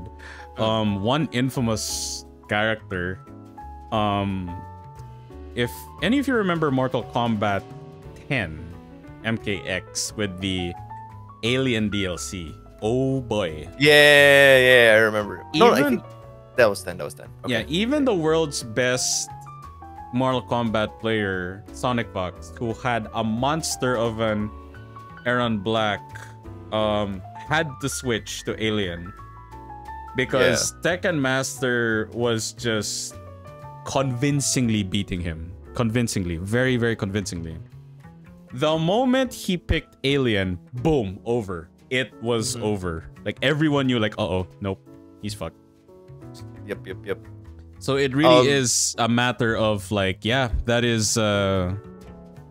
S1: One infamous character, if any of you remember Mortal Kombat 10 MKX with the Alien DLC. Oh boy.
S2: Yeah, I remember. No, I
S1: Even-
S2: think that was 10. Okay.
S1: Yeah, even the world's best Mortal Kombat player, Sonic Fox, who had a monster of an Aaron Black, had to switch to Alien because Tekken Master was just convincingly beating him. Convincingly. Very, very convincingly. The moment he picked Alien, boom, over. It was over. Like, everyone knew, like, uh-oh, nope, he's fucked.
S2: Yep.
S1: So it really is a matter of, like, yeah, that is,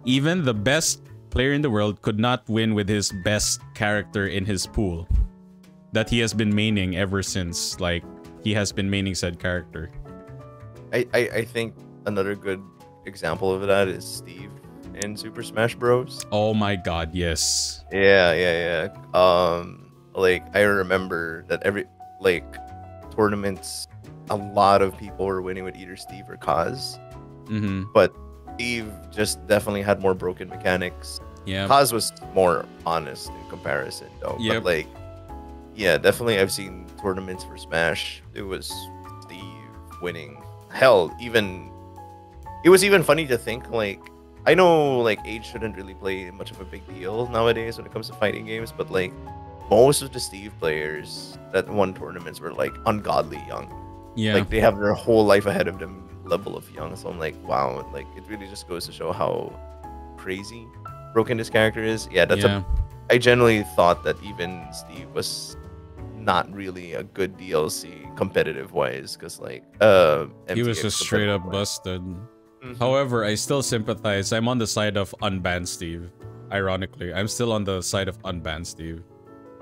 S1: even the best player in the world could not win with his best character in his pool that he has been maining ever since, like, he has been maining said character.
S2: I think another good example of that is Steve in Super Smash Bros.
S1: Oh my god, yes.
S2: Yeah. Like, I remember that every, like, tournaments, a lot of people were winning with either Steve or Kaz. But Steve just definitely had more broken mechanics.
S1: Yeah.
S2: Kaz was more honest in comparison, though.
S1: Yep.
S2: But, like, yeah, definitely I've seen tournaments for Smash. It was Steve winning. Hell, it was even funny to think, like, I know, like, age shouldn't really play much of a big deal nowadays when it comes to fighting games, but, like, most of the Steve players that won tournaments were, like, ungodly young.
S1: Yeah.
S2: Like, they have their whole life ahead of them, level of young. So I'm like, wow, like, it really just goes to show how crazy broken this character is. Yeah, I generally thought that even Steve was not really a good DLC competitive wise, because, like,
S1: he was just straight up busted. However, I still sympathize. I'm on the side of unbanned Steve. Ironically, I'm still on the side of unbanned Steve.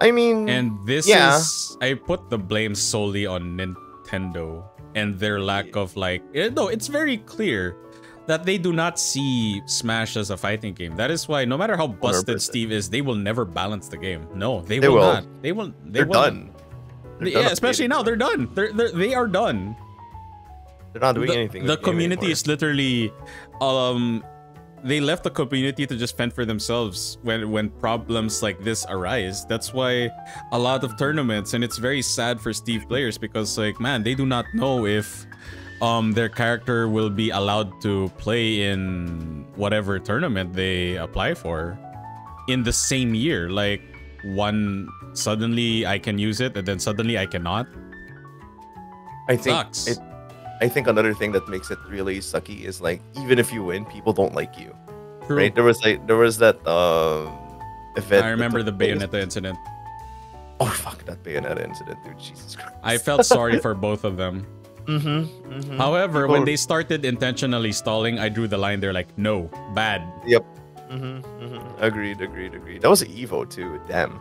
S2: I mean,
S1: and this is, I put the blame solely on Nintendo and their lack of, like, no, it's very clear that they do not see Smash as a fighting game. That is why, no matter how busted
S2: 100%.
S1: Steve is, they will never balance the game. No, they will not. They're
S2: done.
S1: Yeah, especially now, they're done. They are done.
S2: They're not doing anything.
S1: The community is literally, they left the community to just fend for themselves when problems like this arise. That's why a lot of tournaments, and it's very sad for Steve players, because, like, man, they do not know if their character will be allowed to play in whatever tournament they apply for in the same year. Like, one, suddenly I can use it, and then suddenly I cannot.
S2: I think another thing that makes it really sucky is, like, even if you win, people don't like you.
S1: True.
S2: Right? There was that event.
S1: I remember the Bayonetta incident.
S2: Oh, fuck that Bayonetta incident, dude. Jesus Christ.
S1: I felt sorry for both of them. However, when they started intentionally stalling, I drew the line there, like, no, bad.
S2: Yep. Agreed. That was Evo too, damn.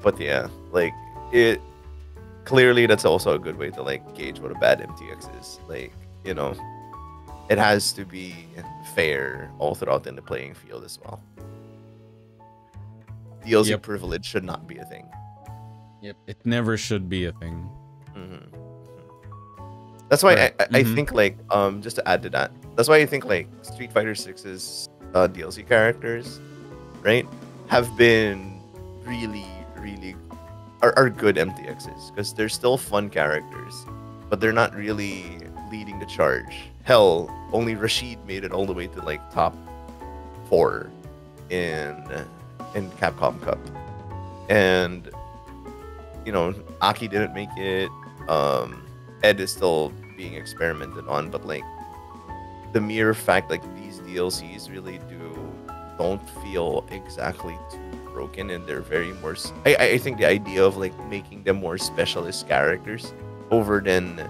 S2: But yeah, like, it clearly, that's also a good way to, like, gauge what a bad MTX is. Like, you know, it has to be fair all throughout in the playing field as well. DLC privilege should not be a thing.
S1: Yep, it never should be a thing.
S2: That's why I think, like, just to add to that, that's why I think, like, Street Fighter 6's DLC characters, right, have been really are good MTXs, because they're still fun characters, but they're not really leading the charge. Hell, only Rashid made it all the way to, like, top 4 in Capcom Cup, and, you know, Aki didn't make it. Ed is still being experimented on, but, like, the mere fact, like, these DLCs really don't feel exactly too broken, and they're very more. I think the idea of, like, making them more specialist characters over than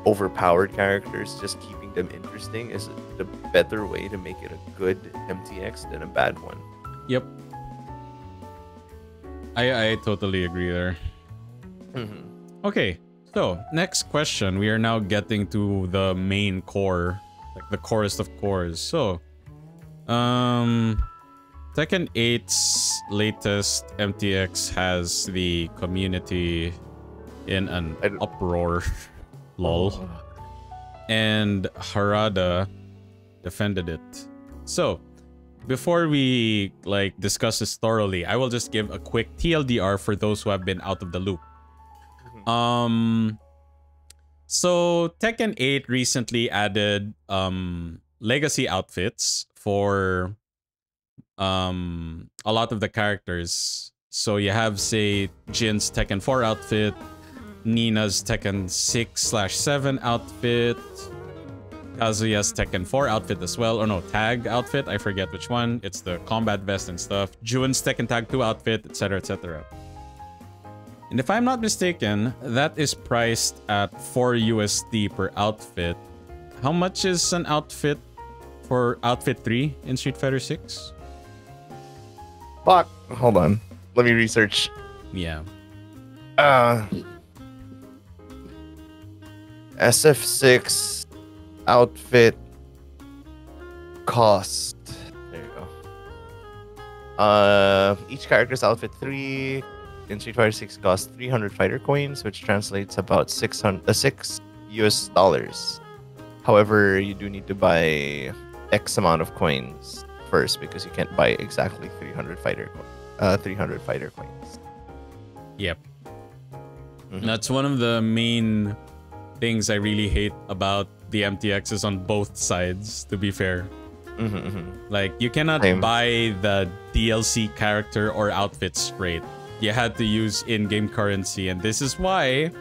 S2: overpowered characters, just keeping them interesting, is the better way to make it a good MTX than a bad one.
S1: Yep. I totally agree there. Okay, so next question. We are now getting to the main core, like the chorus of cores. So, Tekken 8's latest MTX has the community in an uproar. Lol. And Harada defended it. So, before we like discuss this thoroughly, I will just give a quick TLDR for those who have been out of the loop. So Tekken 8 recently added legacy outfits for a lot of the characters. So you have, say, Jin's Tekken 4 outfit, Nina's Tekken 6/7 outfit, Kazuya's Tekken 4 outfit as well, or no, tag outfit, I forget which one. It's the combat vest and stuff. June's Tekken Tag 2 outfit, etc, etc. And if I'm not mistaken, that is priced at $4 per outfit. How much is an outfit for outfit 3 in Street Fighter 6?
S2: Fuck. Hold on. Let me research.
S1: Yeah.
S2: SF6 outfit cost. There you go. Each character's outfit 3 in Street Fighter 6 costs 300 fighter coins, which translates about $6 US. However, you do need to buy X amount of coins first because you can't buy exactly 300 fighter coins.
S1: Yep. That's one of the main things I really hate about the MTXs on both sides, to be fair. Like, you cannot buy the DLC character or outfit straight. You had to use in-game currency, and this is why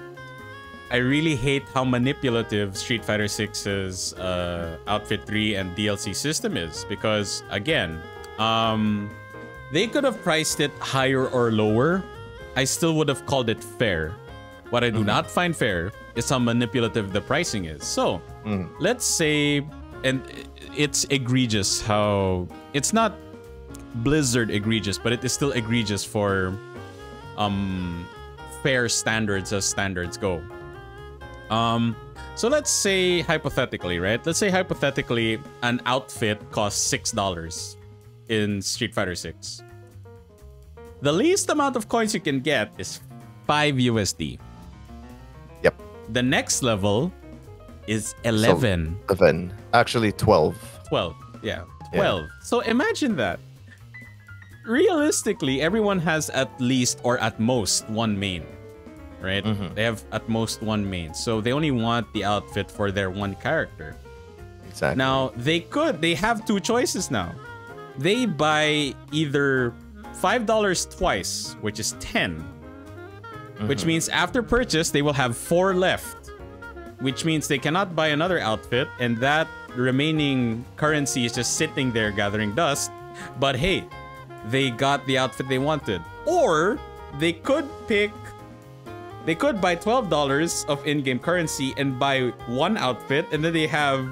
S1: I really hate how manipulative Street Fighter 6's outfit 3 and DLC system is, because again, they could have priced it higher or lower. I still would have called it fair. What I do not find fair is how manipulative the pricing is. So, let's say, and it's egregious how, it's not Blizzard egregious, but it is still egregious for fair standards as standards go. So let's say hypothetically, right? Let's say hypothetically an outfit costs $6 in Street Fighter 6. The least amount of coins you can get is $5.
S2: Yep.
S1: The next level is 11.
S2: So 11. Actually 12.
S1: 12. Yeah. 12. So imagine that. Realistically, everyone has at least or at most one main, right? They have at most one main. So they only want the outfit for their one character.
S2: Exactly.
S1: Now, they have two choices now. They buy either $5 twice, which is 10. Which means after purchase, they will have 4 left. Which means they cannot buy another outfit, and that remaining currency is just sitting there gathering dust. But hey, they got the outfit they wanted. Or they could buy $12 of in-game currency and buy one outfit, and then they have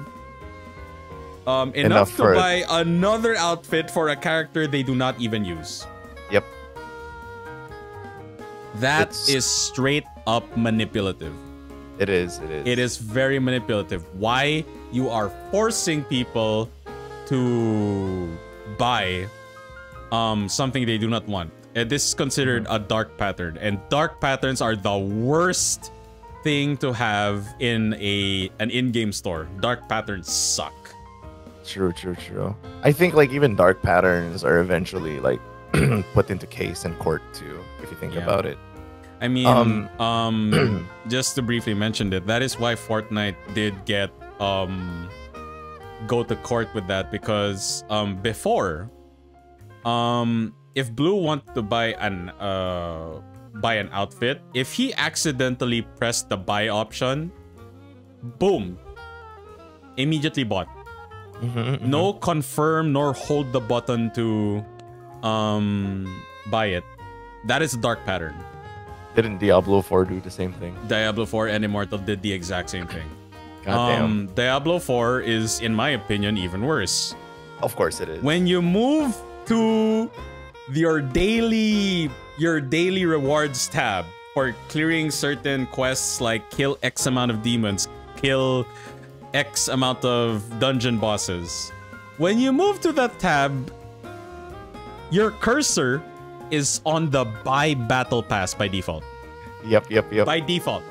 S1: enough to buy another outfit for a character they do not even use.
S2: Yep.
S1: That is straight up manipulative.
S2: It is.
S1: It is very manipulative. Why you are forcing people to buy something they do not want. And this is considered a dark pattern, and dark patterns are the worst thing to have in an in-game store. Dark patterns suck.
S2: True. I think like even dark patterns are eventually like put into case in court too, if you think about it.
S1: I mean, just to briefly mention it, that is why Fortnite did get go to court with that, because before, if Blue wanted to buy an outfit, if he accidentally pressed the buy option, boom, immediately bought. No confirm nor hold the button to buy it. That is a dark pattern.
S2: Didn't Diablo 4 do the same thing?
S1: Diablo 4 and Immortal did the exact same thing.
S2: Goddamn.
S1: Diablo 4 is, in my opinion, even worse.
S2: Of course it is.
S1: When you move to your daily rewards tab for clearing certain quests, like kill X amount of demons, kill X amount of dungeon bosses. When you move to that tab, your cursor is on the buy battle pass by default.
S2: Yep.
S1: By default.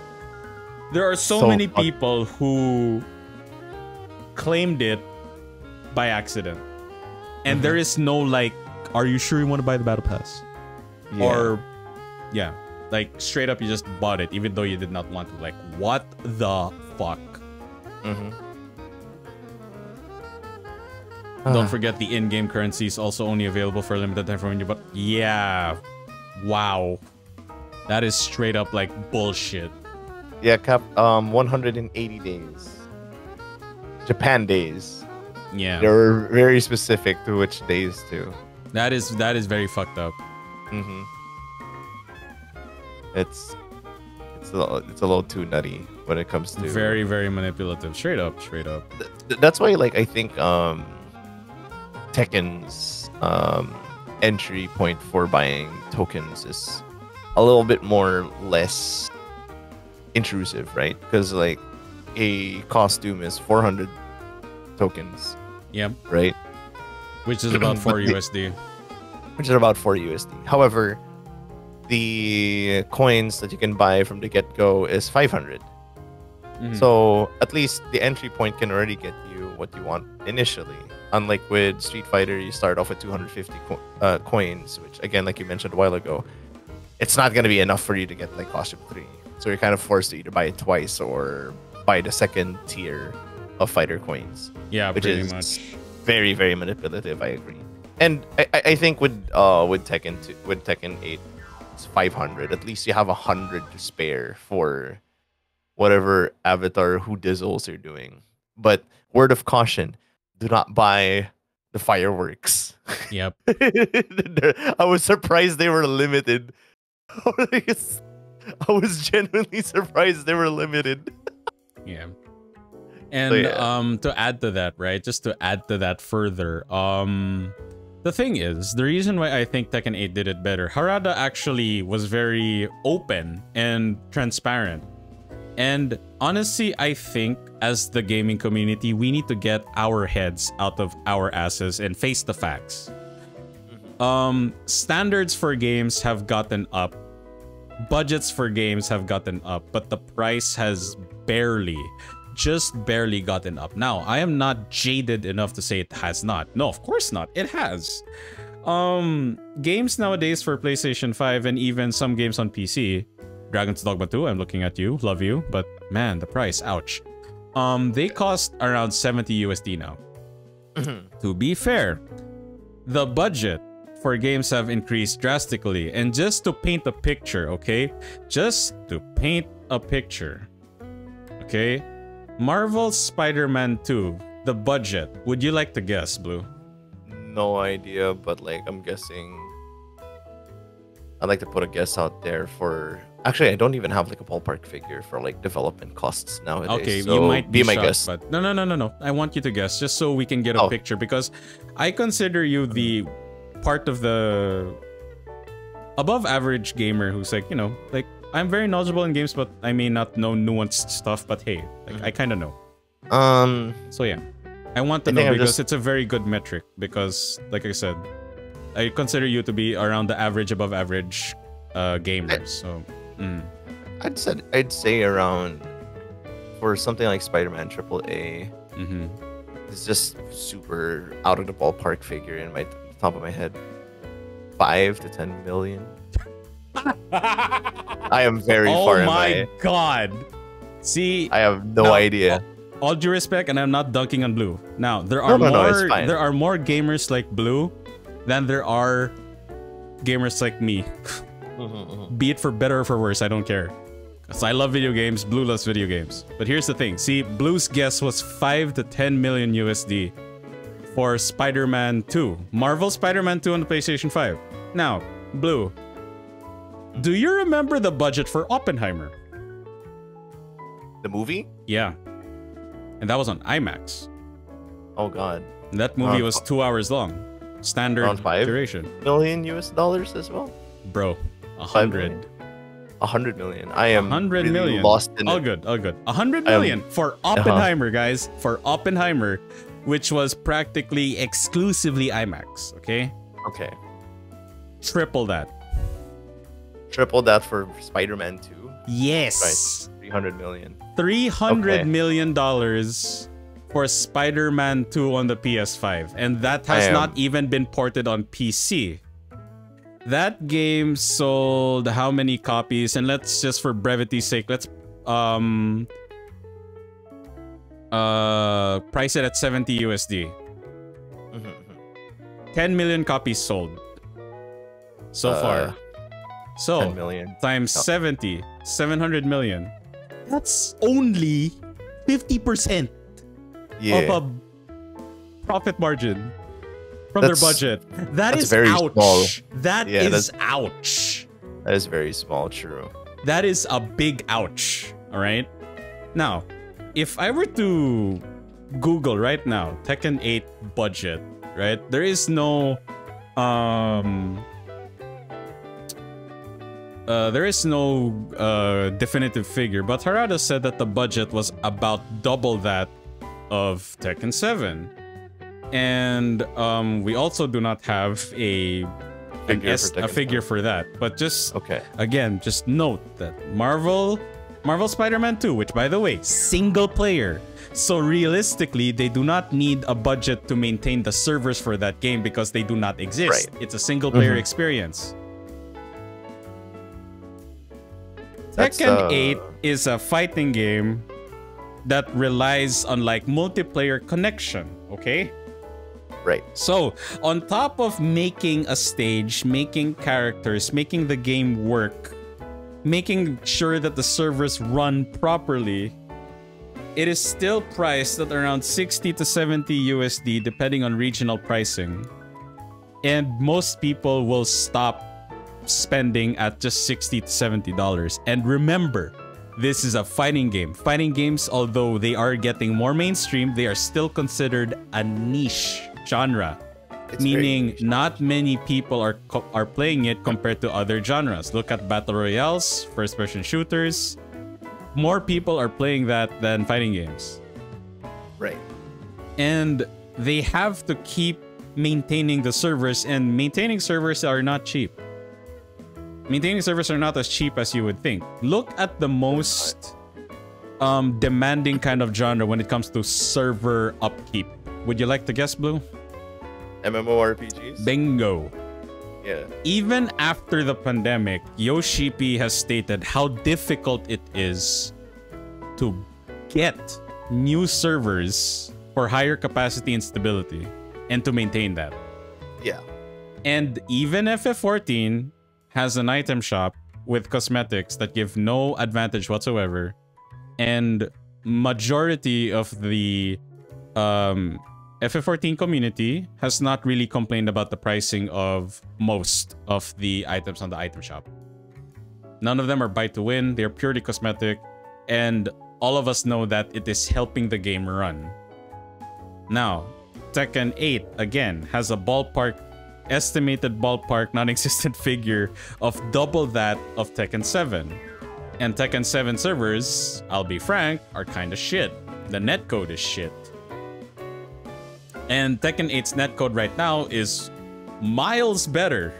S1: There are so many people who claimed it by accident. And there is no like, are you sure you want to buy the battle pass?
S2: Yeah.
S1: Or, yeah, like straight up you just bought it even though you did not want to. Like, what the fuck? Don't forget the in-game currency is also only available for a limited time from when you bought. Yeah. Wow. That is straight up like bullshit.
S2: Yeah, Cap, 180 days. Japan days.
S1: Yeah.
S2: They were very specific to which days too.
S1: That is very fucked up.
S2: It's a little too nutty when it comes to
S1: very manipulative. Straight up.
S2: That's why, like, I think Tekken's entry point for buying tokens is a little bit less intrusive, right? Because like a costume is 400 tokens.
S1: Yep.
S2: Right.
S1: Which is about 4 USD.
S2: Which is about 4 USD. However, the coins that you can buy from the get-go is 500. So at least the entry point can already get you what you want initially. Unlike with Street Fighter, you start off with 250 coins, which again, like you mentioned a while ago, it's not going to be enough for you to get like costume 3. So you're kind of forced to either buy it twice or buy the second tier of fighter coins.
S1: Yeah,
S2: which
S1: pretty
S2: is
S1: much.
S2: Very manipulative. I agree. And I think with Tekken 8, it's 500. At least you have 100 to spare for whatever avatar who dizzles you're doing. But word of caution: do not buy the fireworks.
S1: Yep.
S2: I was surprised they were limited. I was genuinely surprised they were limited.
S1: Yeah. And
S2: So, yeah.
S1: to add to that, right? Just to add to that further, the thing is, the reason why I think Tekken 8 did it better, Harada actually was very open and transparent. And honestly, I think as the gaming community, we need to get our heads out of our asses and face the facts. Standards for games have gotten up. Budgets for games have gotten up, but the price has just barely gotten up. Now, I am not jaded enough to say it has not. No, of course not. It has. Games nowadays for PlayStation 5 and even some games on PC, Dragon's Dogma 2, I'm looking at you, love you, but man, the price, ouch. They cost around 70 USD now. To be fair, the budget for games have increased drastically. And just to paint a picture, okay? Just to paint a picture, okay? Marvel's Spider-Man 2, the budget. Would you like to guess, Blue?
S2: No idea, but like I'm guessing. I'd like to put a guess out there for. Actually, I don't even have like a ballpark figure for like development costs nowadays.
S1: Okay,
S2: so
S1: you might
S2: be my
S1: shocked,
S2: guess.
S1: but no. I want you to guess just so we can get a picture, because I consider you the part of the above average gamer who's like, you know, like I'm very knowledgeable in games, but I may not know nuanced stuff, but hey, like I kind of know. So yeah, I want to know because it's a very good metric, because like I said, I consider you to be around the average, above average gamers. So
S2: I'd say around, for something like Spider-Man AAA, it's just super out of the ballpark figure in my top of my head, 5 to 10 million. I am very far in my.
S1: Oh my god! See,
S2: I have no idea.
S1: All due respect, and I'm not dunking on Blue. Now there are more gamers like Blue than there are gamers like me. Be it for better or for worse, I don't care. Because I love video games, Blue loves video games. But here's the thing. See, Blue's guess was 5 to 10 million USD for Spider-Man 2. Marvel Spider-Man 2 on the PlayStation 5. Now, Blue, do you remember the budget for Oppenheimer?
S2: The movie?
S1: Yeah. And that was on IMAX.
S2: Oh god.
S1: That movie was 2 hours long. Standard duration.
S2: $5 million US as well?
S1: Bro, 100.
S2: 100 million. I am
S1: 100
S2: really
S1: million.
S2: Lost in
S1: all
S2: it.
S1: good. 100 million for Oppenheimer, guys. For Oppenheimer, which was practically exclusively IMAX, okay?
S2: Okay.
S1: triple that.
S2: Triple that for Spider-Man 2.
S1: Yes.
S2: Right. 300 million.
S1: $300 million for Spider-Man 2 on the PS5, and that has not even been ported on PC. That game sold how many copies? And let's just, for brevity's sake, let's price it at 70 USD. 10 million copies sold so far. So
S2: 10 million
S1: times 70, 700 million. That's only 50% of a profit margin from their budget. That's very ouch. Small. That is ouch.
S2: That is very small, true.
S1: That is a big ouch. All right. Now, if I were to Google right now, Tekken 8 budget, right? There is no definitive figure, but Harada said that the budget was about double that of Tekken 7. And we also do not have a figure for that. But just again, just note that Marvel Spider-Man 2, which by the way, single player. So realistically, they do not need a budget to maintain the servers for that game because they do not exist. Right. It's a single player experience. Tekken 8 is a fighting game that relies on like multiplayer connection, okay?
S2: Right.
S1: So, on top of making a stage, making characters, making the game work, making sure that the servers run properly, it is still priced at around 60 to 70 USD depending on regional pricing. And most people will stop spending at just $60 to $70. And remember, this is a fighting game. Fighting games, although they are getting more mainstream, they are still considered a niche genre. Meaning not many people are playing it compared to other genres. Look at battle royales, first-person shooters. More people are playing that than fighting games.
S2: Right.
S1: And they have to keep maintaining the servers, and maintaining servers are not cheap. Maintaining servers are not as cheap as you would think. Look at the most demanding kind of genre when it comes to server upkeep. Would you like to guess, Blue?
S2: MMORPGs?
S1: Bingo.
S2: Yeah.
S1: Even after the pandemic, Yoshipi has stated how difficult it is to get new servers for higher capacity and stability and to maintain that.
S2: Yeah.
S1: And even FF14 has an item shop with cosmetics that give no advantage whatsoever, and majority of the FF14 community has not really complained about the pricing of most of the items on the item shop. None of them are buy to win, they're purely cosmetic, and all of us know that it is helping the game run. Now, Tekken 8, again, has a estimated ballpark non-existent figure of double that of Tekken 7. And Tekken 7 servers, I'll be frank, are kinda shit. The netcode is shit. And Tekken 8's netcode right now is miles better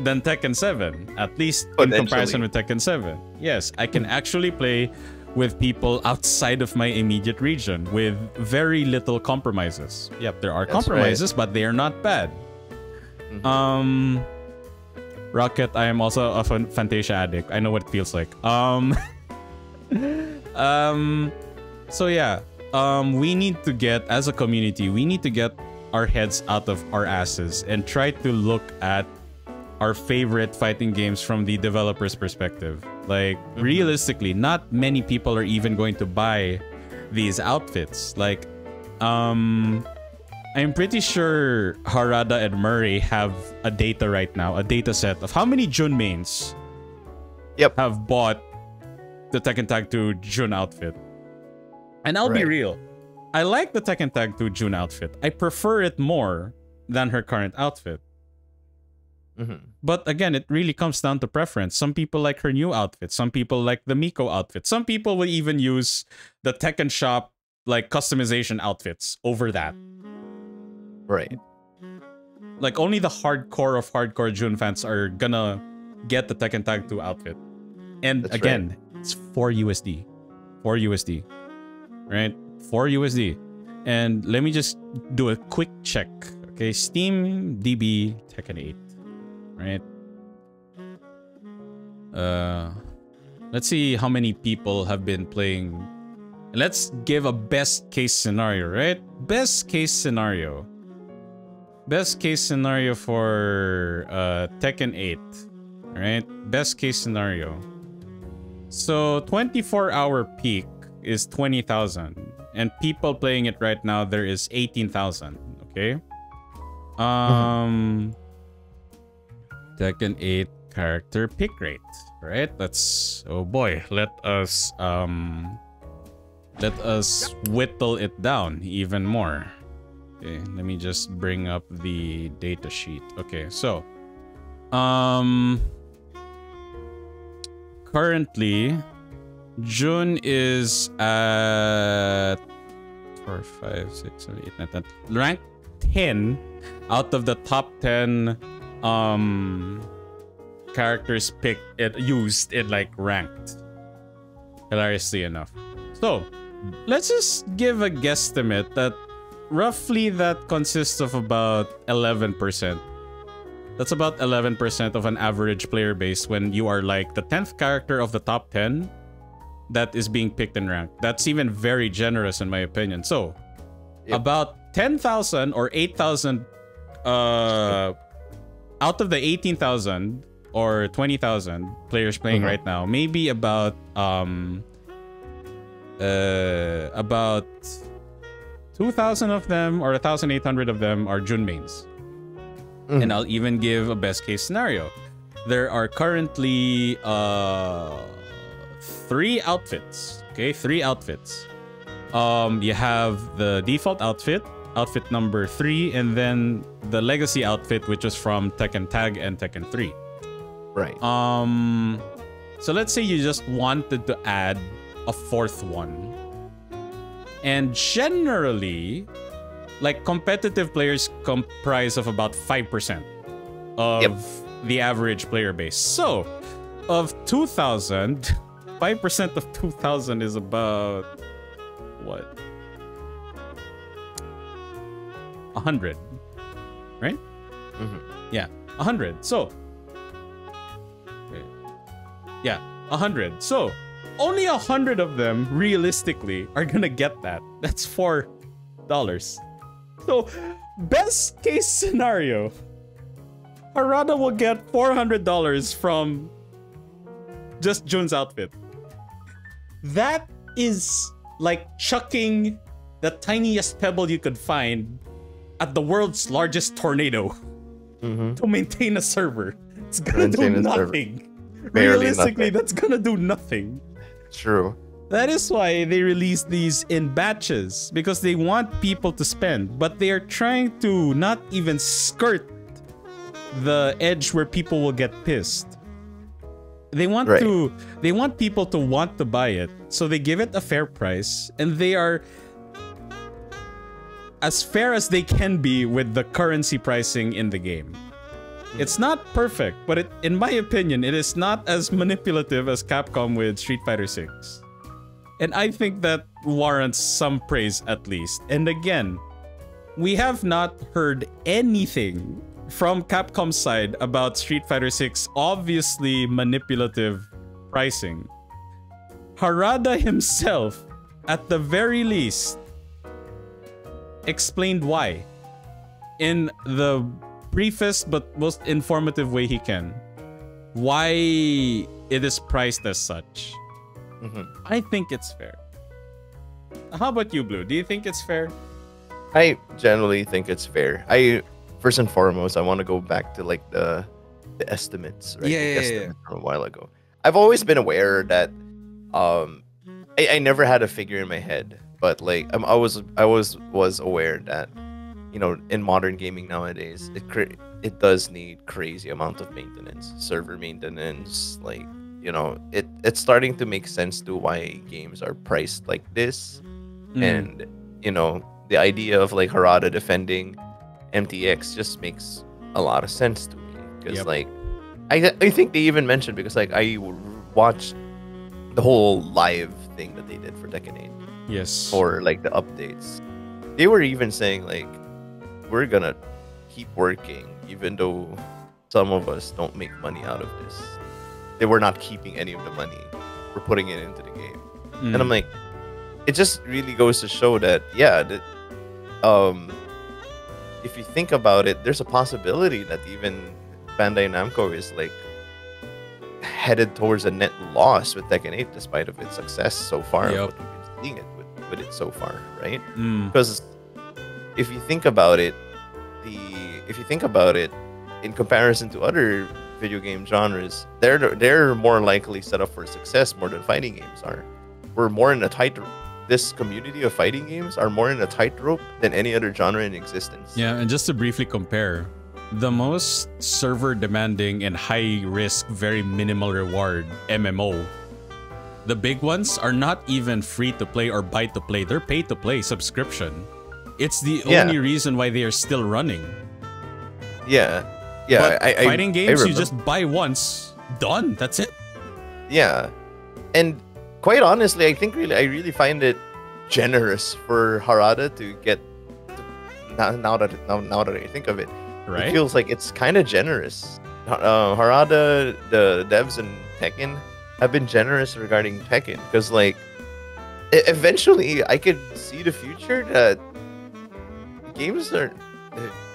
S1: than Tekken 7, at least in comparison with Tekken 7. Yes, I can actually play with people outside of my immediate region with very little compromises. Yep, there are compromises, but they are not bad. Rocket, I am also a Fantasia addict. I know what it feels like. So yeah, we need to get, as a community, we need to get our heads out of our asses and try to look at our favorite fighting games from the developer's perspective. Like, realistically, not many people are even going to buy these outfits. Like, I'm pretty sure Harada and Murray have a data right now, a data set of how many Jun mains have bought the Tekken Tag 2 Jun outfit. And I'll be real, I like the Tekken Tag 2 Jun outfit. I prefer it more than her current outfit. But again, it really comes down to preference. Some people like her new outfit. Some people like the Miko outfit. Some people will even use the Tekken shop like customization outfits over that.
S2: Right.
S1: Like only the hardcore of hardcore June fans are gonna get the Tekken Tag 2 outfit. And
S2: That's
S1: again, it's 4 USD. 4 USD. Right? 4 USD. And let me just do a quick check. Okay, Steam DB Tekken 8. Right? Let's see how many people have been playing. Let's give a best case scenario, right? Best case scenario. Best case scenario for Tekken 8. Right? Best case scenario. So 24-hour peak is 20,000. And people playing it right now, there is 18,000. Okay? Tekken 8 character pick rate. Right? Let's... Oh boy. Let us whittle it down even more. Okay, let me just bring up the data sheet. Okay, so currently June is at 4, 5, 6, 7, 8, 9, 10. Rank 10 out of the top 10 characters used in like ranked. Hilariously enough. So let's just give a guesstimate that roughly that consists of about 11%. That's about 11% of an average player base when you are like the 10th character of the top 10 that is being picked in rank. That's even very generous in my opinion. So, about 10,000 or 8,000 out of the 18,000 or 20,000 players playing right now, maybe about 2,000 of them or 1,800 of them are Jun mains. And I'll even give a best case scenario. There are currently 3 outfits. Okay, 3 outfits. You have the default outfit, outfit number 3, and then the legacy outfit, which is from Tekken Tag and Tekken 3.
S2: Right.
S1: So let's say you just wanted to add a 4th one. And generally, like competitive players comprise of about 5% of the average player base. So, of 2,000, 5% of 2,000 is about what? 100, right? Yeah, 100. So, yeah, 100. So, only 100 of them realistically are gonna get that. That's $4. So, best case scenario, Harada will get $400 from just Jun's outfit. That is like chucking the tiniest pebble you could find at the world's largest tornado to maintain a server. It's gonna do nothing. Realistically, that's gonna do nothing.
S2: True.
S1: That is why they release these in batches, because they want people to spend, but they are trying to not even skirt the edge where people will get pissed. They want people to want to buy it, so they give it a fair price, and they are as fair as they can be with the currency pricing in the game. It's not perfect, but in my opinion, it is not as manipulative as Capcom with Street Fighter 6. And I think that warrants some praise at least. And again, we have not heard anything from Capcom's side about Street Fighter 6 obviously manipulative pricing. Harada himself, at the very least, explained why in the briefest but most informative way he can. Why it is priced as such. I think it's fair. How about you, Blue? Do you think it's fair?
S2: I generally think it's fair. First and foremost, I want to go back to like the estimates, right? Estimates from a while ago. I've always been aware that I never had a figure in my head, but like I was aware that, you know, in modern gaming nowadays, it does need crazy amount of maintenance, server maintenance, like, you know, it's starting to make sense to why games are priced like this. And, you know, the idea of like Harada defending MTX just makes a lot of sense to me because
S1: Yep.
S2: like I think they even mentioned because like I watched the whole live thing that they did for Tekken 8
S1: Yes.
S2: for like the updates. They were even saying like we're gonna keep working even though some of us don't make money out of this. They were not keeping any of the money. We're putting it into the game. And I'm like, it just really goes to show that if you think about it, there's a possibility that even Bandai Namco is like headed towards a net loss with Tekken 8 despite of its success so far.
S1: Yep.
S2: What we've been seeing it with it so far, right?
S1: Mm.
S2: Because if you think about it, in comparison to other video game genres, they're more likely set up for success more than fighting games are. We're more in a tightrope. This community of fighting games are more in a tightrope than any other genre in existence.
S1: Yeah, and just to briefly compare, the most server demanding and high risk, very minimal reward MMO, the big ones are not even free to play or buy to play. They're pay to play subscription. It's the only reason why they are still running.
S2: Yeah.
S1: But fighting games,
S2: I
S1: you just buy once, done. That's it.
S2: Yeah, and quite honestly, I really find it generous for Harada to get. Now that I think of it,
S1: Right?
S2: it feels like it's kind of generous. Harada, the devs in Tekken have been generous regarding Tekken because like eventually I could see the future that games are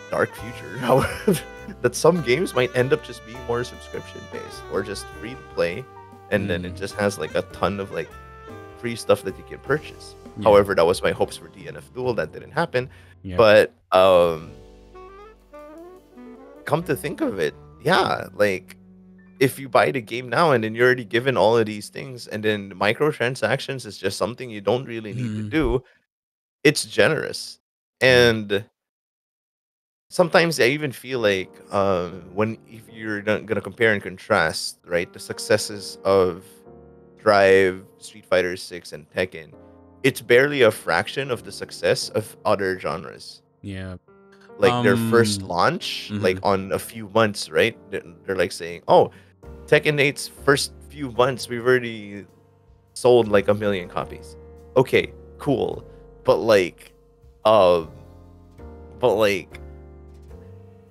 S2: dark future. However, that some games might end up just being more subscription based or just free to play, and then it just has like a ton of like free stuff that you can purchase.
S1: Yeah.
S2: However, that was my hopes for DNF Duel. That didn't happen.
S1: Yeah.
S2: But come to think of it, yeah, like if you buy the game now and then you're already given all of these things, and then microtransactions is just something you don't really need to do, it's generous. And sometimes I even feel like if you're gonna compare and contrast, right, the successes of Drive, Street Fighter 6, and Tekken, it's barely a fraction of the success of other genres.
S1: Yeah.
S2: Like their first launch, like on a few months, right? They're like saying, "Oh, Tekken 8's first few months, we've already sold like 1 million copies." Okay, cool, but like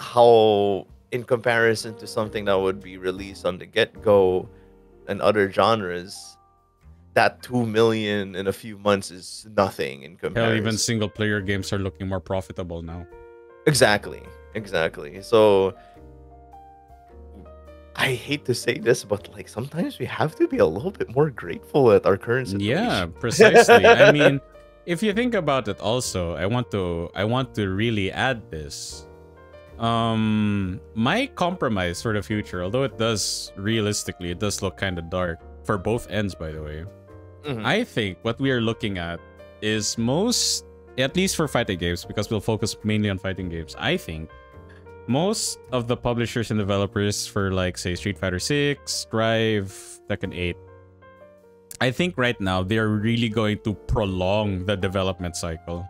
S2: how in comparison to something that would be released on the get-go and other genres, that 2 million in a few months is nothing in comparison.
S1: Hell, even single player games are looking more profitable now.
S2: Exactly. So I hate to say this, but like sometimes we have to be a little bit more grateful at our current situation.
S1: Yeah, precisely. I mean, if you think about it also, I want to really add this. My compromise for the future, although it does realistically, it does look kind of dark for both ends, by the way. I think what we are looking at is most, at least for fighting games, because we'll focus mainly on fighting games, I think most of the publishers and developers for like say Street Fighter 6, Drive, Tekken 8, I think right now they're really going to prolong the development cycle.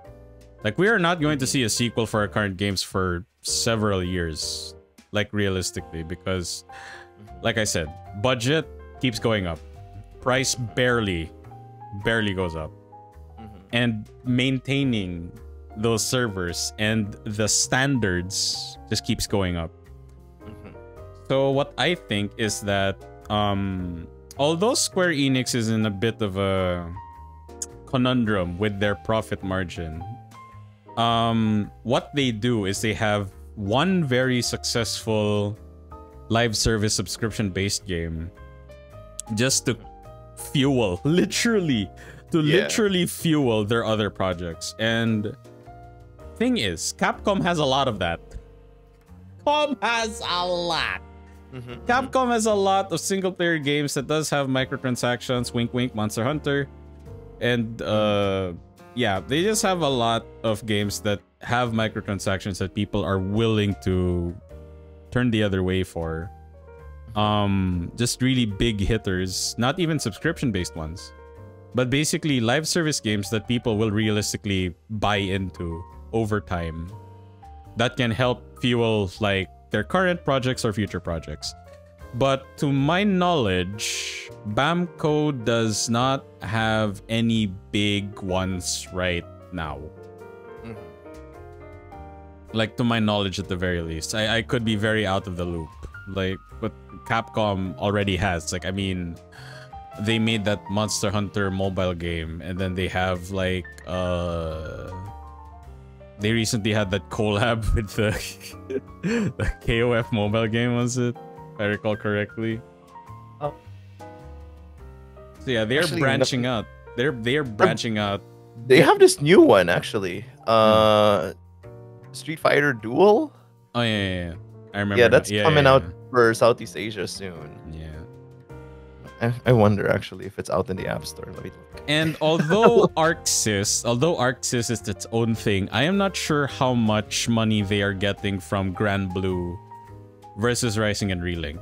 S1: Like, we are not going to see a sequel for our current games for several years, like realistically, because like I said, budget keeps going up, price barely goes up, and maintaining those servers and the standards just keeps going up. So what I think is that although Square Enix is in a bit of a conundrum with their profit margin, what they do is they have one very successful live service subscription based game just to fuel, literally fuel their other projects. And thing is, Capcom has a lot of that. Capcom has a lot of single player games that does have microtransactions, wink wink, Monster Hunter. And yeah, they just have a lot of games that have microtransactions that people are willing to turn the other way for. Just really big hitters, not even subscription based ones, but basically live service games that people will realistically buy into over time. that can help fuel like their current projects or future projects. But to my knowledge, Bamco does not have any big ones right now. Like, to my knowledge, at the very least. I could be very out of the loop. Like, but Capcom already has. Like, I mean, they made that Monster Hunter mobile game, and then they have, like, they recently had that collab with the, the KOF mobile game, was it? If I recall correctly.
S2: Oh.
S1: So yeah, they're
S2: Actually,
S1: branching out. They're branching out.
S2: They have this new one, actually. Street Fighter Duel?
S1: Oh, yeah. I remember.
S2: Yeah, that's coming out
S1: yeah.
S2: for Southeast Asia soon.
S1: Yeah.
S2: I wonder, actually, if it's out in the App Store. Let me look.
S1: And although ArcSys is its own thing, I am not sure how much money they are getting from Grand Blue versus Rising and Relink.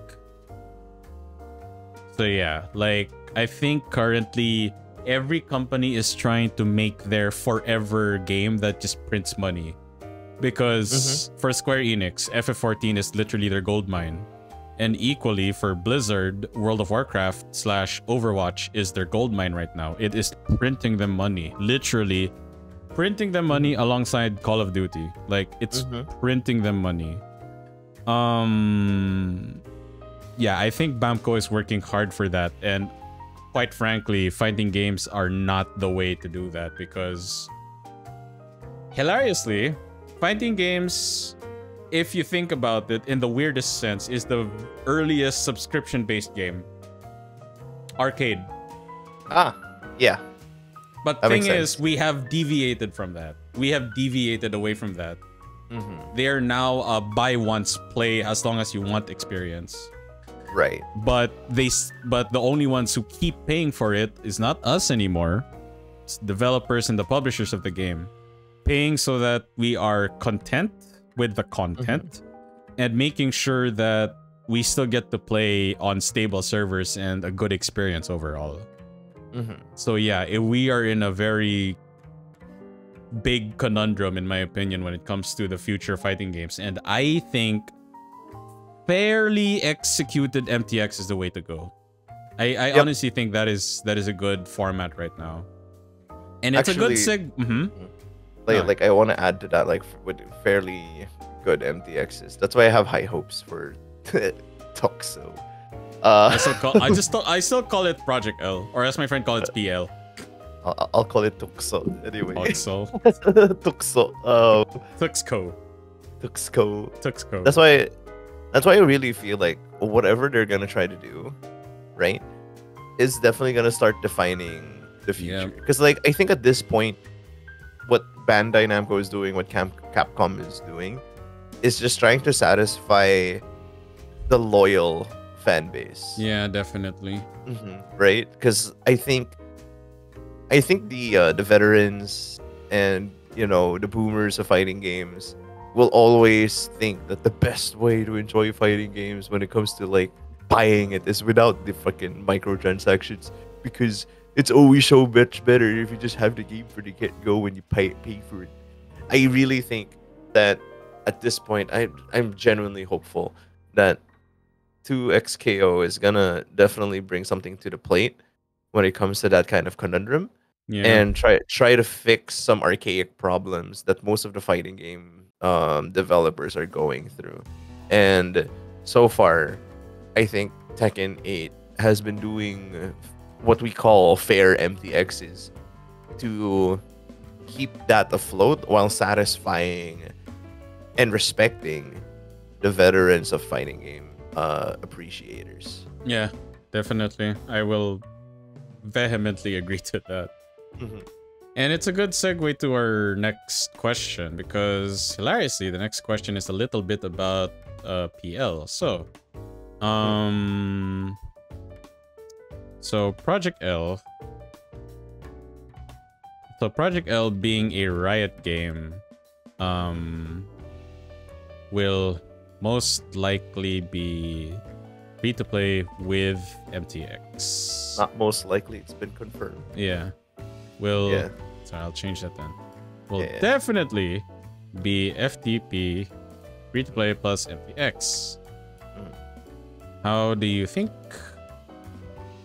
S1: So yeah, like, I think currently every company is trying to make their forever game that just prints money. Because for Square Enix, FF14 is literally their gold mine. And equally for Blizzard, World of Warcraft / Overwatch is their gold mine right now. It is printing them money. Literally printing them money alongside Call of Duty. Like, it's printing them money. Yeah, I think Bamco is working hard for that. And quite frankly, fighting games are not the way to do that, because hilariously, fighting games, if you think about it in the weirdest sense, is the earliest subscription-based game. Arcade.
S2: Ah, yeah.
S1: But the thing is, we have deviated from that. We have deviated away from that. They are now a buy once, play as long as you want experience.
S2: Right.
S1: But the only ones who keep paying for it is not us anymore. It's developers and the publishers of the game. Paying so that we are content with the content and making sure that we still get to play on stable servers and a good experience overall. So yeah, we are in a very big conundrum, in my opinion, when it comes to the future fighting games. And I think fairly executed MTX is the way to go. I honestly think that is a good format right now. And it's
S2: actually,
S1: a good
S2: Like I want to add to that, like, with fairly good MTXs. That's why I have high hopes for Toxo.
S1: I still call it Project L, or as my friend calls it PL.
S2: I'll call it Toxo anyway.
S1: Toxo.
S2: Tuxo.
S1: Tuxco.
S2: That's why I really feel like whatever they're gonna try to do, right, is definitely gonna start defining the future. Because like, I think at this point, what Bandai Namco is doing, what Capcom is doing, is just trying to satisfy the loyal fan base.
S1: Yeah, definitely.
S2: Right? Because I think the veterans and, you know, the boomers of fighting games will always think that the best way to enjoy fighting games when it comes to like buying it is without the fucking microtransactions, because it's always so much better if you just have the game for the get-go when you pay for it. I really think that at this point, I'm genuinely hopeful that 2XKO is gonna definitely bring something to the plate when it comes to that kind of conundrum, and try to fix some archaic problems that most of the fighting game developers are going through. And so far, I think Tekken 8 has been doing what we call fair MTXs to keep that afloat while satisfying and respecting the veterans of fighting game appreciators.
S1: Yeah, definitely. I will vehemently agree to that. And it's a good segue to our next question, because hilariously, the next question is a little bit about PL. So, so Project L. So Project L being a Riot game, will most likely be free to play with MTX.
S2: Not most likely, it's been confirmed.
S1: Yeah. So I'll change that then. Will definitely be FTP, free to play plus MTX. How do you think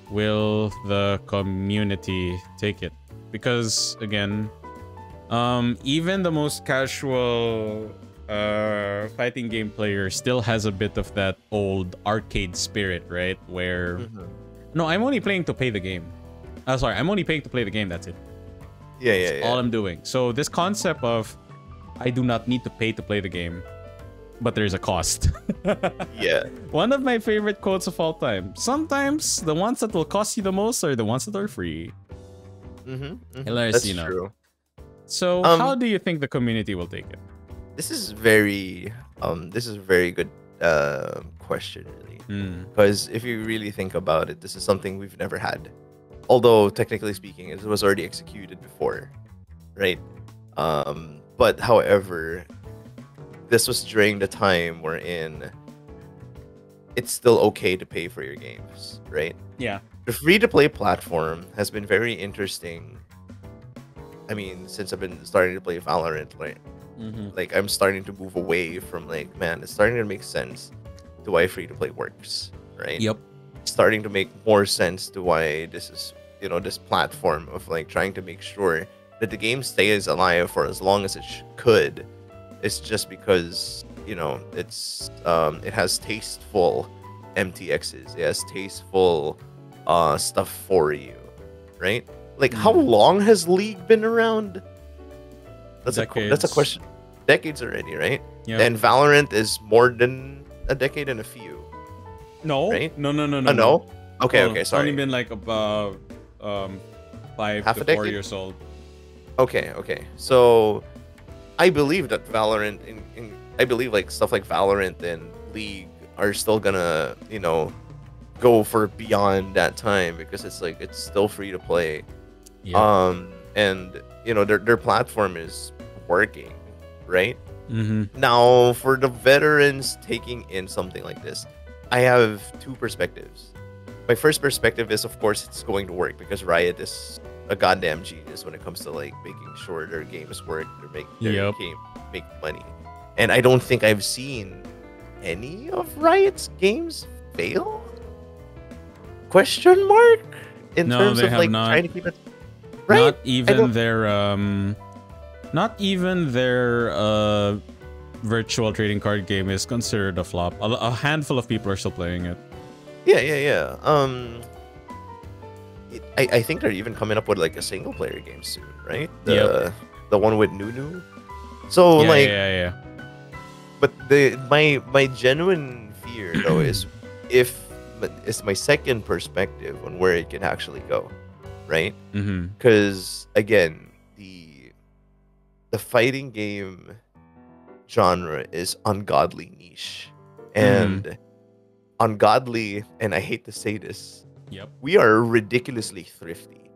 S1: will the community take it? Because again, even the most casual fighting game player still has a bit of that old arcade spirit, right? Where no, I'm only playing to pay the game. Sorry, I'm only paying to play the game. That's it.
S2: Yeah.
S1: All I'm doing. So this concept of I do not need to pay to play the game, but there's a cost.
S2: Yeah.
S1: One of my favorite quotes of all time. Sometimes the ones that will cost you the most are the ones that are free. Hilarious,
S2: That's true.
S1: So how do you think the community will take it?
S2: This is very good question, really. Because if you really think about it, this is something we've never had. Although technically speaking, it was already executed before, right? But however, this was during the time wherein it's still okay to pay for your games, right?
S1: Yeah.
S2: The free-to-play platform has been very interesting. I mean, since I've been starting to play Valorant, right? Like I'm starting to move away from like, man, it's starting to make sense to why free-to-play works, right?
S1: Yep.
S2: Starting to make more sense to why this is, this platform of like trying to make sure that the game stays alive for as long as it could. It's just because, it's it has tasteful MTXs. It has tasteful stuff for you, right? Like, how long has League been around? That's a question. Decades already, right?
S1: Yeah.
S2: And Valorant is more than a decade and a few.
S1: No.
S2: Right?
S1: No.
S2: No? Okay, sorry.
S1: It's only been like about 5
S2: Half
S1: to
S2: a
S1: 4
S2: decade?
S1: years old.
S2: Okay. So I believe that Valorant I believe like stuff like Valorant and League are still gonna, go for beyond that time because it's like it's still free to play.
S1: Yeah.
S2: And their platform is working, right?
S1: Mm-hmm.
S2: Now for the veterans taking in something like this, I have two perspectives. My first perspective is, of course, it's going to work because Riot is a goddamn genius when it comes to like making sure their games work, their game make money. And I don't think I've seen any of Riot's games fail? Question mark? In terms
S1: they
S2: of
S1: have
S2: like
S1: not.
S2: trying to keep it right.
S1: Not even their virtual trading card game is considered a flop. A handful of people are still playing it.
S2: Yeah. I think they're even coming up with like a single player game soon, right? The one with Nunu. So
S1: yeah.
S2: But my genuine fear though is it's my second perspective on where it can actually go, right? Because again, the fighting game genre is ungodly niche and ungodly, and I hate to say this.
S1: Yep.
S2: We are ridiculously thrifty,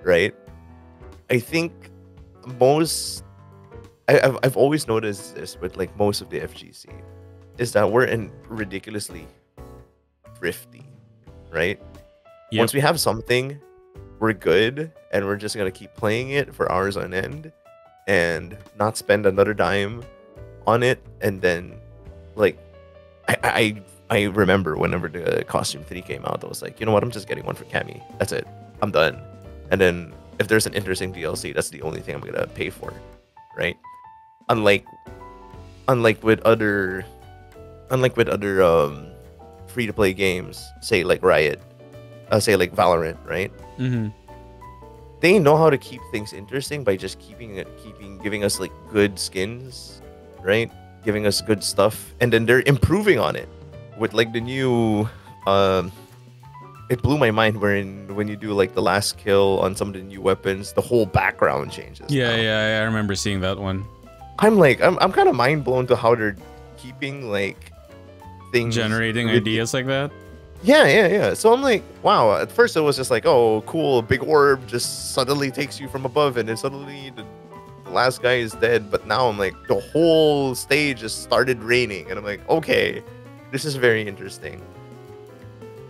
S2: right? I think I've always noticed this with like most of the FGC is that we're ridiculously thrifty, right?
S1: Yep.
S2: Once we have something, we're good, and we're just gonna keep playing it for hours on end and not spend another dime on it. And then like I remember whenever the Costume 3 came out, I was like, you know what, I'm just getting one for Cammy. That's it. I'm done. And then if there's an interesting DLC, that's the only thing I'm gonna pay for, right? Unlike with other free to play games, say like Riot, say like Valorant, right? They know how to keep things interesting by just giving us like good skins, right? Giving us good stuff, and then they're improving on it with like the new it blew my mind when you do like the last kill on some of the new weapons, the whole background changes.
S1: Yeah, I remember seeing that one.
S2: I'm kind of mind blown to how they're keeping like things
S1: generating ideas like that.
S2: Yeah. So I'm like, wow. At first it was just like, oh, cool, big orb just suddenly takes you from above, and then suddenly the last guy is dead. But now I'm like, the whole stage just started raining, and I'm like, okay, this is very interesting.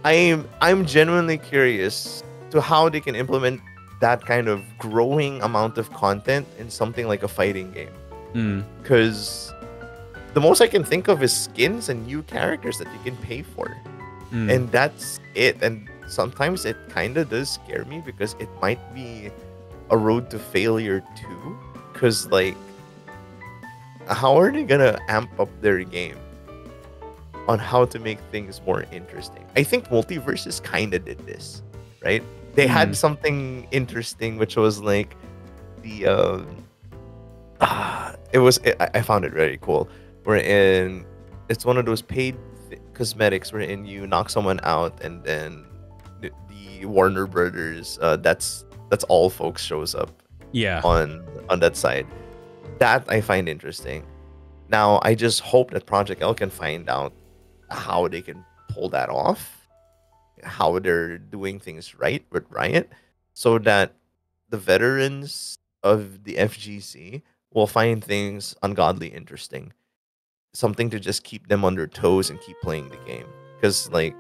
S2: I'm genuinely curious to how they can implement that kind of growing amount of content in something like a fighting game. Because the most I can think of is skins and new characters that you can pay for. And that's it. And sometimes it kind of does scare me because it might be a road to failure too. Because, like, how are they gonna amp up their game on how to make things more interesting? I think Multiverses kind of did this, right? They had something interesting, which was like the I found it very cool. Wherein it's one of those paid cosmetics wherein you knock someone out, and then the Warner Brothers, that's all folks shows up.
S1: Yeah.
S2: On that side, that I find interesting. Now I just hope that Project L can find out how they can pull that off, how they're doing things right with Riot, so that the veterans of the FGC will find things ungodly interesting. Something to just keep them on their toes and keep playing the game. Because, like,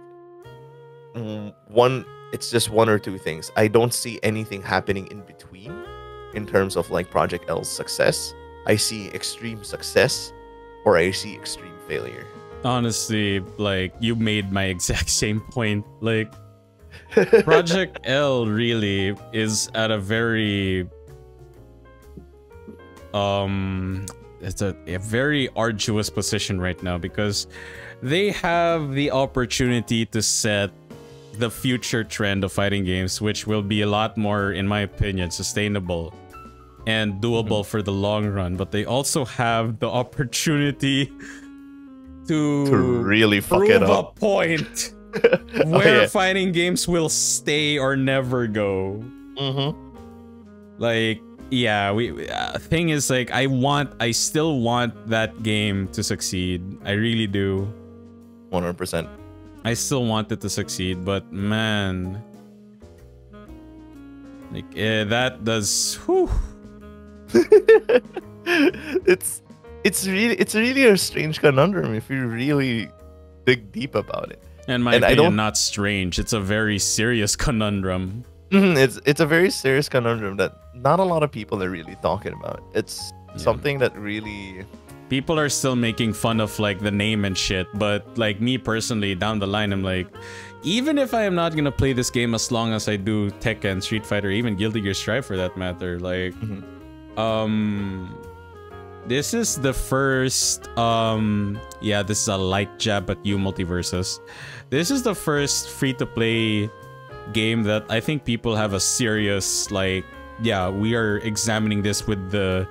S2: it's just one or two things. I don't see anything happening in between in terms of, like, Project L's success. I see extreme success, or I see extreme failure.
S1: Honestly, like, you made my exact same point. Like, Project L really is at a very it's a very arduous position right now, because they have the opportunity to set the future trend of fighting games, which will be a lot more, in my opinion, sustainable and doable for the long run. But they also have the opportunity to
S2: really fuck it up.
S1: A point where fighting games will stay or never go. Like, yeah, thing is, like, I still want that game to succeed. I really do.
S2: 100%.
S1: I still want it to succeed, but man, like, that does. Whew.
S2: It's really a strange conundrum if you really dig deep about it.
S1: In my opinion, not strange. It's a very serious conundrum.
S2: It's a very serious conundrum that not a lot of people are really talking about. It's something that really...
S1: People are still making fun of, like, the name and shit, but, like, me personally, down the line, I'm like, even if I am not gonna play this game as long as I do Tekken, Street Fighter, even Guilty Gear Strive for that matter, like, this is the first, yeah, this is a light jab at you, Multiverses. This is the first free-to-play game that I think people have a serious, like, yeah, we are examining this with the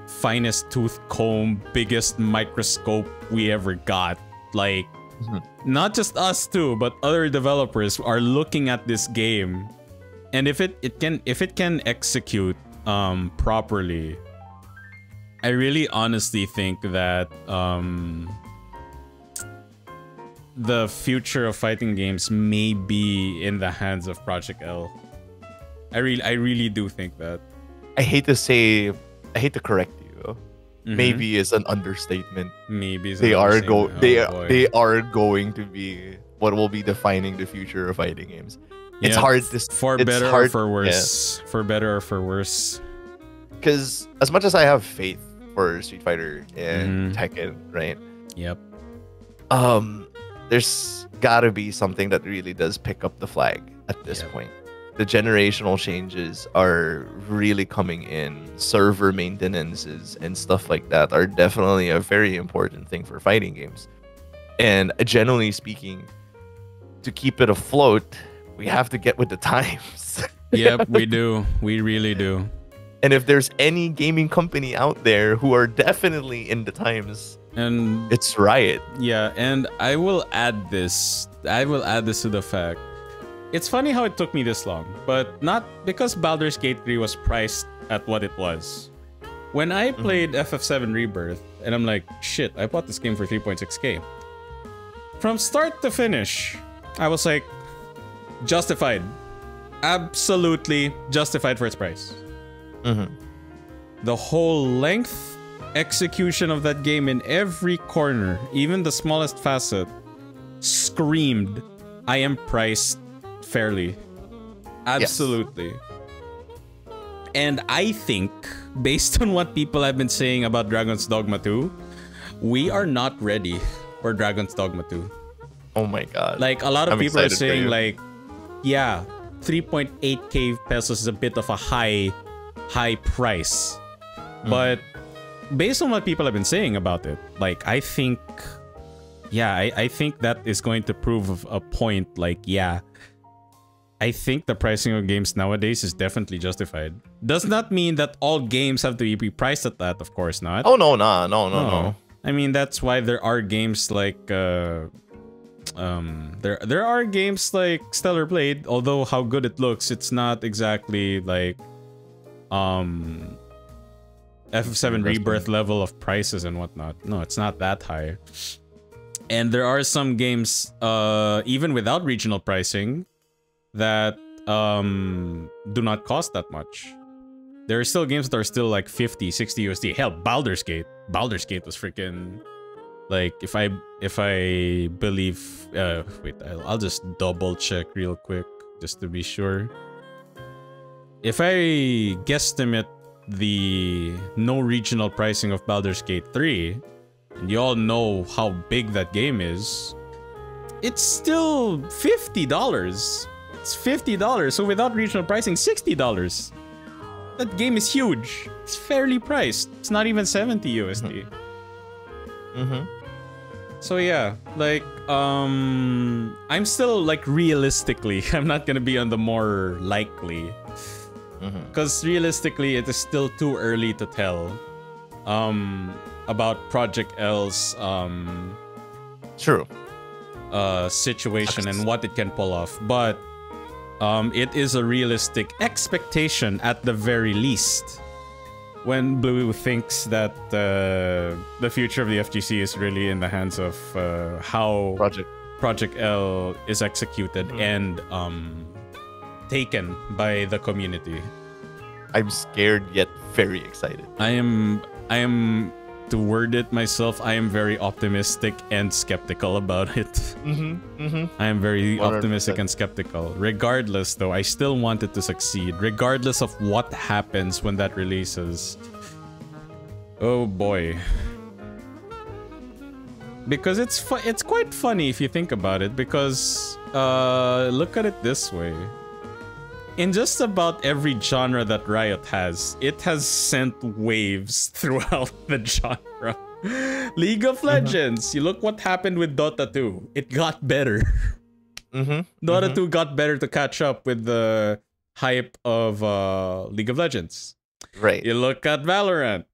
S1: finest tooth comb, biggest microscope we ever got. Like, not just us too, but other developers are looking at this game, and if it can execute properly, I really honestly think that the future of fighting games may be in the hands of Project L. I really do think that.
S2: I hate to correct you. Maybe is an understatement.
S1: Maybe
S2: they are going to be what will be defining the future of fighting games.
S1: Yep.
S2: It's hard to
S1: for better or for worse. Yeah. For better or for worse.
S2: Because as much as I have faith for Street Fighter and Tekken, right?
S1: Yep.
S2: There's gotta be something that really does pick up the flag at this point. The generational changes are really coming in. Server maintenances and stuff like that are definitely a very important thing for fighting games. And generally speaking, to keep it afloat, we have to get with the times.
S1: Yep, we do. We really do.
S2: And if there's any gaming company out there who are definitely in the times,
S1: and
S2: it's Riot.
S1: Yeah, and I will add this. To the fact. It's funny how it took me this long, but not because Baldur's Gate 3 was priced at what it was. When I played FF7 Rebirth, and I'm like, shit, I bought this game for 3.6K. From start to finish, I was like, justified. Absolutely justified for its price. The whole length, execution of that game in every corner, even the smallest facet, screamed, I am priced fairly. Absolutely. Yes. And I think based on what people have been saying about Dragon's Dogma 2, we are not ready for Dragon's Dogma 2.
S2: Oh my god.
S1: Like, a lot of people are saying, like, yeah, 3.8k pesos is a bit of a high price. But based on what people have been saying about it, like, I think, yeah, I think that is going to prove a point. Like, yeah, I think the pricing of games nowadays is definitely justified. Does not mean that all games have to be priced at that, of course not.
S2: Oh, no, nah, no.
S1: I mean, that's why there are games like, there are games like Stellar Blade, although how good it looks, it's not exactly like, FF7 Rebirth level of prices and whatnot. No, it's not that high. And there are some games, even without regional pricing, that do not cost that much. There are still games that are still like 50, 60 USD. Hell, Baldur's Gate. Baldur's Gate was freaking, like, if I believe, wait, I'll just double check real quick just to be sure. If I guesstimate the no regional pricing of Baldur's Gate 3, and you all know how big that game is, it's still $50. It's $50, so without regional pricing, $60. That game is huge. It's fairly priced. It's not even 70 USD. So yeah, like, I'm still, like, realistically, I'm not gonna be on the more likely. Because realistically, it is still too early to tell about Project L's situation and what it can pull off. But it is a realistic expectation at the very least when Blue thinks that the future of the FGC is really in the hands of how Project L is executed and taken by the community.
S2: I'm scared yet very excited.
S1: I am, to word it myself, I am very optimistic and skeptical about it. I am very 100%. Optimistic and skeptical. Regardless, though, I still want it to succeed, regardless of what happens when that releases. Oh boy. Because it's quite funny if you think about it, because look at it this way. In just about every genre that Riot has, it has sent waves throughout the genre. League of Legends, you look what happened with Dota 2. It got better. Dota 2 got better to catch up with the hype of League of Legends.
S2: Right.
S1: You look at Valorant.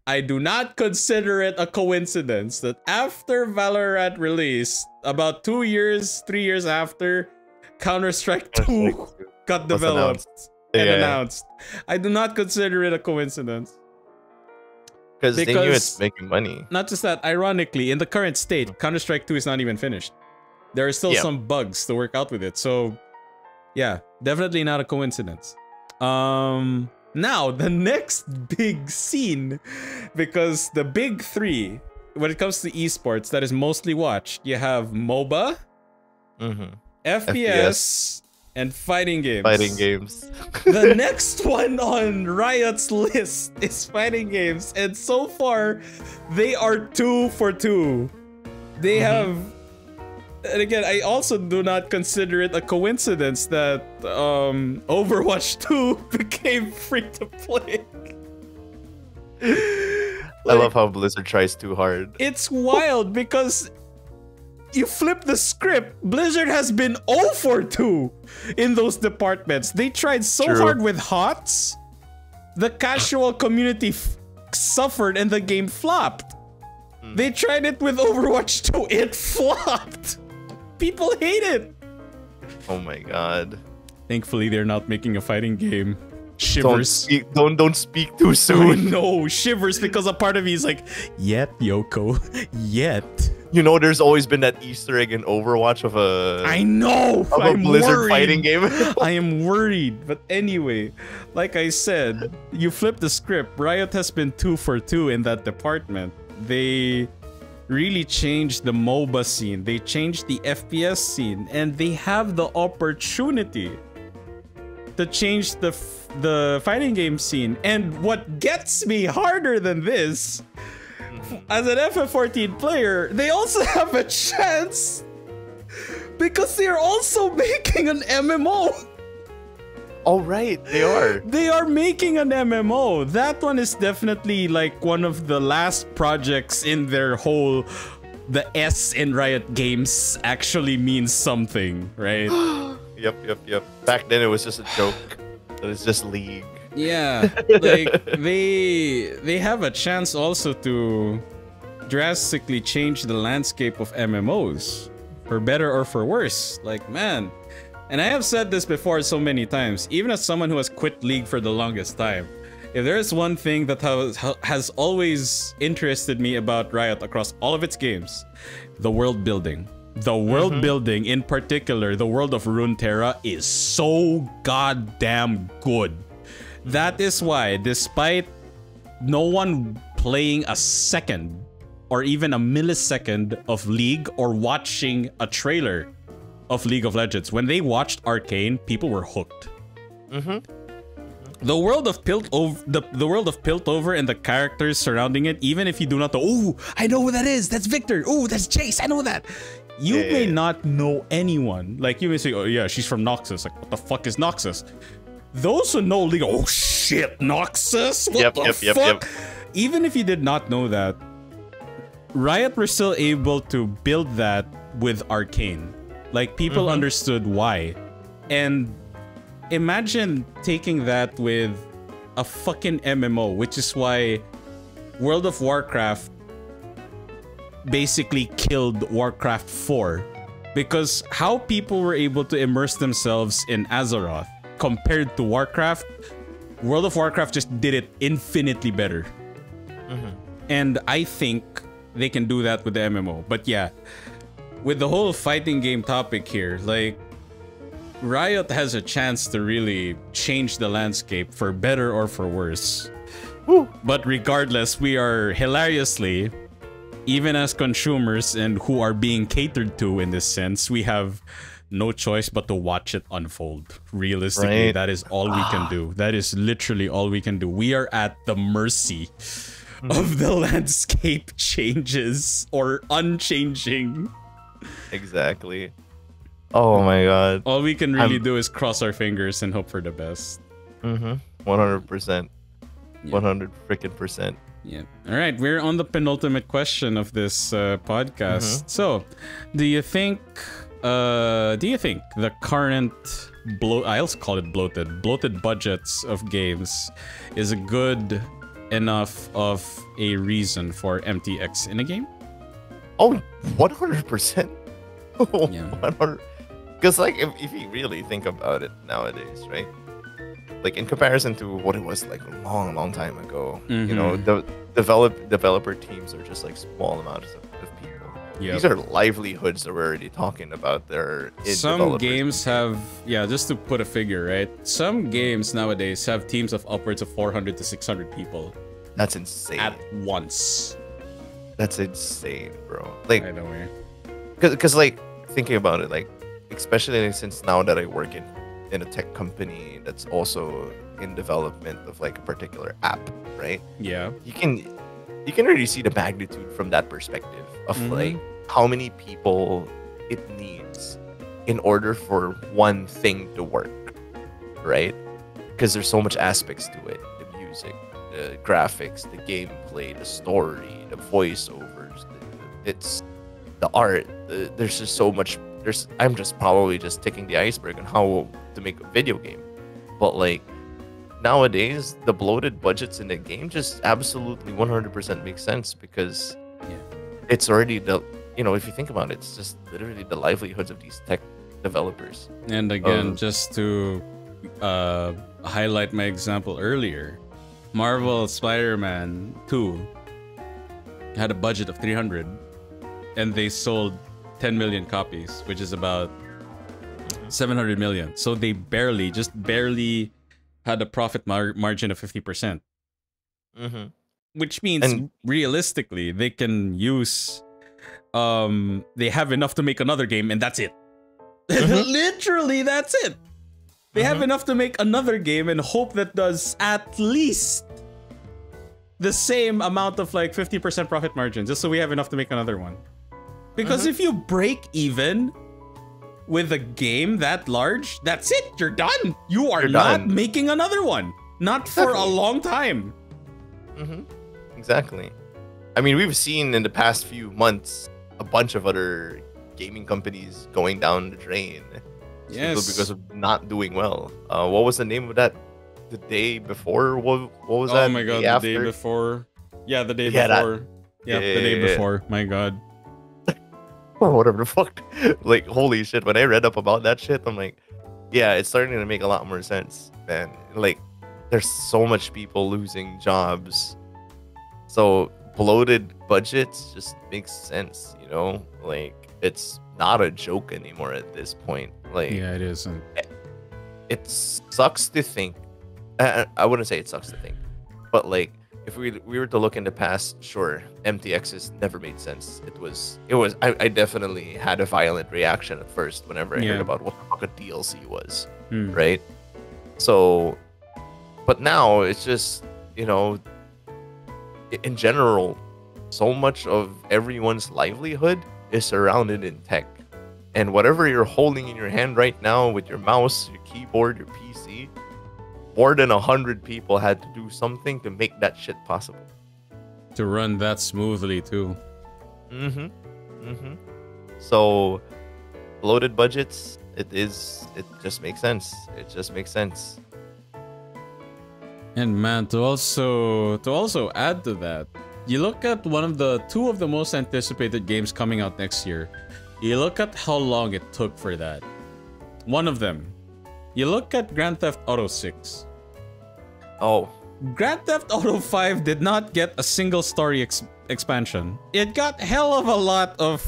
S1: I do not consider it a coincidence that after Valorant released, about 2 years, 3 years after, Counter-Strike 2 got developed and announced. I do not consider it a coincidence.
S2: Because they knew it's making money.
S1: Not just that, ironically, in the current state, Counter-Strike 2 is not even finished. There are still some bugs to work out with it. So, yeah, definitely not a coincidence. Now, the next big scene, because the big three, when it comes to esports, that is mostly watched, you have MOBA, FPS, and fighting games. The next one on Riot's list is fighting games, and so far, they are 2 for 2. They have... And again, I also do not consider it a coincidence that Overwatch 2 became free-to-play.
S2: I love how Blizzard tries too hard.
S1: It's wild because you flip the script. Blizzard has been 0 for 2 in those departments. They tried so hard with HOTS. The casual community suffered and the game flopped. They tried it with Overwatch 2. It flopped. People hate it.
S2: Oh my god.
S1: Thankfully, they're not making a fighting game. Shivers.
S2: Don't speak too soon.
S1: No, shivers, because a part of me is like, yet, Yoko, yet.
S2: You know, there's always been that Easter egg in Overwatch of a...
S1: I know!
S2: Of a Blizzard fighting game.
S1: I am worried. But anyway, like I said, you flip the script. Riot has been 2 for 2 in that department. They really changed the MOBA scene. They changed the FPS scene. And they have the opportunity to change the fighting game scene. And what gets me harder than this, as an FF14 player, they also have a chance because they're also making an MMO.
S2: Oh, right, they are.
S1: They are making an MMO. That one is definitely like one of the last projects in their whole... The S in Riot Games actually means something, right?
S2: Yep. Back then it was just a joke. It was just League.
S1: Yeah, like they have a chance also to drastically change the landscape of MMOs, for better or for worse. Like, man. And I have said this before so many times, even as someone who has quit League for the longest time, if there is one thing that has always interested me about Riot across all of its games, the world building. The world building, in particular, the world of Runeterra, is so goddamn good. That is why, despite no one playing a second or even a millisecond of League or watching a trailer of League of Legends, when they watched Arcane, people were hooked. The world of Piltover and the characters surrounding it, even if you do not know, oh, I know who that is, that's Victor, oh, that's Jace, I know that. You may not know anyone. Like, you may say, oh yeah, she's from Noxus. Like, what the fuck is Noxus? Those who know League, oh shit, Noxus? What the fuck? Even if you did not know that, Riot were still able to build that with Arcane. Like, people understood why. And imagine taking that with a fucking MMO, which is why World of Warcraft basically killed Warcraft 4. Because how people were able to immerse themselves in Azeroth compared to Warcraft, World of Warcraft just did it infinitely better. And I think they can do that with the MMO. But yeah, with the whole fighting game topic here, like, Riot has a chance to really change the landscape for better or for worse. But regardless, we are hilariously, even as consumers and who are being catered to in this sense, we have no choice but to watch it unfold. Realistically, that is all we can do. That is literally all we can do. We are at the mercy of the landscape changes or unchanging.
S2: Exactly. Oh my god.
S1: All we can really do is cross our fingers and hope for the best.
S2: 100%. 100 freaking percent.
S1: Yeah. All right, we're on the penultimate question of this podcast. So, do you think the current I'll call it bloated budgets of games is a good enough of a reason for MTX in a game?
S2: Oh, 100%.
S1: Yeah.
S2: 100. Because, like, if you really think about it nowadays, right? Like, in comparison to what it was like a long time ago, you know, the developer teams are just like small amounts of people. These are livelihoods that we're already talking about.
S1: Some games have, just to put a figure, right? Some games nowadays have teams of upwards of 400 to 600 people.
S2: That's insane.
S1: At once.
S2: That's insane, bro. Like,
S1: I know, man.
S2: Because, like, thinking about it, like, especially since now that I work in a tech company that's also in development of like a particular app, right?
S1: Yeah.
S2: You can really see the magnitude from that perspective of like how many people it needs in order for one thing to work, right? Because there's so much aspects to it: the music, the graphics, the gameplay, the story, the voiceovers, it's the art. There's just so much. I'm just probably just taking the iceberg on how to make a video game, but like nowadays the bloated budgets in the game just absolutely 100% make sense because it's already if you think about it, it's just literally the livelihoods of these tech developers.
S1: And again, just to highlight my example earlier, Marvel Spider-Man 2 had a budget of 300 and they sold 10 million copies, which is about 700 million. So they just barely had a profit margin of 50%. Which means realistically, they can use, they have enough to make another game and that's it. Literally, that's it. They have enough to make another game and hope that does at least the same amount of like 50% profit margin, just so we have enough to make another one. Because if you break even with a game that large, that's it. You're done. You're not done. Making another one. Not for a long time.
S2: Exactly. I mean, we've seen in the past few months a bunch of other gaming companies going down the drain.
S1: Yes.
S2: Because of not doing well. What was the name of that? The day before? What was that?
S1: Oh my god, the day before. Yeah, the day before. Yeah, the day before. My god.
S2: Whatever the fuck. Like, holy shit. When I read up about that shit, I'm like, yeah, it's starting to make a lot more sense, man. Like, there's so much people losing jobs. So bloated budgets just makes sense, you know? Like, it's not a joke anymore at this point. Like,
S1: yeah, it isn't.
S2: It sucks to think. I wouldn't say it sucks to think, but like, if we were to look in the past, sure, MTX has never made sense. It was. I definitely had a violent reaction at first whenever I heard about what the fuck a DLC was, right? So, but now it's just, you know, in general, so much of everyone's livelihood is surrounded in tech, and whatever you're holding in your hand right now with your mouse, your keyboard, your PC. More than 100 people had to do something to make that shit possible.
S1: To run that smoothly, too.
S2: So, bloated budgets, it just makes sense. It just makes sense.
S1: And man, to also add to that, you look at two of the most anticipated games coming out next year. You look at how long it took for that. One of them. You look at Grand Theft Auto 6.
S2: Oh.
S1: Grand Theft Auto 5 did not get a single story expansion. It got hell of a lot of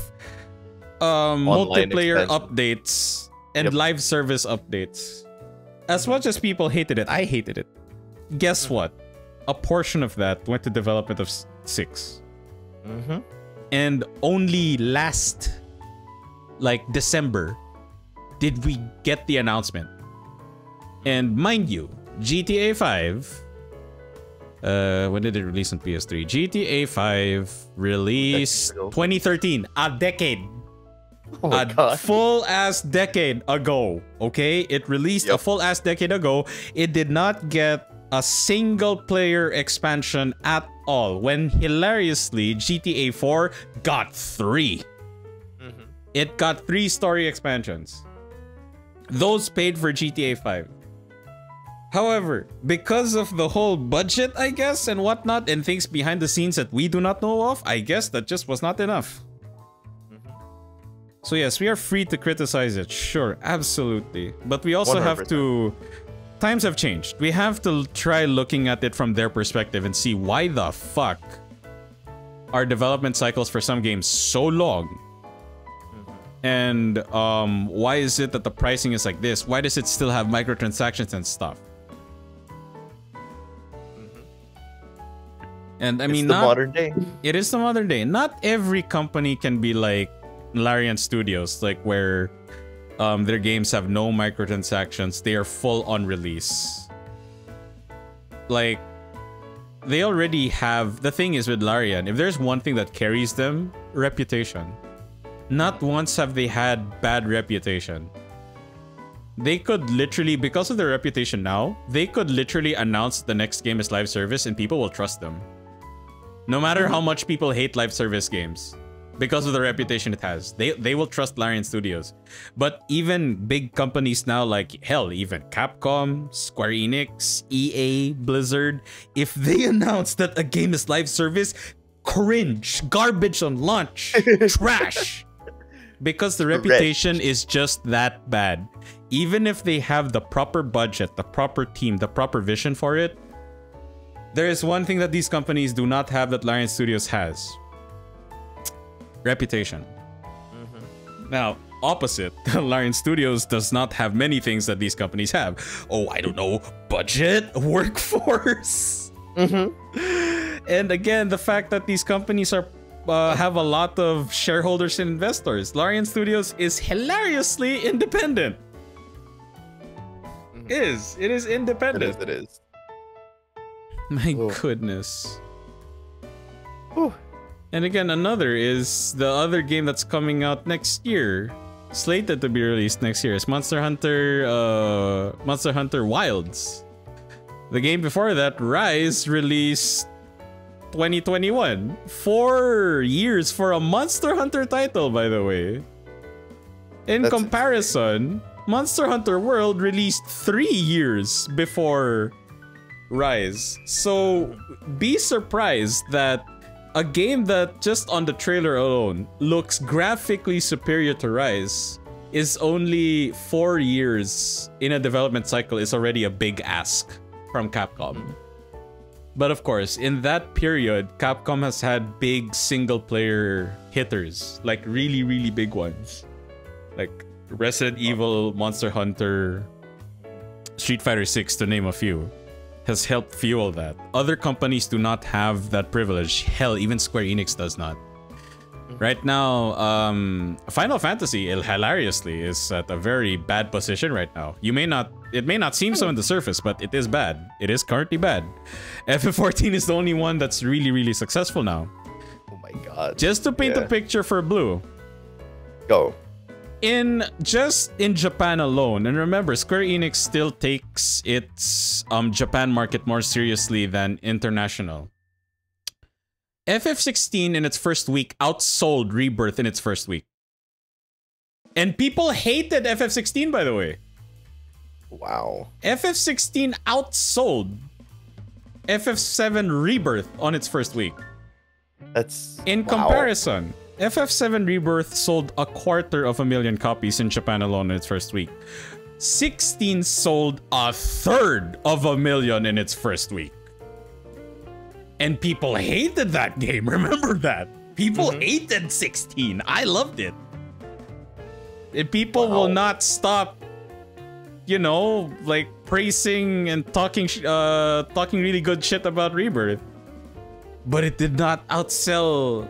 S1: multiplayer updates and live service updates. As much as people hated it, I hated it. Guess what? A portion of that went to development of 6. And only last, like, December did we get the announcement. And mind you, GTA 5, when did it release on PS3? GTA 5 released 2013, a decade.
S2: Oh my God.
S1: Full-ass decade ago, okay? It released a full-ass decade ago. It did not get a single-player expansion at all, when hilariously, GTA 4 got 3. It got 3 story expansions. Those paid for GTA 5. However, because of the whole budget, I guess, and whatnot, and things behind the scenes that we do not know of, I guess that just was not enough. So yes, we are free to criticize it, sure, absolutely. But we also 100%. Have to... Times have changed. We have to try looking at it from their perspective and see why the fuck are development cycles for some games so long? And why is it that the pricing is like this? Why does it still have microtransactions and stuff? And I mean,
S2: it's the modern day.
S1: It is the modern day. Not every company can be like Larian Studios, like where their games have no microtransactions. They are full on release. Like, they already have... The thing is with Larian, if there's one thing that carries them, reputation. Not once have they had bad reputation. They could literally, because of their reputation now, they could literally announce the next game is live service and people will trust them. No matter how much people hate live service games. Because of the reputation it has. They will trust Larian Studios. But even big companies now, like, hell, even Capcom, Square Enix, EA, Blizzard, if they announce that a game is live service, cringe, garbage on launch, trash. Because the reputation is just that bad. Even if they have the proper budget, the proper team, the proper vision for it, there is one thing that these companies do not have that Larian Studios has. Reputation. Now, opposite, Larian Studios does not have many things that these companies have. Oh, I don't know, budget, workforce. And again, the fact that these companies are have a lot of shareholders and investors. Larian Studios is hilariously independent. It is independent.
S2: It is.
S1: My
S2: Oh.
S1: goodness.
S2: Whew.
S1: And again, another is the other game that's coming out next year, slated to be released next year, is Monster Hunter Wilds. The game before that, Rise, released 2021. 4 years for a Monster Hunter title, by the way. In comparison, Monster Hunter World released 3 years before Rise. So be surprised that a game that just on the trailer alone looks graphically superior to Rise is only 4 years in a development cycle is already a big ask from Capcom. But of course, in that period, Capcom has had big single-player hitters, like really, really big ones. Like Resident Evil, Monster Hunter, Street Fighter 6, to name a few, has helped fuel that. Other companies do not have that privilege. Hell, even Square Enix does not. Right now, Final Fantasy, hilariously, is at a very bad position right now. It may not seem so on the surface, but it is bad. It is currently bad. Ep.40 is the only one that's really, really successful now.
S2: Oh my god.
S1: Just to paint a picture for Blue.
S2: Go.
S1: Just in Japan alone, and remember, Square Enix still takes its Japan market more seriously than international. FF16 in its first week outsold Rebirth in its first week. And people hated FF16, by the way.
S2: Wow.
S1: FF16 outsold FF7 Rebirth on its first week.
S2: That's
S1: in comparison. FF7 Rebirth sold 250,000 copies in Japan alone in its first week. 16 sold 1/3 in its first week. And people hated that game. Remember that. People hated 16. I loved it. And people will not stop, you know, like praising and talking really good shit about Rebirth. But it did not outsell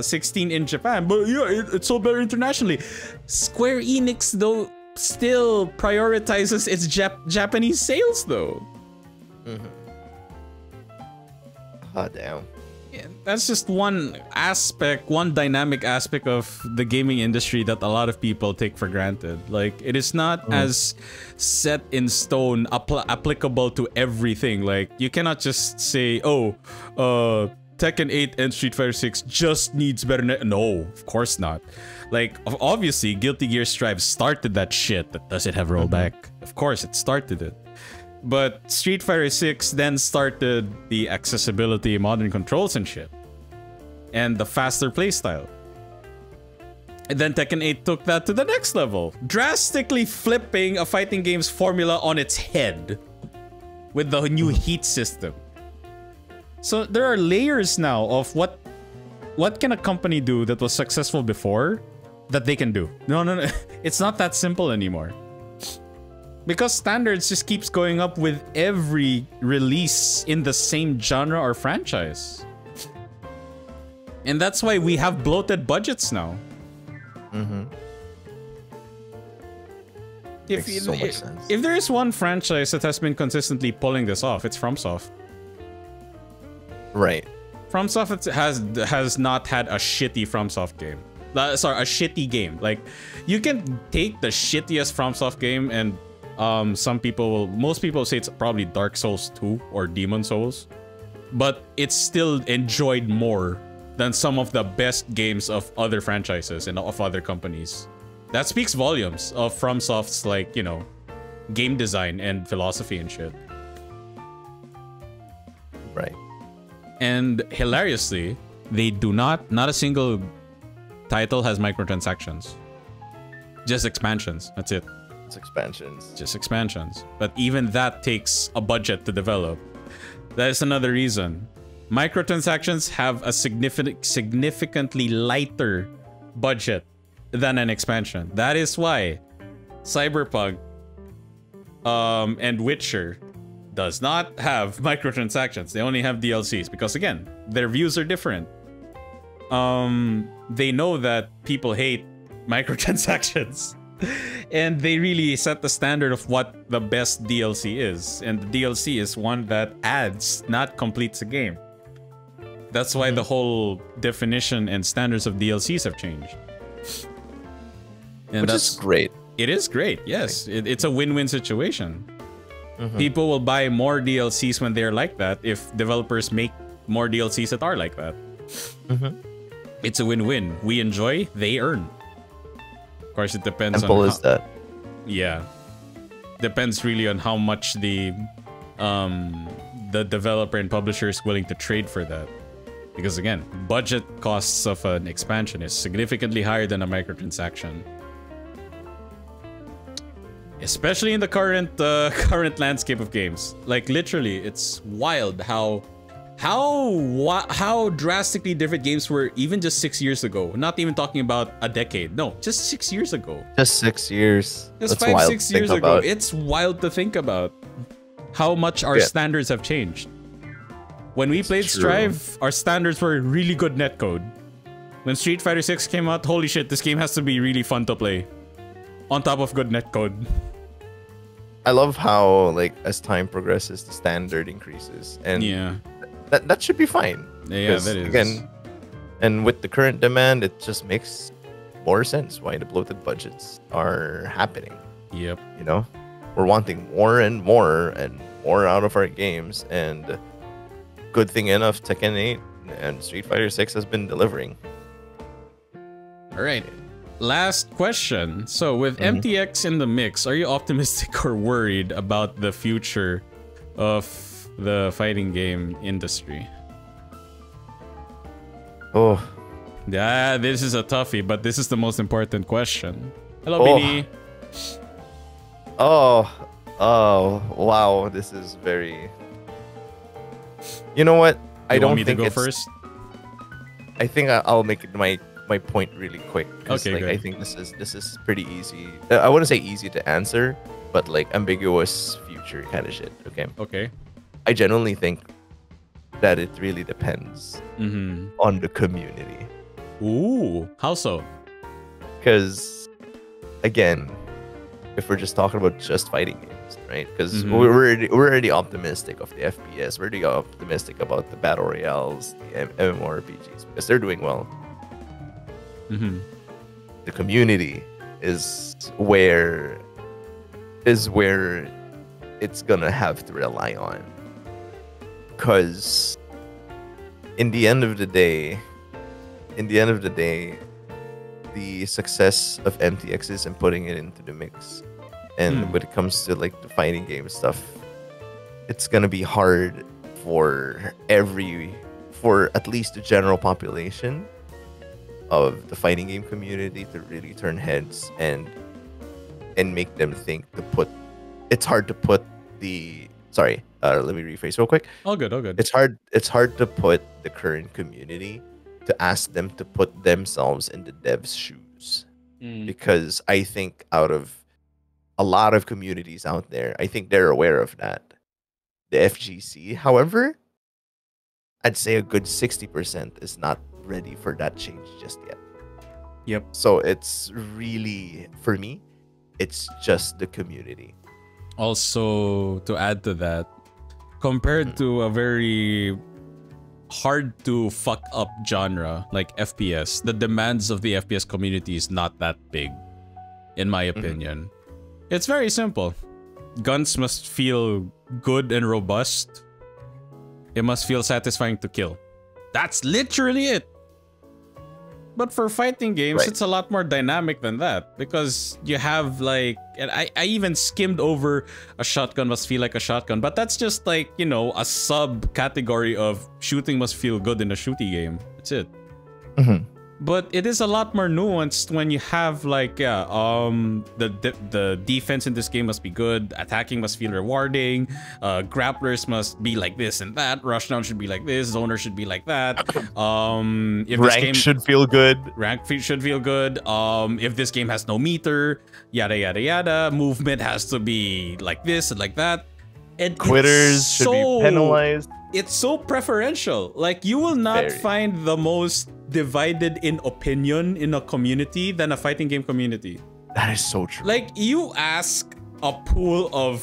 S1: 16 in Japan. But yeah, it sold better internationally. Square Enix, though, still prioritizes its Japanese sales, though.
S2: Oh, damn.
S1: Yeah, that's just one aspect, one dynamic aspect of the gaming industry that a lot of people take for granted. Like, it is not as set in stone, applicable to everything. Like, you cannot just say, oh, Tekken 8 and Street Fighter 6 just needs better. No, of course not. Like, obviously, Guilty Gear Strive started that shit, but does it have rollback? Of course, it started it. But Street Fighter 6 then started the accessibility, modern controls and shit. And the faster playstyle. And then Tekken 8 took that to the next level, drastically flipping a fighting game's formula on its head with the new heat system. So there are layers now of what can a company do that was successful before that they can do. No. It's not that simple anymore. Because standards just keeps going up with every release in the same genre or franchise. And that's why we have bloated budgets now.
S2: Makes so much sense.
S1: If there is one franchise that has been consistently pulling this off, it's FromSoft.
S2: Right.
S1: FromSoft has not had a shitty FromSoft game. Sorry, a shitty game. Like, you can take the shittiest FromSoft game and most people say it's probably Dark Souls 2 or Demon Souls, but it's still enjoyed more than some of the best games of other franchises and of other companies. That speaks volumes of FromSoft's, like, you know, game design and philosophy and shit.
S2: Right.
S1: And hilariously, they do not a single title has microtransactions. Just expansions. That's it.
S2: It's expansions.
S1: Just expansions. But even that takes a budget to develop. That is another reason. Microtransactions have a significantly lighter budget than an expansion. That is why Cyberpunk and Witcher does not have microtransactions. They only have DLCs because, again, their views are different. They know that people hate microtransactions. And they really set the standard of what the best DLC is. And the DLC is one that adds, not completes a game. That's why the whole definition and standards of DLCs have changed. And
S2: Which is great.
S1: It is great, yes. It's a win-win situation. People will buy more DLCs when they're like that if developers make more DLCs that are like that. It's a win-win. We enjoy, they earn. Of course, it depends
S2: Simple
S1: on
S2: as that.
S1: Yeah. Depends really on how much the developer and publisher is willing to trade for that. Because again, budget costs of an expansion is significantly higher than a microtransaction. Especially in the current landscape of games. Like literally, it's wild how drastically different games were even just 6 years ago. Not even talking about a decade. No, just 6 years ago.
S2: Just 6 years.
S1: Just That's 5-6 years ago. It's wild to think about how much our standards have changed. When we played Strive, our standards were really good netcode. When Street Fighter 6 came out, holy shit, this game has to be really fun to play. On top of good netcode.
S2: I love how, like, as time progresses, the standard increases. And
S1: yeah.
S2: That should be fine.
S1: Yeah, that is.
S2: Again, and with the current demand, it just makes more sense why the bloated budgets are happening.
S1: Yep.
S2: You know? We're wanting more and more out of our games, and good thing enough, Tekken 8 and Street Fighter 6 has been delivering.
S1: All right. Last question. So with MTX in the mix, are you optimistic or worried about the future of the fighting game industry?
S2: Oh.
S1: Yeah, this is a toughie, but this is the most important question. Hello, Beanie.
S2: Oh, wow. This is very... You know what?
S1: I don't think it's... first?
S2: I think I'll make it my point really quick.
S1: Okay,
S2: like,
S1: good.
S2: I think this is pretty easy. I wouldn't say easy to answer, but like ambiguous future kind of shit. Okay. I genuinely think that it really depends on the community.
S1: Ooh, how so?
S2: Because again, if we're just talking about just fighting games, right? Because we're already optimistic of the FPS. We're already optimistic about the battle royales, the MMORPGs, because they're doing well. The community is where it's gonna have to rely on, because in the end of the day, the success of MTX is in putting it into the mix. And when it comes to like the fighting game stuff, it's gonna be hard for at least the general population of the fighting game community to really turn heads and make them think to put. It's hard to put the. Sorry, let me rephrase real quick.
S1: All good.
S2: It's hard to put the current community to ask them to put themselves in the devs' shoes, because I think out of a lot of communities out there, I think they're aware of that. The FGC, however, I'd say a good 60% is not ready for that change just yet.
S1: Yep.
S2: So it's really, for me, it's just the community.
S1: Also, to add to that, compared to a very hard to fuck up genre like FPS, the demands of the FPS community is not that big, in my opinion. It's very simple. Guns must feel good and robust. It must feel satisfying to kill. That's literally it. But for fighting games, it's a lot more dynamic than that, because you have like, and I even skimmed over a shotgun must feel like a shotgun, but that's just like, you know, a subcategory of shooting must feel good in a shooty game. That's it. But it is a lot more nuanced when you have like, the defense in this game must be good, attacking must feel rewarding, grapplers must be like this and that, rushdown should be like this, zoner should be like that. If this game
S2: should feel good.
S1: Rank should feel good. If this game has no meter, yada yada yada. Movement has to be like this and like that. And
S2: quitters should be penalized.
S1: It's so preferential. Like, you will not find the most divided in opinion in a community than a fighting game community.
S2: That is so true.
S1: Like, you ask a pool of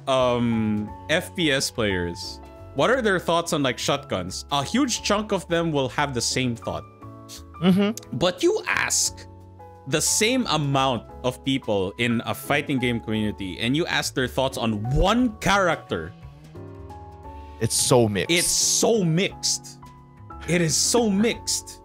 S1: FPS players, what are their thoughts on like shotguns? A huge chunk of them will have the same thought. But you ask the same amount of people in a fighting game community and you ask their thoughts on one character.
S2: It's so mixed.
S1: It's so mixed. It is so mixed.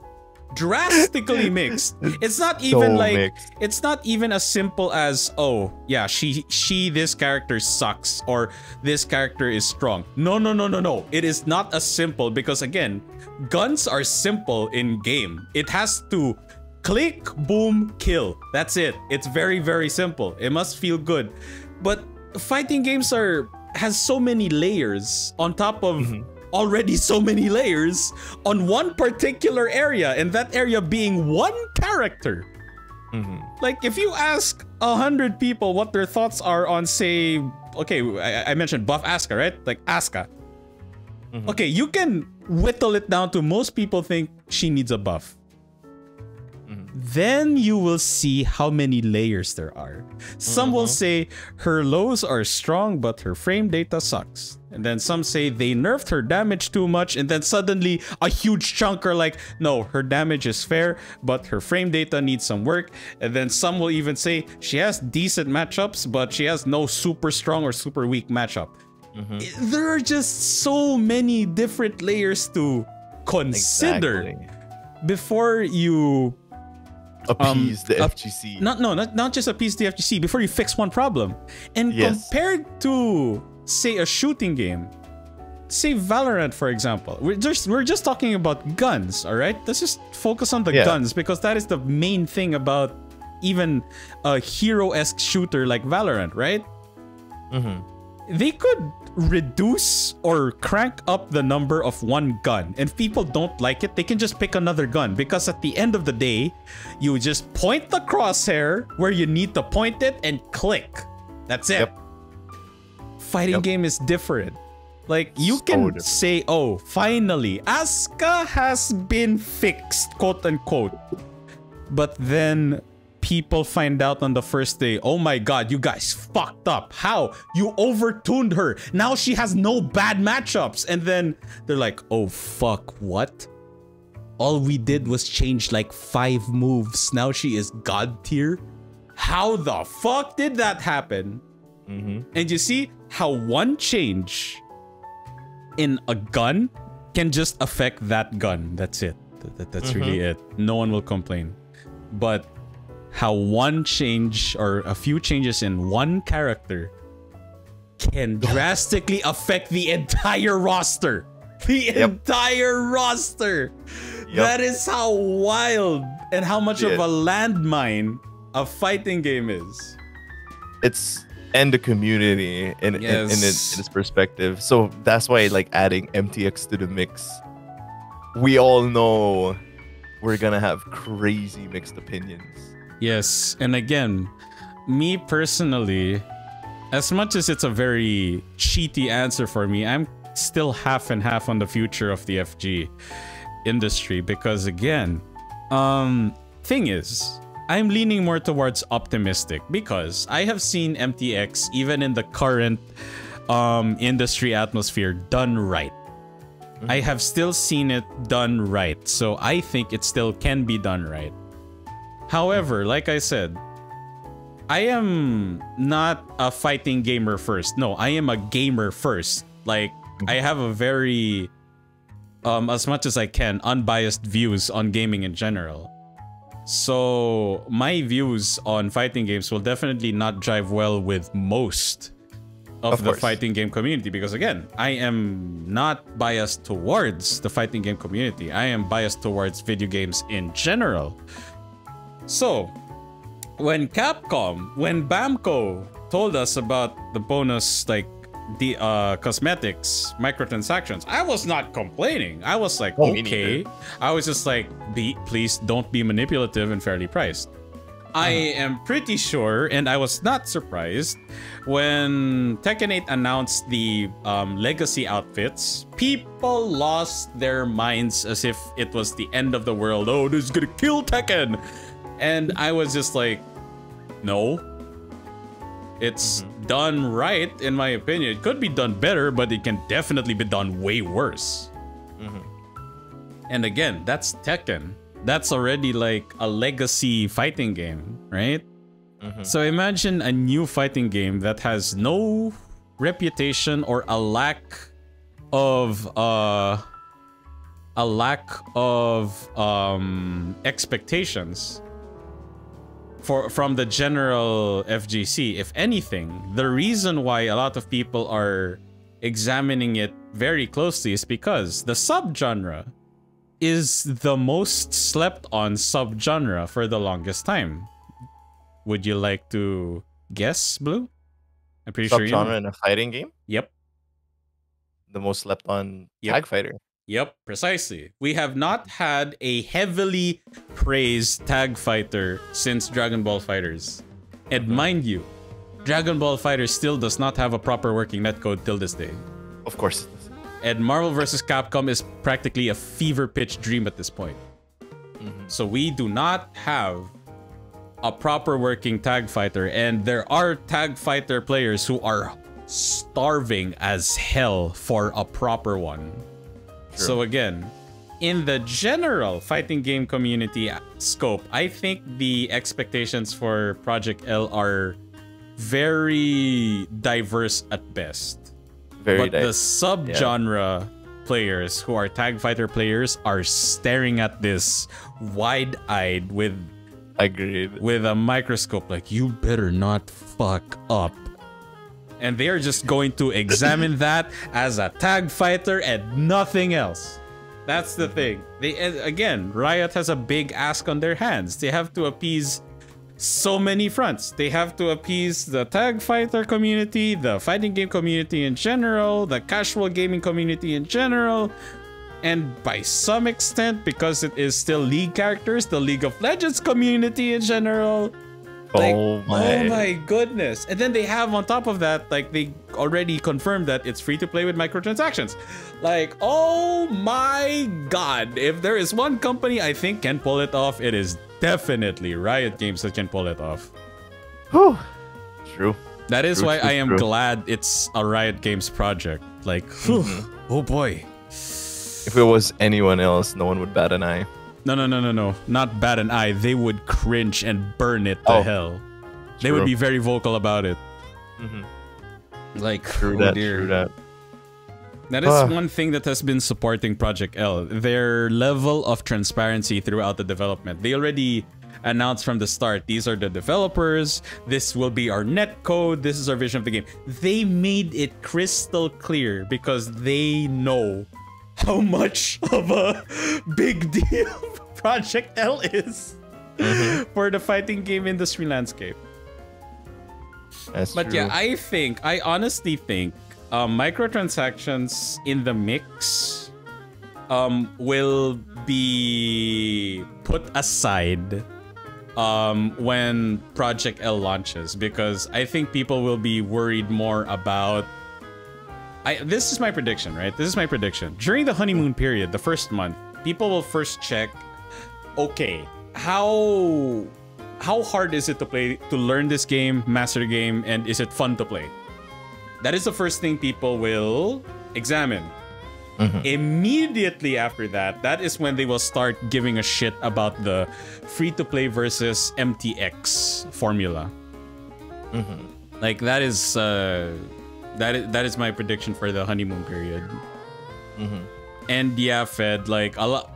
S1: Drastically mixed. It's not even
S2: So
S1: like
S2: mixed.
S1: it's not even as simple as, oh yeah, this character sucks or this character is strong. No. It is not as simple because again, guns are simple in game. It has to click, boom, kill. That's it. It's very, very simple. It must feel good. But fighting games has so many layers on top of already so many layers on one particular area, and that area being one character. Like, if you ask 100 people what their thoughts are on, say, okay, I mentioned buff Asuka, right? Like Asuka. Okay, you can whittle it down to most people think she needs a buff. Then you will see how many layers there are. Some will say her lows are strong, but her frame data sucks. And then some say they nerfed her damage too much. And then suddenly a huge chunk are like, no, her damage is fair, but her frame data needs some work. And then some will even say she has decent matchups, but she has no super strong or super weak matchup. There are just so many different layers to consider before you
S2: appease the FGC.
S1: Not just appease the FGC, before you fix one problem. And compared to, say, a shooting game, say Valorant, for example, we're just talking about guns, all right? Let's just focus on the guns, because that is the main thing about even a hero-esque shooter like Valorant, right? They could reduce or crank up the number of one gun, and if people don't like it, they can just pick another gun, because at the end of the day, you just point the crosshair where you need to point it and click. That's it. Fighting game is different. Like, you can say, oh, finally Asuka has been fixed, quote unquote, but then people find out on the first day, oh my god, you guys fucked up. How? You overtuned her. Now she has no bad matchups. And then they're like, oh fuck, what? All we did was change like 5 moves. Now she is god tier? How the fuck did that happen? And you see how one change in a gun can just affect that gun. That's it. That's really it. No one will complain. But how one change or a few changes in one character can drastically affect the entire roster. The entire roster. That is how wild and how much of a landmine a fighting game is.
S2: It's and the community in its perspective. So that's why, like, adding MTX to the mix, we all know we're gonna have crazy mixed opinions.
S1: Yes, and again, me personally, as much as it's a very cheaty answer for me, I'm still half and half on the future of the FG industry, because again, thing is, I'm leaning more towards optimistic, because I have seen MTX, even in the current industry atmosphere, done right. I have still seen it done right, so I think it still can be done right. However, like I said, I am not a fighting gamer first. No, I am a gamer first. Like, I have a very, as much as I can, unbiased views on gaming in general. So my views on fighting games will definitely not jive well with most of the fighting game community, because again, I am not biased towards the fighting game community. I am biased towards video games in general. So, when Bamco told us about the bonus, like, the cosmetics, microtransactions, I was not complaining. I was like, okay. I was just like, please don't be manipulative and fairly priced. I am pretty sure, and I was not surprised, when Tekken 8 announced the legacy outfits, people lost their minds as if it was the end of the world. Oh, this is gonna kill Tekken! And I was just like, No. It's done right, in my opinion. It could be done better, but it can definitely be done way worse. And again, that's Tekken. That's already like a legacy fighting game, right? So imagine a new fighting game that has no reputation or a lack of expectations from the general FGC. If anything, the reason why a lot of people are examining it very closely is because the subgenre is the most slept on subgenre for the longest time. Would you like to guess, Blue? I'm pretty sure you know.
S2: Subgenre in a fighting game?
S1: Yep.
S2: The most slept on tag fighter.
S1: Yep, precisely. We have not had a heavily praised tag fighter since Dragon Ball FighterZ. And mind you, Dragon Ball FighterZ still does not have a proper working netcode till this day.
S2: Of course.
S1: And Marvel vs. Capcom is practically a fever-pitch dream at this point. So we do not have a proper working tag fighter, and there are tag fighter players who are starving as hell for a proper one. So again, in the general fighting game community scope, I think the expectations for Project L are very diverse at best. But the subgenre players who are tag fighter players are staring at this wide-eyed with a microscope like, you better not fuck up. And they are just going to examine that as a tag fighter and nothing else. That's the thing. Again, Riot has a big ask on their hands. They have to appease so many fronts. They have to appease the tag fighter community, the fighting game community in general, the casual gaming community in general, and by some extent, because it is still League characters, the League of Legends community in general. Like, oh my goodness. And then they have on top of that, like, they already confirmed that it's free to play with microtransactions. Like, oh my god. If there is one company I think can pull it off, it is definitely Riot Games that can pull it off.
S2: Whew. True.
S1: That is why I am glad it's a Riot Games project. Like, oh boy.
S2: If it was anyone else, no one would bat an eye.
S1: No. Not bat an eye. They would cringe and burn it to hell. They would be very vocal about it. Like,
S2: true
S1: dear.
S2: that.
S1: That is one thing that has been supporting Project L. Their level of transparency throughout the development. They already announced from the start, these are the developers, this will be our netcode, this is our vision of the game. They made it crystal clear because they know how much of a big deal Project L is for the fighting game industry landscape.
S2: That's
S1: true. Yeah, I honestly think microtransactions in the mix will be put aside when Project L launches, because I think people will be worried more about this is my prediction, right? This is my prediction. During the honeymoon period, the first month, people will first check, okay, how hard is it to learn this game, master the game, and is it fun to play? That is the first thing people will examine. Immediately after that, that is when they will start giving a shit about the free-to-play versus MTX formula. Like, that is my prediction for the honeymoon period. And yeah, Fed, like, a lot.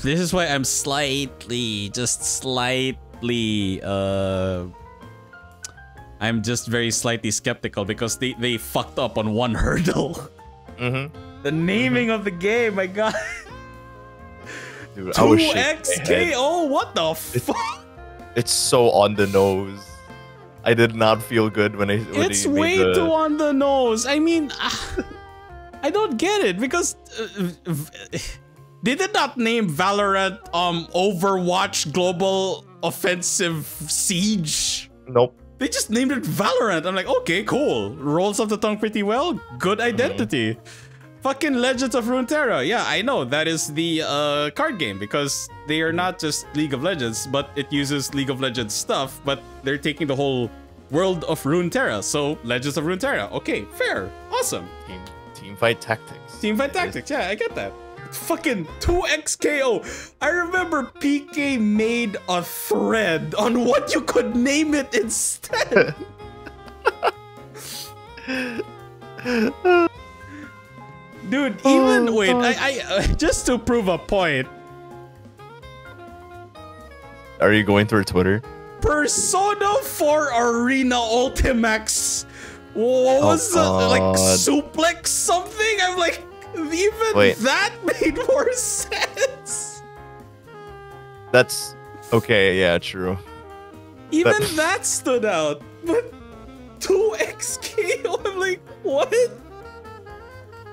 S1: This is why I'm just slightly, I'm just very slightly skeptical, because they fucked up on one hurdle. The naming of the game, my god.
S2: Dude,
S1: 2XK? Oh, what the fuck?
S2: It's so on the nose. I did not feel good when
S1: it's way too on the nose. I mean, I don't get it, because they did not name Valorant Overwatch Global Offensive Siege.
S2: Nope.
S1: They just named it Valorant. I'm like, okay, cool. Rolls off the tongue pretty well. Good identity. Fucking Legends of Runeterra. Yeah, I know. That is the card game because they are not just League of Legends, but it uses League of Legends stuff, but they're taking the whole world of Runeterra. So Legends of Runeterra. Okay, fair. Awesome.
S2: Team fight tactics.
S1: Team fight tactics. Yeah, I get that. Fucking 2XKO. I remember PK made a thread on what you could name it instead. Dude, even wait, I just to prove a point.
S2: Are you going through Twitter?
S1: Persona 4 Arena Ultimax. What was like suplex something? I'm like, even that made more sense.
S2: That's okay, yeah, true.
S1: Even that stood out. But 2XKO, I'm like, what?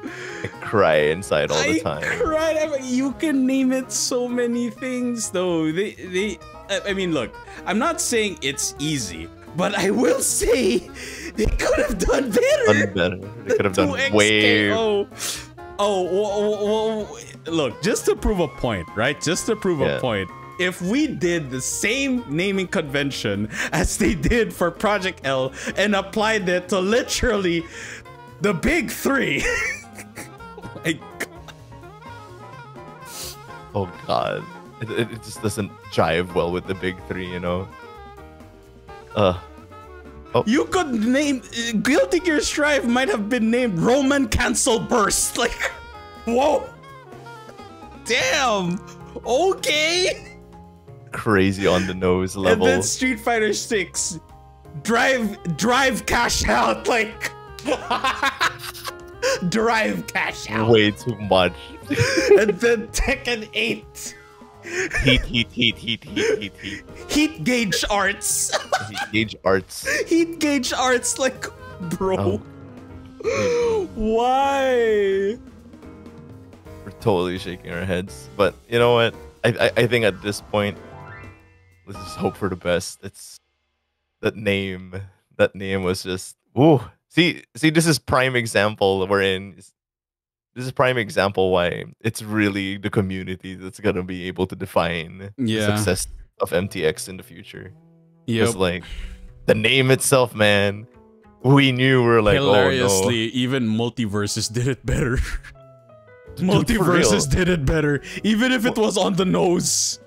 S2: I cry inside all the time.
S1: I cried. I'm like, you can name it so many things, though. I mean, look, I'm not saying it's easy, but I will say they could have done better.
S2: They could have done way.
S1: Look, just to prove a point, right? Just to prove a point. If we did the same naming convention as they did for Project L and applied it to literally the big three. My God.
S2: Oh God. It just doesn't jive well with the big three, you know?
S1: You could name Guilty Gear Strive might have been named Roman Cancel Burst. Like, whoa. Damn. Okay.
S2: Crazy on the nose level.
S1: And then Street Fighter 6. Drive cash out. Like, drive cash out.
S2: Way too much.
S1: And then Tekken 8. Heat gauge arts. Heat gauge arts, like, bro. Why?
S2: We're totally shaking our heads. But you know what? I think at this point, let's just hope for the best. It's that name was just ooh. See, this is prime example this is prime example why it's really the community that's gonna be able to define the success of MTX in the future. Because like the name itself, man, we knew we're like,
S1: hilariously,
S2: oh no.
S1: even Multiverses did it better. Multiverses did it better, even if it was on the nose.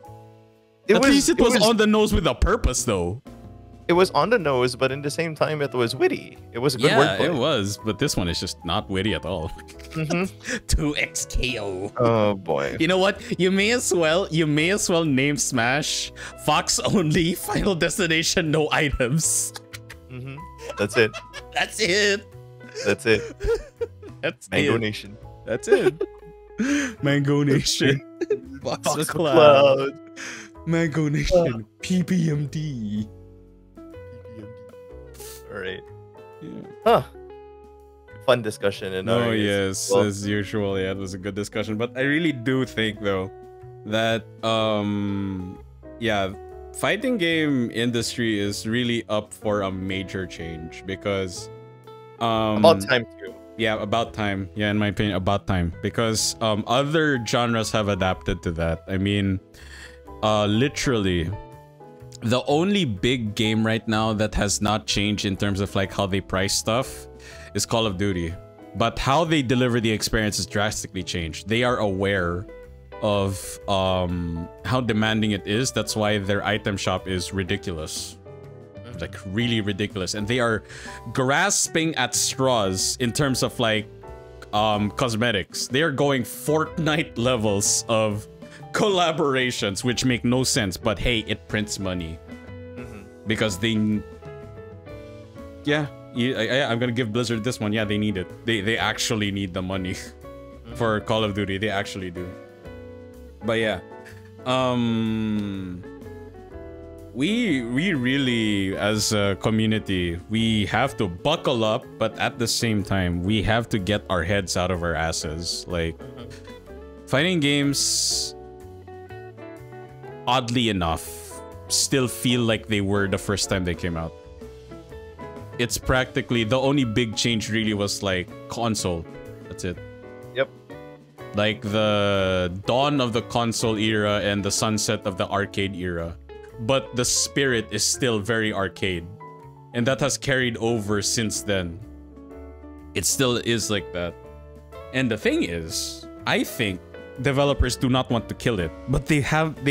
S1: At least it was on the nose with a purpose, though.
S2: It was on the nose, but in the same time, it was witty. It was a good wordplay.
S1: Yeah, it was, but this one is just not witty at all. 2XKO.
S2: Oh boy.
S1: You know what? You may as well name Smash Fox only, Final Destination, no items.
S2: That's it.
S1: That's it.
S2: That's it.
S1: That's
S2: Mango
S1: it.
S2: Nation.
S1: That's it. Mango Nation.
S2: Fox Cloud.
S1: Mango Nation. PPMD.
S2: All right.
S1: Yeah.
S2: Huh. Fun discussion. And
S1: yes, as usual. Yeah, it was a good discussion. But I really do think, though, that fighting game industry is really up for a major change because
S2: about time too.
S1: Yeah, about time. Yeah, in my opinion, about time, because other genres have adapted to that. I mean, literally, the only big game right now that has not changed in terms of like how they price stuff is Call of Duty, but how they deliver the experience has drastically changed. They are aware of how demanding it is. That's why their item shop is ridiculous, like really ridiculous, and they are grasping at straws in terms of like cosmetics. They are going Fortnite levels of collaborations, which make no sense, but hey, it prints money because they I'm gonna give Blizzard this one. Yeah, they need it. They actually need the money for Call of Duty. They actually do. But yeah, we really, as a community, we have to buckle up, but at the same time, we have to get our heads out of our asses. Like, fighting games, oddly enough, still feel like they were the first time they came out. It's practically the only big change really was like console. That's it. like the dawn of the console era and the sunset of the arcade era, but the spirit is still very arcade, and that has carried over since then. It still is like that. And the thing is, I think developers do not want to kill it, but they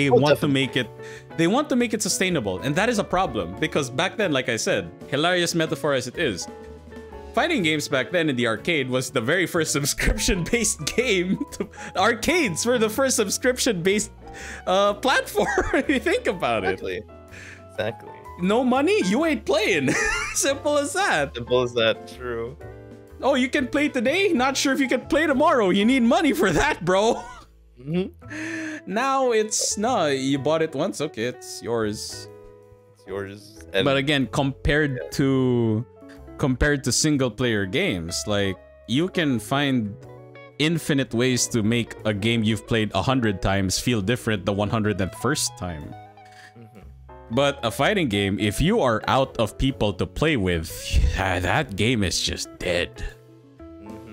S1: want to make it sustainable, and that is a problem, because back then, like I said, hilarious metaphor as it is, fighting games back then in the arcade was the very first subscription-based game. Arcades were the first subscription-based platform, if you think about it.
S2: Exactly.
S1: No money, you ain't playing. Simple as that.
S2: Simple as that, true.
S1: Oh, you can play today? Not sure if you can play tomorrow. You need money for that, bro. Now it's, no, you bought it once, okay, it's yours.
S2: It's yours.
S1: But again, compared to single player games, like, you can find infinite ways to make a game you've played 100 times feel different the 101st time. But a fighting game, if you are out of people to play with, that game is just dead.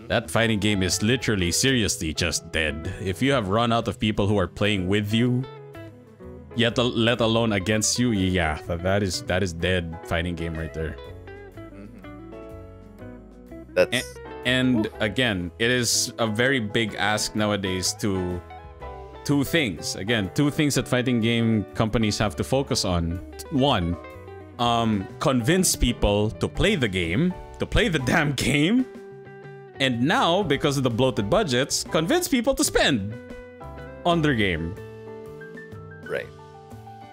S1: That fighting game is literally, seriously just dead. If you have run out of people who are playing with you, yet let alone against you, yeah, that is dead fighting game right there. And again, it is a very big ask nowadays to two things. Again, two things that fighting game companies have to focus on. One, convince people to play the game, to play the damn game. And now, because of the bloated budgets, convince people to spend on their game.
S2: Right.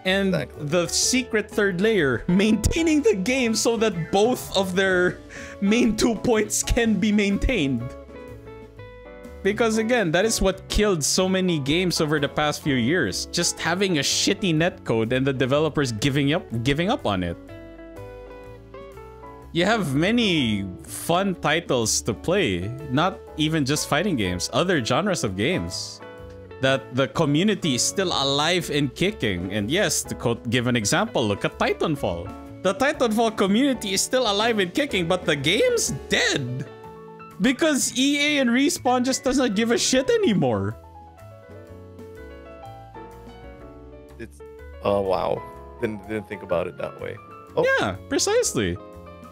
S1: And the secret third layer, maintaining the game so that both of their main 2 points can be maintained. Because again, that is what killed so many games over the past few years. Just having a shitty netcode and the developers giving up on it. You have many fun titles to play, not even just fighting games, other genres of games. That the community is still alive and kicking. And yes, to give an example, look at Titanfall. The Titanfall community is still alive and kicking, but the game's dead. Because EA and Respawn just doesn't give a shit anymore.
S2: It's, oh wow, didn't think about it that way. Oh.
S1: Yeah, precisely.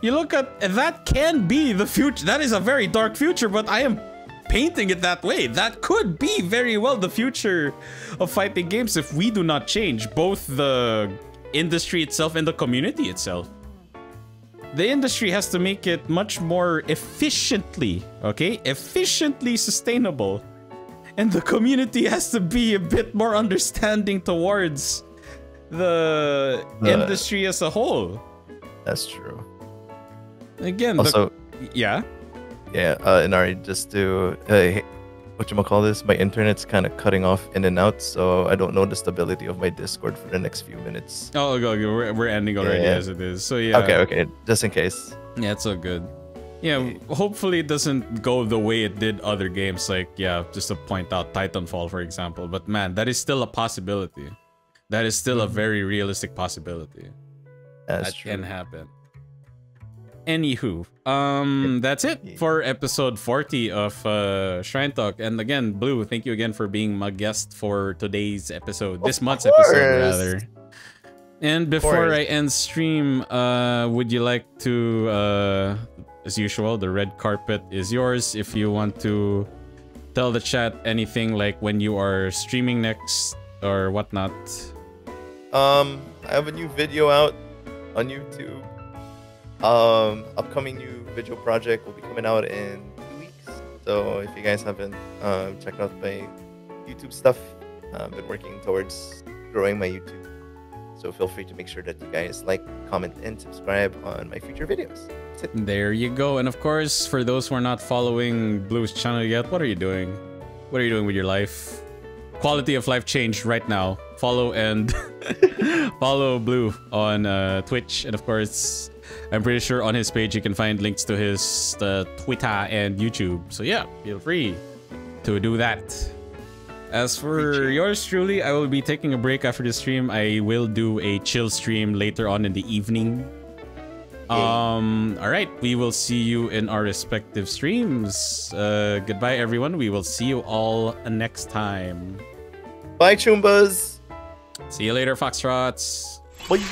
S1: You look at, that can be the future. That is a very dark future, but I am painting it that way. That could be very well the future of fighting games if we do not change both the industry itself and the community itself. The industry has to make it much more efficiently, okay? Efficiently sustainable. And the community has to be a bit more understanding towards the industry as a whole.
S2: That's true.
S1: Again,
S2: also,
S1: yeah?
S2: Yeah, Inari, just to, whatchamacallit, my internet's kind of cutting off in and out, so I don't know the stability of my Discord for the next few minutes.
S1: Oh, okay, we're ending already as it is, so yeah.
S2: Okay, just in case.
S1: Yeah, it's all good. Yeah, hopefully it doesn't go the way it did other games, like, yeah, just to point out Titanfall, for example. But man, that is still a possibility. That is still a very realistic possibility.
S2: That
S1: can happen. Anywho, that's it for episode 40 of Shrine Talk. And again, Blue, thank you again for being my guest for today's episode. This month's episode, rather. And before I end stream, would you like to, as usual, the red carpet is yours if you want to tell the chat anything like when you are streaming next or whatnot.
S2: I have a new video out on YouTube. Upcoming new video project will be coming out in 2 weeks. So if you guys haven't checked out my YouTube stuff, I've been working towards growing my YouTube. So feel free to make sure that you guys like, comment, and subscribe on my future videos. That's it.
S1: There you go. And of course, for those who are not following Blue's channel yet, what are you doing? What are you doing with your life? Quality of life change right now. Follow and follow Blue on Twitch. And of course, I'm pretty sure on his page you can find links to his Twitter and YouTube. So yeah, feel free to do that. As for yours truly, I will be taking a break after the stream. I will do a chill stream later on in the evening. All right, we will see you in our respective streams. Goodbye, everyone. We will see you all next time.
S2: Bye, Chumbas.
S1: See you later, Foxtrots.
S2: Bye.